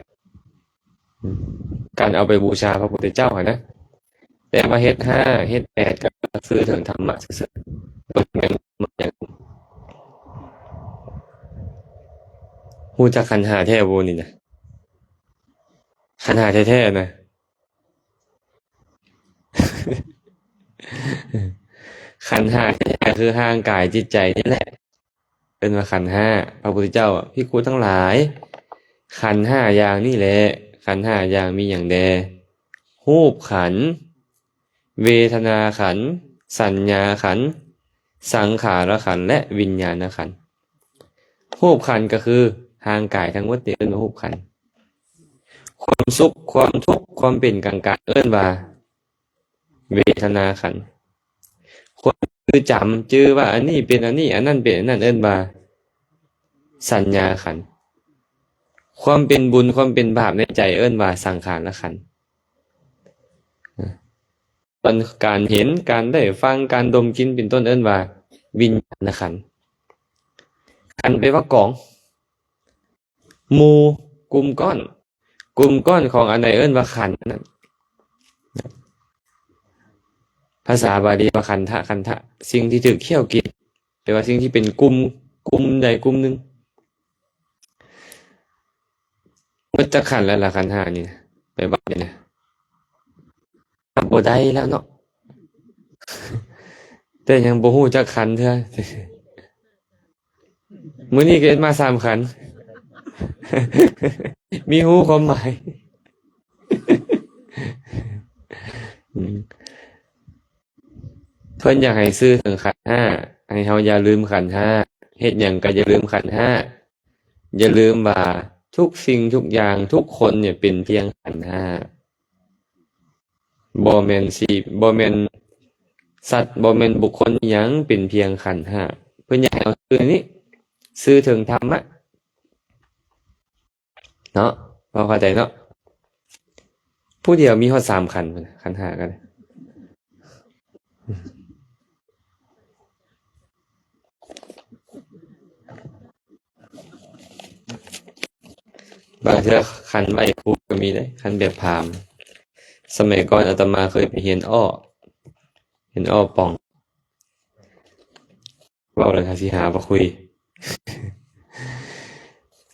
การเอาไปบูชาพระพุทธเจ้าอะนะแต่มาเฮ็ดห้าเฮ็ดแปดก็คือถึงธรรมะซื่อๆบ่แม่นอย่างฮู้จักขันธ์ห้าแท้บ่นี่นะขันธ์ห้าแท้ๆนะ ขันธ์ห้าแท้ๆคือร่างกายจิตใจนี่แหละเป็นว่าขันธ์ห้าพระพุทธเจ้าอ่ะภิกขุทั้งหลาย ขันธ์ห้าอย่างนี่แหละขันธ์ห้าอย่างมีอย่างใดรูปขันธ์เวทนาขันธ์สัญญาขันธ์สังขารขันธ์และวิญญาณขันธ์รูปขันธ์ก็คือร่างกายทั้งหมดนี่เอิ้นว่ารูปขันธ์ความสุขความทุกข์ความเป็นกลางๆเอิ้นว่าเวทนาขันธ์ความคือจำจื้อว่าอันนี้เป็นอันนี้อันนั้นเป็นอันนั้นเอิ้นว่าสัญญาขันธ์ความเป็นบุญความเป็นบาปในใจเอิ้นว่าสังขารขันธ์การเห็นการได้ฟังการดมกลิ่นเป็นต้นเอิ้นว่าวิญญาณขันธ์ขันธ์แปลว่ากองหมู่กลุ่มก้อนของอันใดเอิ้นว่าขันธ์นั่นภาษาบาลีว่าขันธะสิ่งที่ถูกเคี่ยวกินแปลว่าสิ่งที่เป็นกลุ่มใดกลุ่มหนึงมันจะขันธ์แล้วล่ะขันธ์ห้านี่ไปบัดนี้นะบ่ได้แล้วเนาะ แต่ยังบ่ฮู้จักขันธ์เทื่อ มื้อนี้ก็เฮ็ดมา3ขันธ์ มีฮู้ความหมาย เพิ่นอยากให้ซื้อถึงขันธ์ห้าให้เฮาอย่าลืมขันธ์ห้าเฮ็ดหยังก็อย่าลืมขันธ์ห้าอย่าลืมว่าทุกสิ่งทุกอย่างทุกคนเนี่ยเป็นเพียงขันธ์ห้าบ่แม่นสัตว์บ่แม่นบุคคลอิหยังเป็นเพียงขันธ์ห้าเพิ่นอยากให้เอาซื้อนี้ซื้อถึงธรรมะเนาะพอเข้าใจเนาะผู้เดียวมีฮอด3ขันธ์พุ่นขันธ์ห้าก็ได้บางเทื่อขันธ์ไหว้ครูก็มีเด้ขันธ์แบบพราหมณ์สมัยก่อนอาตมาเคยไปเรียนอ้อป่องเว้าแล้วก็สิหาบ่คุย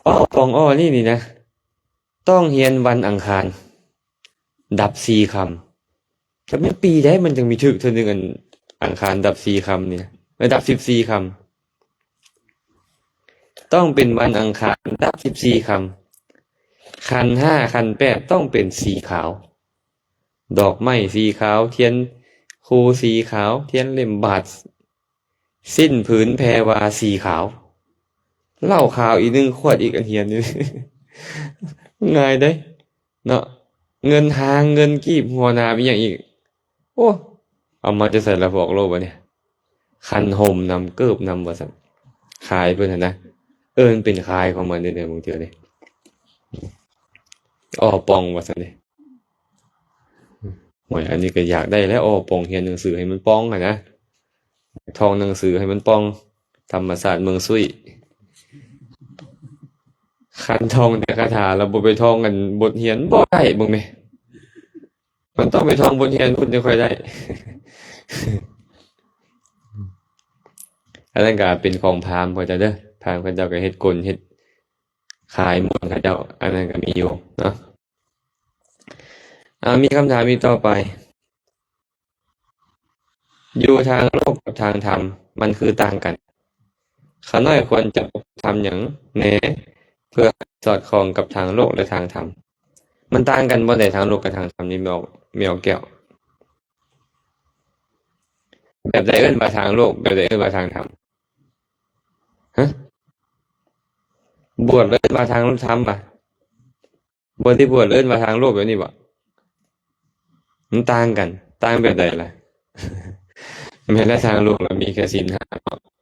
อ้อป่องอ้อนี่นะต้องเรียนวันอังคารดับ4คำแต่แม่นปีใดมันจึงมีถึกเทื่อนึงอังคารดับ4คำนี่นะดับ14คำต้องเป็นวันอังคารดับ14คำขันธ์ห้าขันธ์8ต้องเป็นสีขาวดอกไม้สีขาวเทียนคูสีขาวเทียนเล่มบาทสิ้นผืนแพรวาสีขาวเหล้าขาวอีก1ขวดอีกอันเฮียนนี่ ง่ายเด้เนาะเงินหางเงินกีบหัวหน้าอีหยังอีกโอ้เอามาจะใส่ละบอกโลกบ่เนี่ยคันห่มนำเกิบนำว่าซั่นขายเพิ่นน่ะนะเอิ้นเป็นขายของมันเด้อบางเทื่อเด้อ้อป่องว่าซั่นเด้โอ้ยอันนี้ก็อยากได้แล้วอ้อป่องเรียนหนังสือให้มันป่องอะนะท่องหนังสือให้มันป่องธรรมศาสตร์เมืองซุยคันท่องแต่คาถาแล้วบ่ไปท่องกันบทเรียนบ่ได้เบิ่งแหมมันต้องไปท่องบทเรียนพุ่นจึงค่อยได้ อันนั้นก็เป็นของพราหมณ์เขาเจ้าเด้อพราหมณ์เขาเจ้าก็เฮ็ดกลเฮ็ดขายหมดเขาเจ้าอันนั้นก็มีอยู่เนาะมีคำถามอีกต่อไปอยู่ทางโลกกับทางธรรมมันคือต่างกันข้าน้อยควรจะทำหยังแหน่เพื่อสอดคล้องกับทางโลกและทางธรรมมันต่างกันบ่ได้ทางโลกกับทางธรรมนี่แมวแก้วแบบใดเอิ้นว่าทางโลกแบบใดเอิ้นว่าทางธรรมฮะบวชเอิ้นว่าทางธรรมป่ะบ่ที่บวชเอิ้นว่าทางโลกแบบนี้บ่มันต่างกันต่างแบบใดล่ะ แม้แต่ทางโลกมันมีแค่ศีล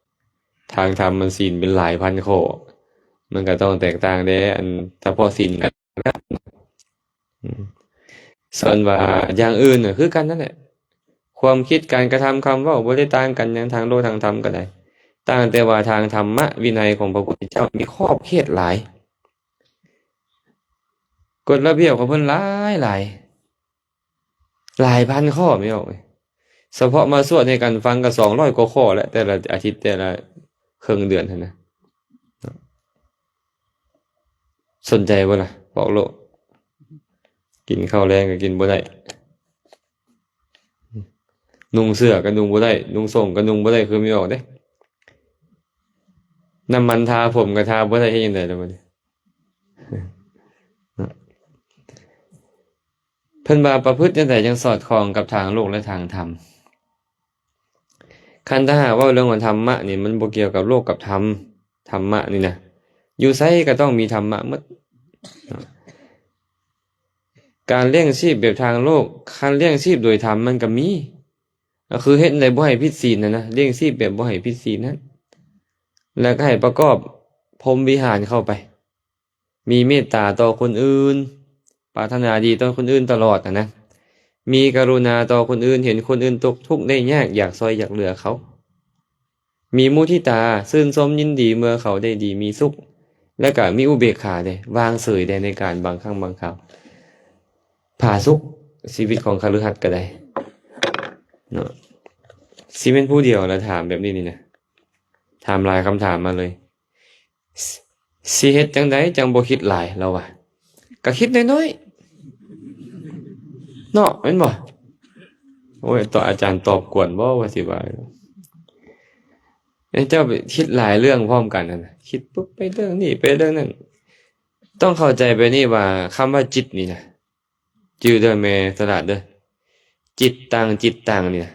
5ทางธรรมมันศีลเป็นหลายพันข้อมันก็ต้องแตกต่างเด้อันเฉพาะศีลกันนะส่วนว่าอย่างอื่นน่ะคือกันนั่นแหละ ความคิดการกระทำคำเว้าบ่ได้ต่างกันหยังทางโลกทางธรรมก็ได้ต่างแต่ว่าทางธรรมะวินัยของพระพุทธเจ้ามีขอบเขตหลายกฎระเบียบของเพิ่นหลายหลายพันข้อไม่ออกเลยเฉพาะมาสวดให้กันฟังก็200กว่าข้อแล้วแต่ละอาทิตย์แต่ละครึ่งเดือนหั่นนะสนใจบ่ล่ะบอกโลกกินข้าวแรงก็กินบ่ได้นุ่งเสื้อก็นุ่งบ่ได้นุ่งส่งก็นุ่งบ่ได้คือไม่ออกเด้น้ำมันทาผมก็ทาบ่ได้เฮ็ดจังได๋ล่ะบัดนี้เพิ่นว่าประพฤติจังไดจังสอดคล้องกับทางโลกและทางธรรมคันถ้าหากว่าเรื่องของธรรมะนี่มันบ่เกี่ยวกับโลกกับธรรมธรรมะนี่นะอยู่ไสก็ต้องมีธรรมะหมดการเลี้ยงชีพแบบทางโลกการเลี้ยงชีพโดยธรรมมันก็มีก็คือเฮ็ดได้บ่ให้ผิดศีลนะเลี้ยงชีพแบบบ่ให้ผิดศีลนั้นแล้วก็ให้ประกอบพรหมวิหารเข้าไปมีเมตตาต่อคนอื่นปรารถนาดีต่อคนอื่นตลอดนะมีกรุณาต่อคนอื่นเห็นคนอื่นตกทุกข์ได้ยากอยากช่วยอยากเหลือเขามีมุทิตาชื่นชมยินดีเมื่อเขาได้ดีมีสุขและก็มีอุเบกขาได้วางเฉยได้ในการบางครั้งบางคราวผาสุขชีวิตของคฤหัสถ์ก็ได้เนาะสิเป็นผู้เดียวแล้วถามแบบนี้นี่นะถามหลายคำถามมาเลยสิเฮ็ดจังได๋จังบ่คิดหลายเราว่าก็คิดน้อยๆเนาะแม่นบ่โอ้ยต่ออาจารย์ตอบกวนบ่ว่าสิว่าเจ้าไปคิดหลายเรื่องพร้อมกันน่ะคิดปุ๊บไปเรื่องนี้ไปเรื่องนั้นต้องเข้าใจไปนี่ว่าคำว่าจิตนี่นะจื่อเด้อแม่สลัดเด้อจิตตังนี่นะ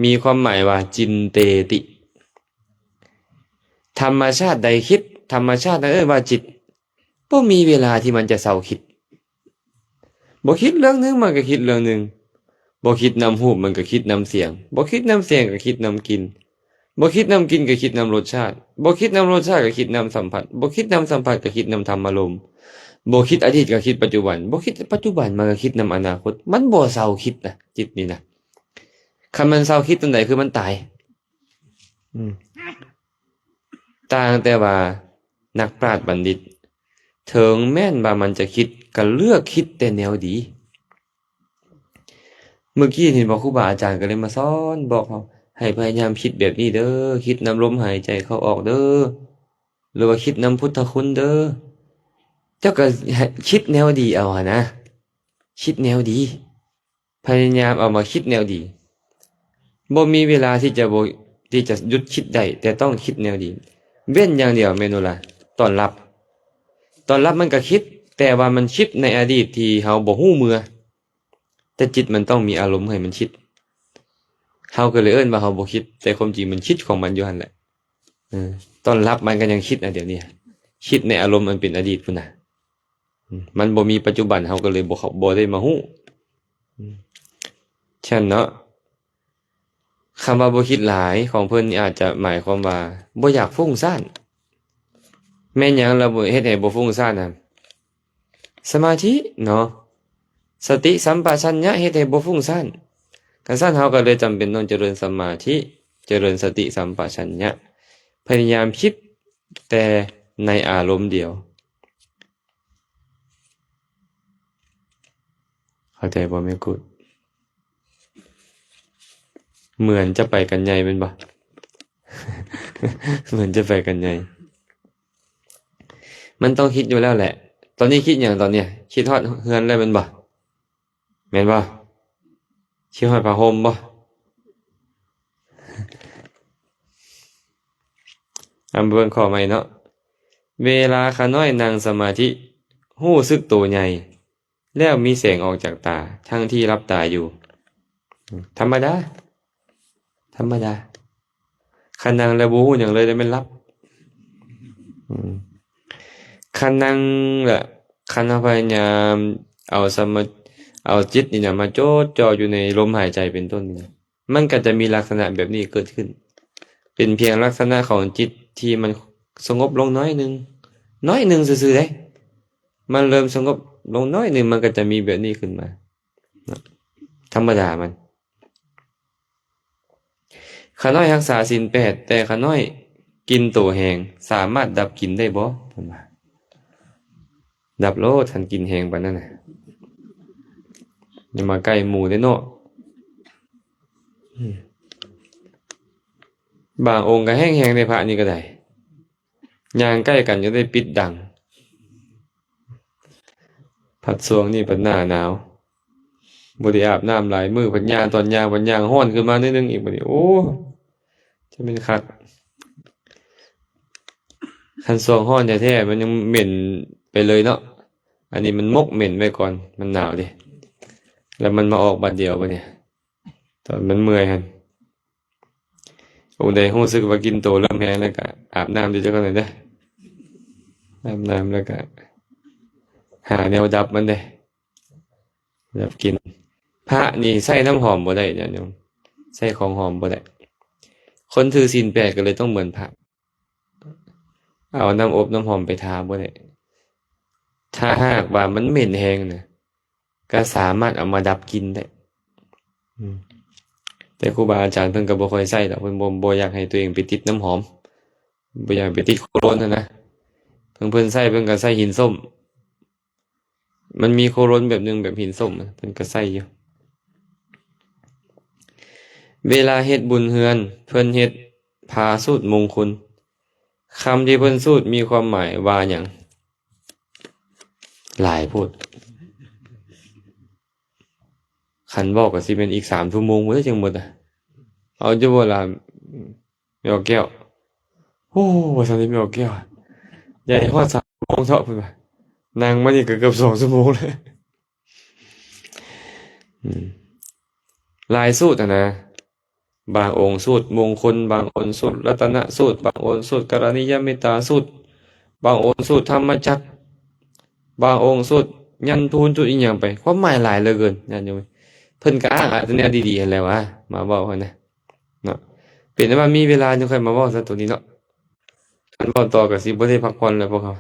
มีความหมายว่าจินเตติธรรมชาติใดคิดธรรมชาตินั้นว่าจิตบ่มีเวลาที่มันจะเศร้าคิดบ่คิดเรื่องนึงมันก็คิดเรื่องนึงบ่คิดนำรูปมันก็คิดนำเสียงบ่คิดนำเสียงก็คิดนำกลิ่นบ่คิดนำกลิ่นก็คิดนำรสชาติบ่คิดนำรสชาติก็คิดนำสัมผัสบ่คิดนำสัมผัสก็คิดนำธรรมอารมณ์บ่คิดอดีตก็คิดปัจจุบันบ่คิดปัจจุบันมันก็คิดนำอนาคตมันบ่เศร้าคิดนะจิตนี่นะคันมันเศร้าคิดตอนใดคือมันตายต่างแต่ว่านักปราชญ์บัณฑิตถึงแม้นว่ามันจะคิดก็เลือกคิดแต่แนวดีเมื่อกี้เห็นบอกครูบาอาจารย์ก็เลยมาสอนบอกเขาให้พยายามคิดแบบนี้เด้อคิดนำลมหายใจเข้าออกเด้อหรือว่าคิดนำพุทธคุณเด้อเจ้าก็คิดแนวดีเอานะคิดแนวดีพยายามเอามาคิดแนวดีบ่มีเวลาที่จะหยุดคิดได้แต่ต้องคิดแนวดีเว้นอย่างเดียวเมนูละตอนรับมันก็คิดแต่ว่ามันคิดในอดีตที่เฮาบ่ฮู้เมื่อแต่จิตมันต้องมีอารมณ์ให้มันคิดเฮาก็เลยเอิ้นว่าเฮาบ่คิดแต่ความจริงมันคิดของมันอยู่หั่นแหละตอนรับมันก็ยังคิดเดี๋ยวนี้คิดในอารมณ์มันเป็นอดีตพุ่นน่ะมันบ่มีปัจจุบันเฮาก็เลยบ่ได้มาฮู้ฉะนั้นเนาะคำว่าบ่คิดหลายของเพิ่นนี่อาจจะหมายความว่าบ่อยากฟุ้งซ่านแม่นหยังเราบ่เฮ็ดให้บ่ฟุ้งซ่านน่ะสมาธิเนาะสติสัมปชัญญะเฮ็ดให้บ่ฟุ้งซ่านกันซ่านเฮาก็เลยจำเป็นต้องเจริญสมาธิเจริญสติสัมปชัญญะพยายามคิดแต่ในอารมณ์เดียวเข้าใจบ่แม่กูดเหมือนจะไปกันใหญ่เป็นบ่ เหมือนจะไปกันใหญ่มันต้องคิดอยู่แล้วแหละตอนนี้คิดอย่างตอนเนี้ยคิดฮอดเฮือนแล้วเป็นบ่แม่นบ่คิดฮอดผ้าห่มบ่เบิ่งข้อใหม่เนาะเวลาขาน้อยนั่งสมาธิรู้สึกตัวใหญ่แล้วมีแสงออกจากตาทั้งที่รับตาอยู่ธรรมดาคันนั่งแล้วบ่ฮู้หยังเลยได้แม่นรับคันนั่งล่ะคันพยายามเอาจิตนี่น่ะมาโจดจ่ออยู่ในลมหายใจเป็นต้นนี่มันก็จะมีลักษณะแบบนี้เกิดขึ้นเป็นเพียงลักษณะของจิตที่มันสงบลงน้อยนึงซื่อๆเด้มันเริ่มสงบลงน้อยนึงมันก็จะมีแบบนี้ขึ้นมาธรรมดามัน ขาน้อยรักษาศีล8แต่ขาน้อยกินโตแหงสามารถดับกินได้บ่เพิ่นว่าดับโลดคันกินแหงปานนั้นน่ะอย่ามาใกล้หมู่เด้อเนาะบางองค์ก็แห้งๆในพระนี่ก็ได้ย่างใกล้กันจะได้ปิดดังผัดสวงนี่เป็นหน้าหนาวบ่ได้อาบน้ำหลายมื้อพันย่างตอนย่างพันย่างร้อนขึ้นมานิดนึงอีกบัดนี้โอ้จะเป็นคักคันสวงร้อนแท้ๆมันยังเหม็นไปเลยเนาะอันนี้มันมกเหม็นไว้ก่อนมันหนาวดิแล้วมันมาออกบัดเดียวบัดเนี่ยตอนมันเมื่อยหั่นองค์ใดรู้สึกว่ากินโตเริ่มแห้งแล้วก็อาบน้ำดีจักหน่อยเด้ออาบน้ำแล้วก็หาแนวดับมันเด้ดับกินพระนี่ใส่น้ำหอมบ่ได้เนี่ยโยมใส่ของหอมบ่ได้คนถือศีล8ก็เลยต้องเหมือนพระเอาน้ำอบน้ำหอมไปทาบ่ได้ถ้าหากว่ามันเหม็นแห้งน่ะก็สามารถเอามาดับกลิ่นได้แต่ครูบาอาจารย์เพิ่นก็บ่ค่อยใช้ดอกเพิ่นบ่อยากให้ตัวเองไปติดน้ำหอมบ่อยากไปติดโคโรนนะเพิ่นใช้เพิ่นก็ใช้หินส้มมันมีโคโรนแบบนึงแบบหินส้มเพิ่นก็ใช้อยู่เวลาเฮ็ดบุญเฮือนเพิ่นเฮ็ดพาสูตรมงคลคำที่เพิ่นสูตรมีความหมายว่าหยังหลายโพดคันบอกก็สิเป็นอีก3 ชั่วโมงบ่ได้จังหมดเอาอยู่บ่ล่ะแมวแก้วโอ้ว่าซั่นนี่แมวแก้วใหญ่ฮอด3 ชั่วโมงเถาะเพิ่นว่านั่งมานี่ก็เกือบ2 ชั่วโมงแล้วหลายสูตรนะบางองค์สูตรมงคลบางองค์สูตรรัตนสูตรบางองค์สูตรกรณียเมตตาสูตรบางองค์สูตรธรรมจักรบางองค์สูตรยันทูลจุดอีหยังไปความหมายหลายเหลือเกินญาติโยมเพิ่นก็อ้างอันนี้ดีๆนั่นแหละว่ามาเว้ากันนะเนาะเป็นว่ามีเวลาจังค่อยมาเว้าซะตัวนี้เนาะคันเว้าต่อก็สิบ่ได้พักผ่อนแล้วพวกเขา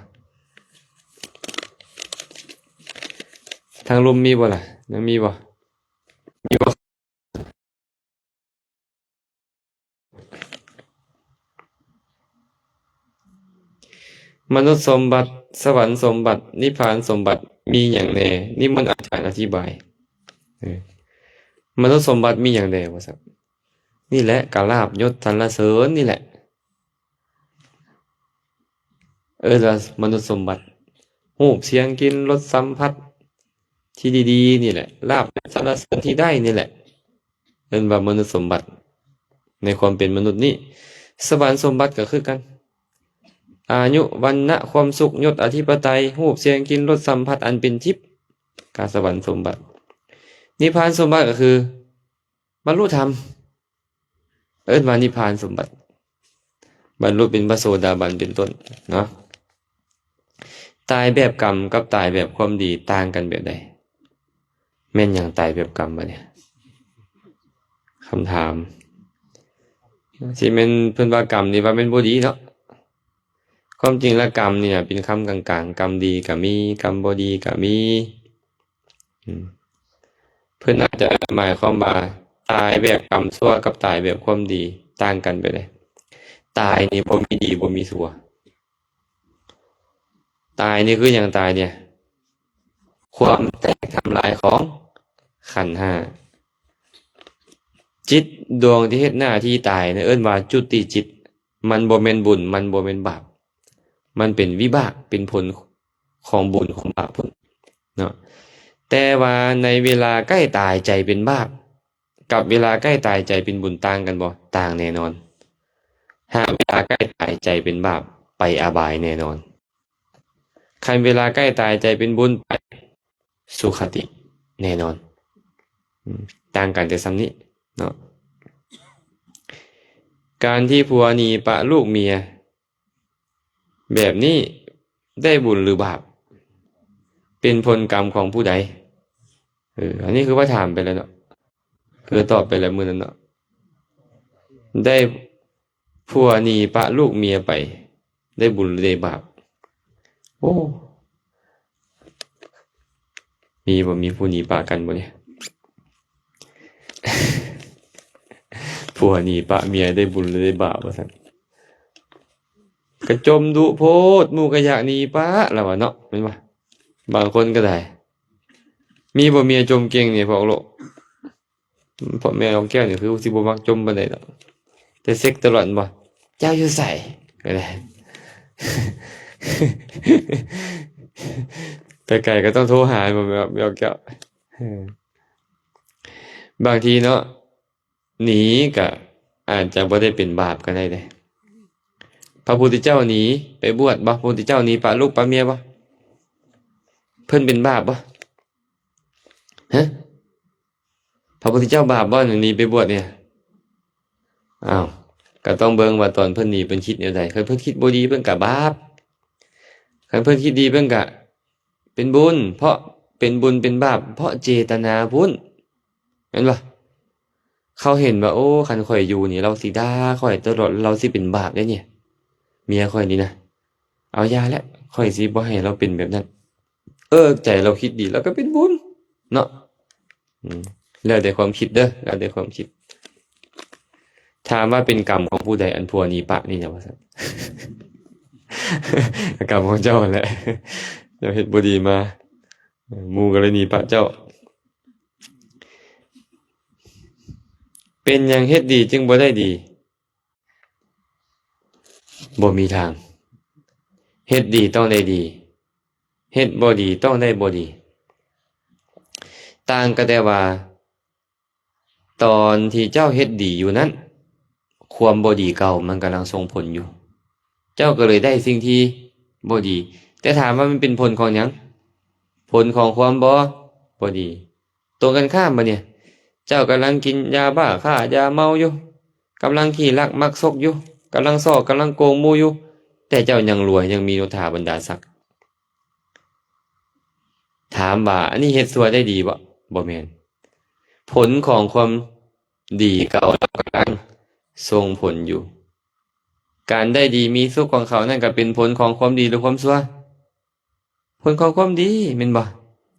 ทางลมมีบ่ล่ะยังมีบ่มนุษย์สมบัติสวรรค์สมบัตินิพพานสมบัติมีหยังแน่นี่มันอาจารย์อธิบายมนุษย์สมบัติมีหยังแน่ว่าซั่นนี่แหละกลาภยศสรรเสริญนี่แหละแล้วมนุษย์สมบัติรูปเสียงกลิ่นรสสัมผัสที่ดีๆนี่แหละลาภสรรเสริญที่ได้นี่แหละเป็นว่ามนุษย์สมบัติในความเป็นมนุษย์นี่สวรรค์สมบัติก็คือกันอายุวรรณะความสุขยศอธิปไตยรูปเสียงกลิ่นรสสัมผัสอันเป็นทิพย์กาสวรรค์สมบัตินิพพานสมบัติก็คือบรรลุธรรมว่านิพพานสมบัติบรรลุเป็นพระโสดาบันเป็นต้นเนาะตายแบบกรรมกับตายแบบความดีต่างกันแบบใดแม่นหยังตายแบบกรรมบ่เนี่ยคำถามสิแม่นเพิ่นว่ากรรมนี่ว่าแม่นบ่ดีเนาะความจริงแล้วกรรมเนี่ยเป็นคำกลางๆกรรมดีก็มีกรรมบ่ดีก็มีเพิ่นอาจจะหมายความว่าตายแบบกรรมชั่วกับตายแบบความดีต่างกันไปเลยตายนี่บ่มีดีบ่มีชั่วตายนี่คือหยังตายเนี่ยความแตกทำลายของขันธ์5จิตดวงที่เฮ็ดหน้าที่ตายเนี่ยว่าจุติจิตมันบ่แม่นบุญมันบ่แม่นบาปมันเป็นวิบากเป็นผลของบุญของบาปพุ่นเนาะแต่ว่าในเวลาใกล้ตายใจเป็นบาปกับเวลาใกล้ตายใจเป็นบุญต่างกันบ่ต่างแน่นอนหากเวลาใกล้ตายใจเป็นบาปไปอบายแน่นอนคันเวลาใกล้ตายใจเป็นบุญไปสุคติแน่นอนต่างกันแต่ซ้ำนี้เนาะการที่ผัวหนีปะลูกเมียแบบนี้ได้บุญหรือบาปเป็นผลกรรมของผู้ใดอันนี้คือว่าถามไปแล้วเนาะคือตอบไปแล้วมื้อนั้นเนาะได้ผัวหนีปะลูกเมียไปได้บุญหรือได้บาปโอ้มีผู้หนีปะกันบ่เนี่ย ผั ผัวหนีปะเมียได้บุญหรือได้บาปว่าซั่นกระจมดุโพดหมู่ก็อยากหนีปะแล้วว่าเนาะแม่นบ่บางคนก็ได้มีบ่เมียจมเก่งนี่พวกโลกพ่อแม่ของแก้วนี่คือสิบ่มักจมปานใดดอกแต่เซ็กตลอดบ่เจ้าอยู่ไสก็ได้ ไปไกลก็ต้องโทรหาบ่แม่แม่แก้วบางทีเนาะหนีก็อาจจะบ่ได้เป็นบาปก็ได้เด้พระพุทธเจ้าหนีไปบวชบ่พระพุทธเจ้าหนีปะลูกปะเมียบ่เพิ่นเป็นบาปบ่ฮะพระพุทธเจ้าบาปบ่หนีไปบวชเนี่ยอ้าวก็ต้องเบิ่งว่าตอนเพิ่นหนีเพิ่นคิดแนวใดคันเพิ่นคิดบ่ดีเพิ่นก็บาปคันเพิ่นคิดดีเพิ่นก็เป็นบุญเพราะเป็นบุญเป็นบาปเพราะเจตนาพุ่นแม่นบ่เขาเห็นว่าโอ้คันข่อยอยู่นี่เราสิด่าข่อยตลอดเราสิเป็นบาปเด้เนี่ยเมียข่อยนี่นะเอายาแล้วข่อยสิบ่ให้เราเป็นแบบนั้นใจเราคิดดีแล้วก็เป็นบุญเนาะแล้วแต่ความคิดเด้อแล้วแต่ความคิดถามว่าเป็นกรรมของผู้ใดอันผัวหนีปะนี่นะว่าซั่น กรรมของเจ้าแหละเจ้าเฮ็ดบ่ดีมาหมู่ก็เลยหนีปะเจ้าเป็นหยังเฮ็ดดีจึงบ่ได้ดีบ่มีทางเฮ็ดดีต้องได้ดีเฮ็ดบ่ดีต้องได้บ่ดีต่างก็แต่ว่าตอนที่เจ้าเฮ็ดดีอยู่นั้นความบ่ดีเก่ามันกำลังส่งผลอยู่เจ้าก็เลยได้สิ่งที่บ่ดีแต่ถามว่ามันเป็นผลของหยังผลของความบ่ดีตรงกันข้ามบ่เนี่ยเจ้ากำลังกินยาบ้าฆ่ายาเมาอยู่กำลังขี้ลักมักซกอยู่กำลังซ่อกำลังโกงหมู่อยู่แต่เจ้ายังรวยยังมีโนถาบรรดาศักดิ์ถามว่าอันนี้เฮ็ดชั่วได้ดีบ่แม่นผลของความดีเก่าเรากำลังส่งผลอยู่การได้ดีมีสุขของเขานั่นก็เป็นผลของความดีหรือความชั่วผลของความดีแม่นบ่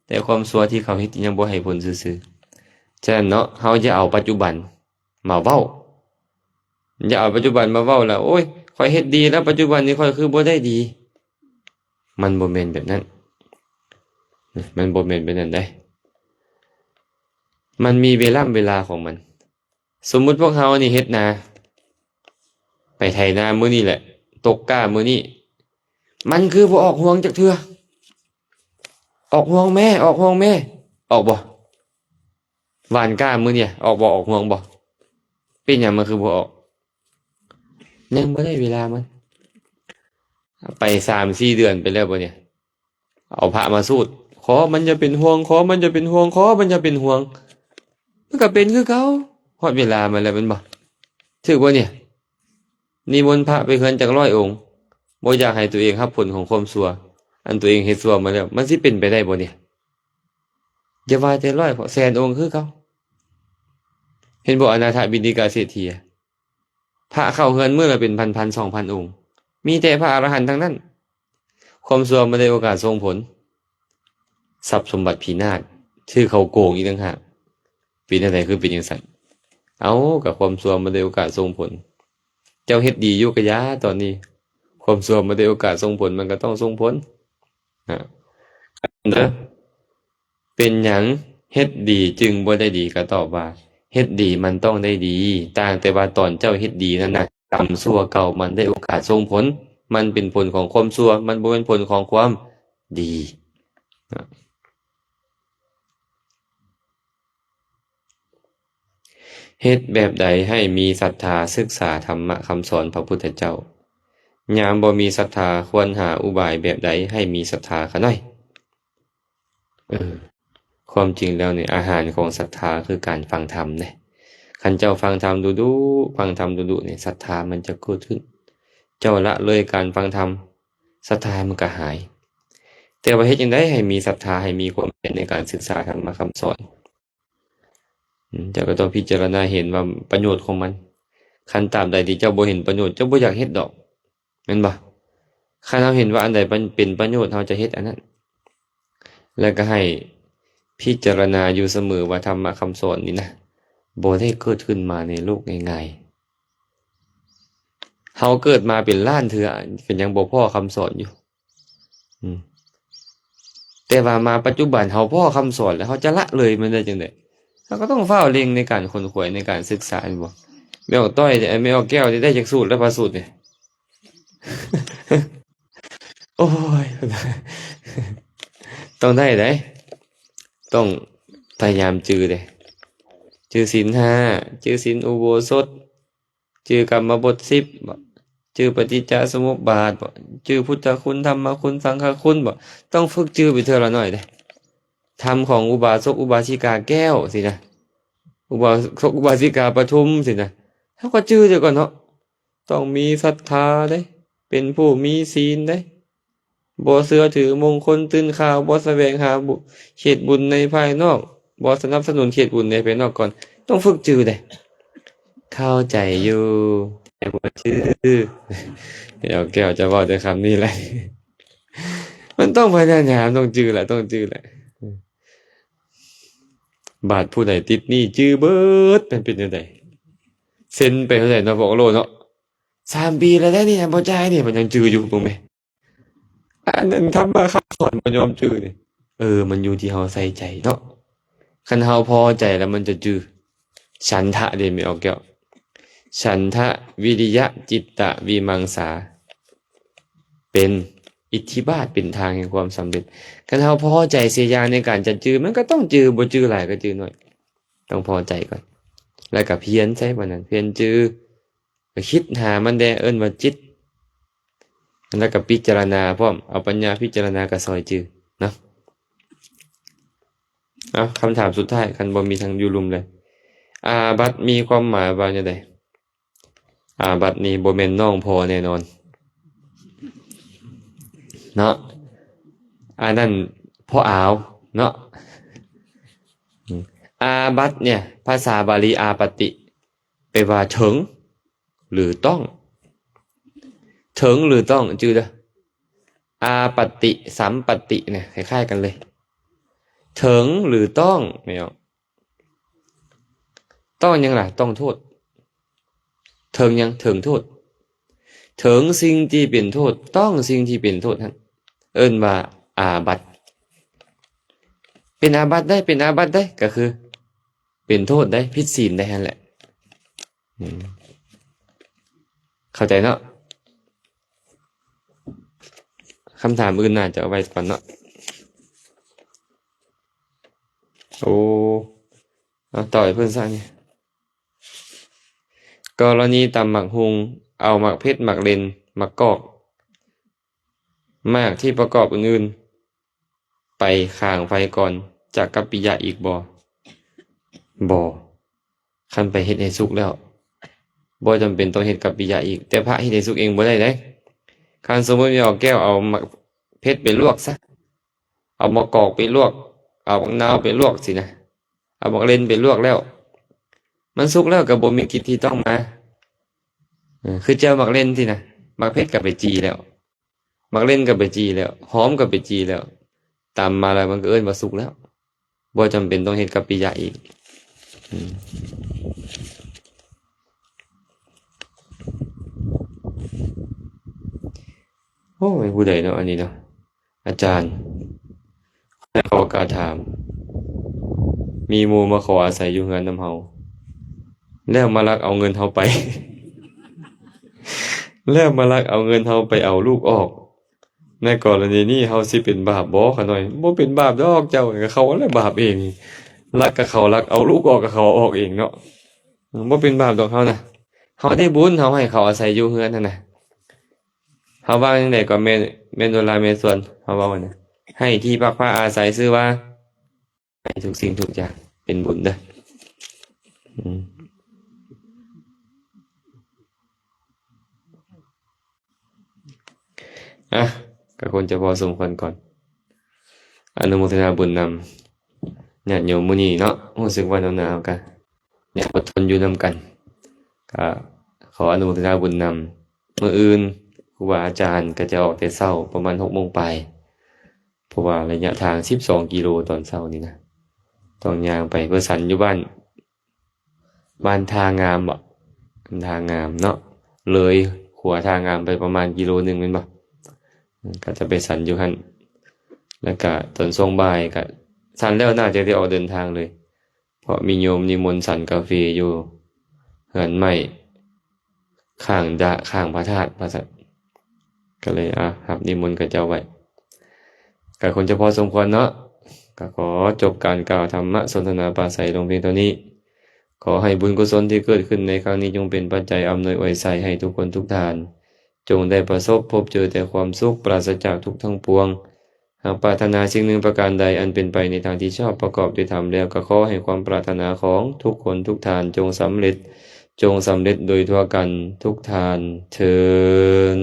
แต่ความชั่วที่เขาเฮ็ดยังบ่ให้ผลซื่อๆฉะนั้นเนาะเฮาจะเอาปัจจุบันมาเว้าอย่าเอาปัจจุบันมาเว้าแล้วโอ้ยข้อยเฮ็ดดีแล้วปัจจุบันนี้ข้อยคือบ่ได้ดีมันบ่แม่นแบบนั้นมันบ่แม่นแบบนั้นได้มันมีเวลาของมันสมมุติพวกเฮานี่เฮ็ดนาไปไถนามื้อนี้แหละตกกล้ามื้อนี้มันคือบ่ออกห่วงจักเทื่อออกห่วงแม่ออกห่วงแม่ออกบ่หว่านกล้ามื้อเนี่ยออกบ่ออกห่วงบ่เป็นหยังมันคือบ่ออกยังบ่ได้เวลามันไป 3-4 เดือนไปแล้วบ่เนี่ยเอาพระมาสูตรขอมันจะเป็นห่วงขอมันจะเป็นห่วงขอมันจะเป็นห่วงมันก็เป็นคือเก่าฮอดเวลามันแล้วแม่นบ่ถูกบ่เนี่ยนิมนต์พระไปเฮือนจัก100 องค์บ่อยากให้ตัวเองรับผลของความชั่วอันตัวเองเฮ็ดชั่วมาแล้วมันสิเป็นไปได้บ่เนี่ยอย่าว่าแต่100 เพราะ100,000 องค์คือเก่าเห็นบ่อนาถบิณฑิกาเศรษฐีพระเข้าเฮือนมื้อละเป็นพันๆ 2,000 องค์มีแต่พระอรหันต์ทั้งนั้นความชั่วบ่ได้โอกาสส่งผลทรัพย์สมบัติพินาศชื่อเขาโกงอีกต่างหากเป็นจังได๋คือเป็นจังซั่นเอากับความชั่วบ่ได้โอกาสส่งผลเจ้าเฮ็ดดีอยู่กะยาตอนนี้ความชั่วบ่ได้โอกาสส่งผลมันก็ต้องส่งผลเด้อเป็นหยังเฮ็ดดีจึงบ่ได้ดีก็ตอบว่าเฮ็ดดีมันต้องได้ดีต่างแต่ว่าตอนเจ้าเฮ็ดดีนั่นน่ะกรรมชั่วเก่ามันได้โอกาสส่งผลมันเป็นผลของความชั่วมันบ่เป็นผลของความดีเฮ็ดแบบใดให้มีศรัทธาศึกษาธรรมะคำสอนพระพุทธเจ้ายามบ่มีศรัทธาควรหาอุบายแบบใดให้มีศรัทธาคะน้อยความจริงแล้วเนี่ยอาหารของศรัทธาคือการฟังธรรมเนี่ยคันเจ้าฟังธรรมดูๆฟังธรรมดูๆเนี่ยศรัทธามันจะเกิดขึ้นเจ้าละเลยการฟังธรรมศรัทธามันก็หายแต่ว่าเฮ็ดจังได๋ให้มีศรัทธาให้มีความเพียรในการศึกษาธรรมะคำสอนเจ้าก็ต้องพิจารณาเห็นว่าประโยชน์ของมันคันตามใดที่เจ้าบ่เห็นประโยชน์เจ้าบ่อยากเฮ็ดดอกแม่นบ่คันเราเห็นว่าอันใดเป็นประโยชน์เราจะเฮ็ดอันนั้นแล้วก็ให้พิจารณาอยู่เสมอว่าธรรมะคำสอนนี่นะ บ่ได้เกิดขึ้นมาในโลกง่ายๆเฮาเกิดมาเป็นล้านเทื่อก็ยังบ่พอคำสอนอยู่แต่ว่ามาปัจจุบันเฮาพอคำสอนแล้วเฮาจะละเลยมันได้จังได๋เฮาก็ต้องเฝ้าเล็งในการขวนขวายในการศึกษาบ่แม่ออกต้อยแม่ออกแก้วได้จักสูตรและพระสูตรนี่ โอ้ย ต้องได้เด้ต้องพยายามจือเด้จือศีล5จือศีลอุโบสถจือกรรมบท10บ่จือปฏิจจสมุปบาทบ่จือพุทธคุณธรรมคุณสังฆคุณบ่ต้องฝึกจือไปเทื่อละหน่อยเด้ธรรมของอุบาสกอุบาสิกาแก้วสินะอุบาสกอุบาสิกาปทุมสินะเฮาก็จือเดี๋ยวก่อนเนาะต้องมีศรัทธาเด้เป็นผู้มีศีลเด้บ่เชื่อถือมงคลตื่นข่าวบ่แสวงหาเขตบุญในภายนอกบ่สนับสนุนเขตบุญในภายนอกก่อนต้องฝึกจือเด้เข้าใจอยู่แต่บ่จือเดี๋ยวแก้วจะเว้าด้วยคำนี้แหละ มันต้องพยายามต้องจือแหละต้องจือแหละบาทผู้ใดติดหนี้จือเบิดเป็นจังได๋เซ็นไปเท่าไหร่เนาะบอกโลเนาะ3 ปีแล้วได้นี่บ่จ่ายนี่มันยังจืออยู่ตรงไหมอันนั้นทำมาคำสอนบ่ยอมจือนี่มันอยู่ที่เฮาใส่ใจเนาะคันเฮาพอใจแล้วมันจะจือฉันทะเด้ไม่ออกแก้วฉันทะวิริยะจิตตะวิมังสาเป็นอิทธิบาทเป็นทางแห่งความสำเร็จคันเฮาพอใจเสียอย่างในการจะจือมันก็ต้องจือบ่จือหลายก็จือน้อยต้องพอใจก่อนแล้วก็เพียรใช้บ่นั้นเพียรจือก็คิดหามันแดเอิ้นว่าจิตแล้วก็พิจารณาพร้อมเอาปัญญาพิจารณาก็ซอยจือเนาะคำถามสุดท้ายคันบ่มีทางอยู่ลุมเลยอาบัตมีความหมายว่าจังได๋อาบัตนี่บ่แม่นน้องพ่อแน่นอนเนาะอันนั้นพ่ออาวเนาะอาบัตเนี่ยภาษาบาลีอาปติแปลว่าถึงหรือต้องถึงหรือต้องจื่อเด้ออาปติสัมปติเนี่ยคล้ายๆกันเลยถึงหรือต้องไม่เอาต้องยังล่ะต้องโทษถึงยังถึงโทษถึงสิ่งที่เป็นโทษต้องสิ่งที่เป็นโทษนั่นเอิ้นว่าอาบัติเป็นอาบัติได้เป็นอาบัติได้ก็คือเป็นโทษได้ผิดศีลได้นั่นแหละเข้าใจเนาะคำถามอื่นน่าจะเอาไว้ก่อนเนาะเอาต่อยเพิ่นซะนี่กรณีตำหมักฮุงเอาหมักเพชรหมักเลนหมักกอกมากที่ประกอบอื่นๆไปข้างไฟก่อนจากกัปปิยะอีกบ่คันไปเฮ็ดให้สุกแล้วบ่จำเป็นต้องเฮ็ดกัปปิยะอีกแต่พระเฮ็ดให้สุกเองบ่ได้เด้คันสมมุติเอาแก้วเอาหมักเพชรไปลวกซะเอาหมักกอกไปลวกเอาหมักนาวไปลวกสินะเอาหมักเลนไปลวกแล้วมันสุกแล้วก็บ่มีกิจที่ต้องมาคือเจ้าหมักเลนสินะหมักเพชรก็ไปจีแล้วหมักเลนก็ไปจีแล้วหอมก็ไปจีแล้วตามมาแล้วมันก็เอิ้นว่าสุกแล้วบ่จำเป็นต้องเฮ็ดกัปปิยะอีกโอ้ยผู้ใดเนาะอันนี้เนาะอาจารย์ขอโอกาสถามมีหมู่มาขออาศัยอยู่เฮือนนำเฮาแล้วมาลักเอาเงินเฮาไป แล้วมาลักเอาเงินเฮาไปเอาลูกออกในกรณีนี้เฮาสิเป็นบาปบ่คะหน่อยบ่เป็นบาปดอกเจ้าก็เขาแหละบาปเองลักก็เขาลักเอาลูกออกก็เขาออกเองเนาะบ่เป็นบาปดอกเฮานะเฮาได้บุญเฮาให้เขาอาศัยอยู่เฮือนนั่นน่ะเฮาว่าจังได๋ก็แม่นโดลาแม่ส่วนเฮาว่าว่านะให้ที่พักผ้าอาศัยชื่อว่าให้ทุกสิ่งทุกอย่างเป็นบุญเด้อก็ควรจะพอสมควรก่อนอนุโมทนาบุญนำญาติโยมมื้อนี้เนาะรู้สึกว่าหนาวๆกันอยากอดทนอยู่นำกันก็ขออนุโมทนาบุญนำมื้ออื่นครูบาอาจารย์ก็จะออกแต่เช้าประมาณ 6:00 นปลายเพราะว่าระยะทาง12 กิโลตอนเช้านี่นะต้องย่างไปเพื่อสันอยู่บ้าน บ้านทางามบ่ทางามเนาะเลยขัวทางามไปประมาณกิโลนึงแม่นบ่ก็จะไปสันอยู่หั่นแล้วก็ตอนช่วงบ่ายก็สันแล้วน่าจะได้ออกเดินทางเลย เพราะมีโยมนิมนต์สันกาแฟอยู่เฮือนใหม่ข้างพระธาตุพระสัตก็เลยรับนิมนต์กับเจ้าไว้ก็คงจะพอสมควรเนาะก็ขอจบการกล่าวธรรมะสนทนาปราศัยลงเพียงเท่านี้ขอให้บุญกุศลที่เกิดขึ้นในครั้งนี้จงเป็นปัจจัยอำนวยอวยใส่ให้ทุกคนทุกท่านจงได้ประสบพบเจอแต่ความสุขปราศจากทุกข์ทั้งปวงหากปรารถนาสิ่งหนึ่งประการใดอันเป็นไปในทางที่ชอบประกอบด้วยธรรมแล้วก็ขอให้ความปรารถนาของทุกคนทุกท่านจงสำเร็จโดยทั่วกันทุกท่านเทอญ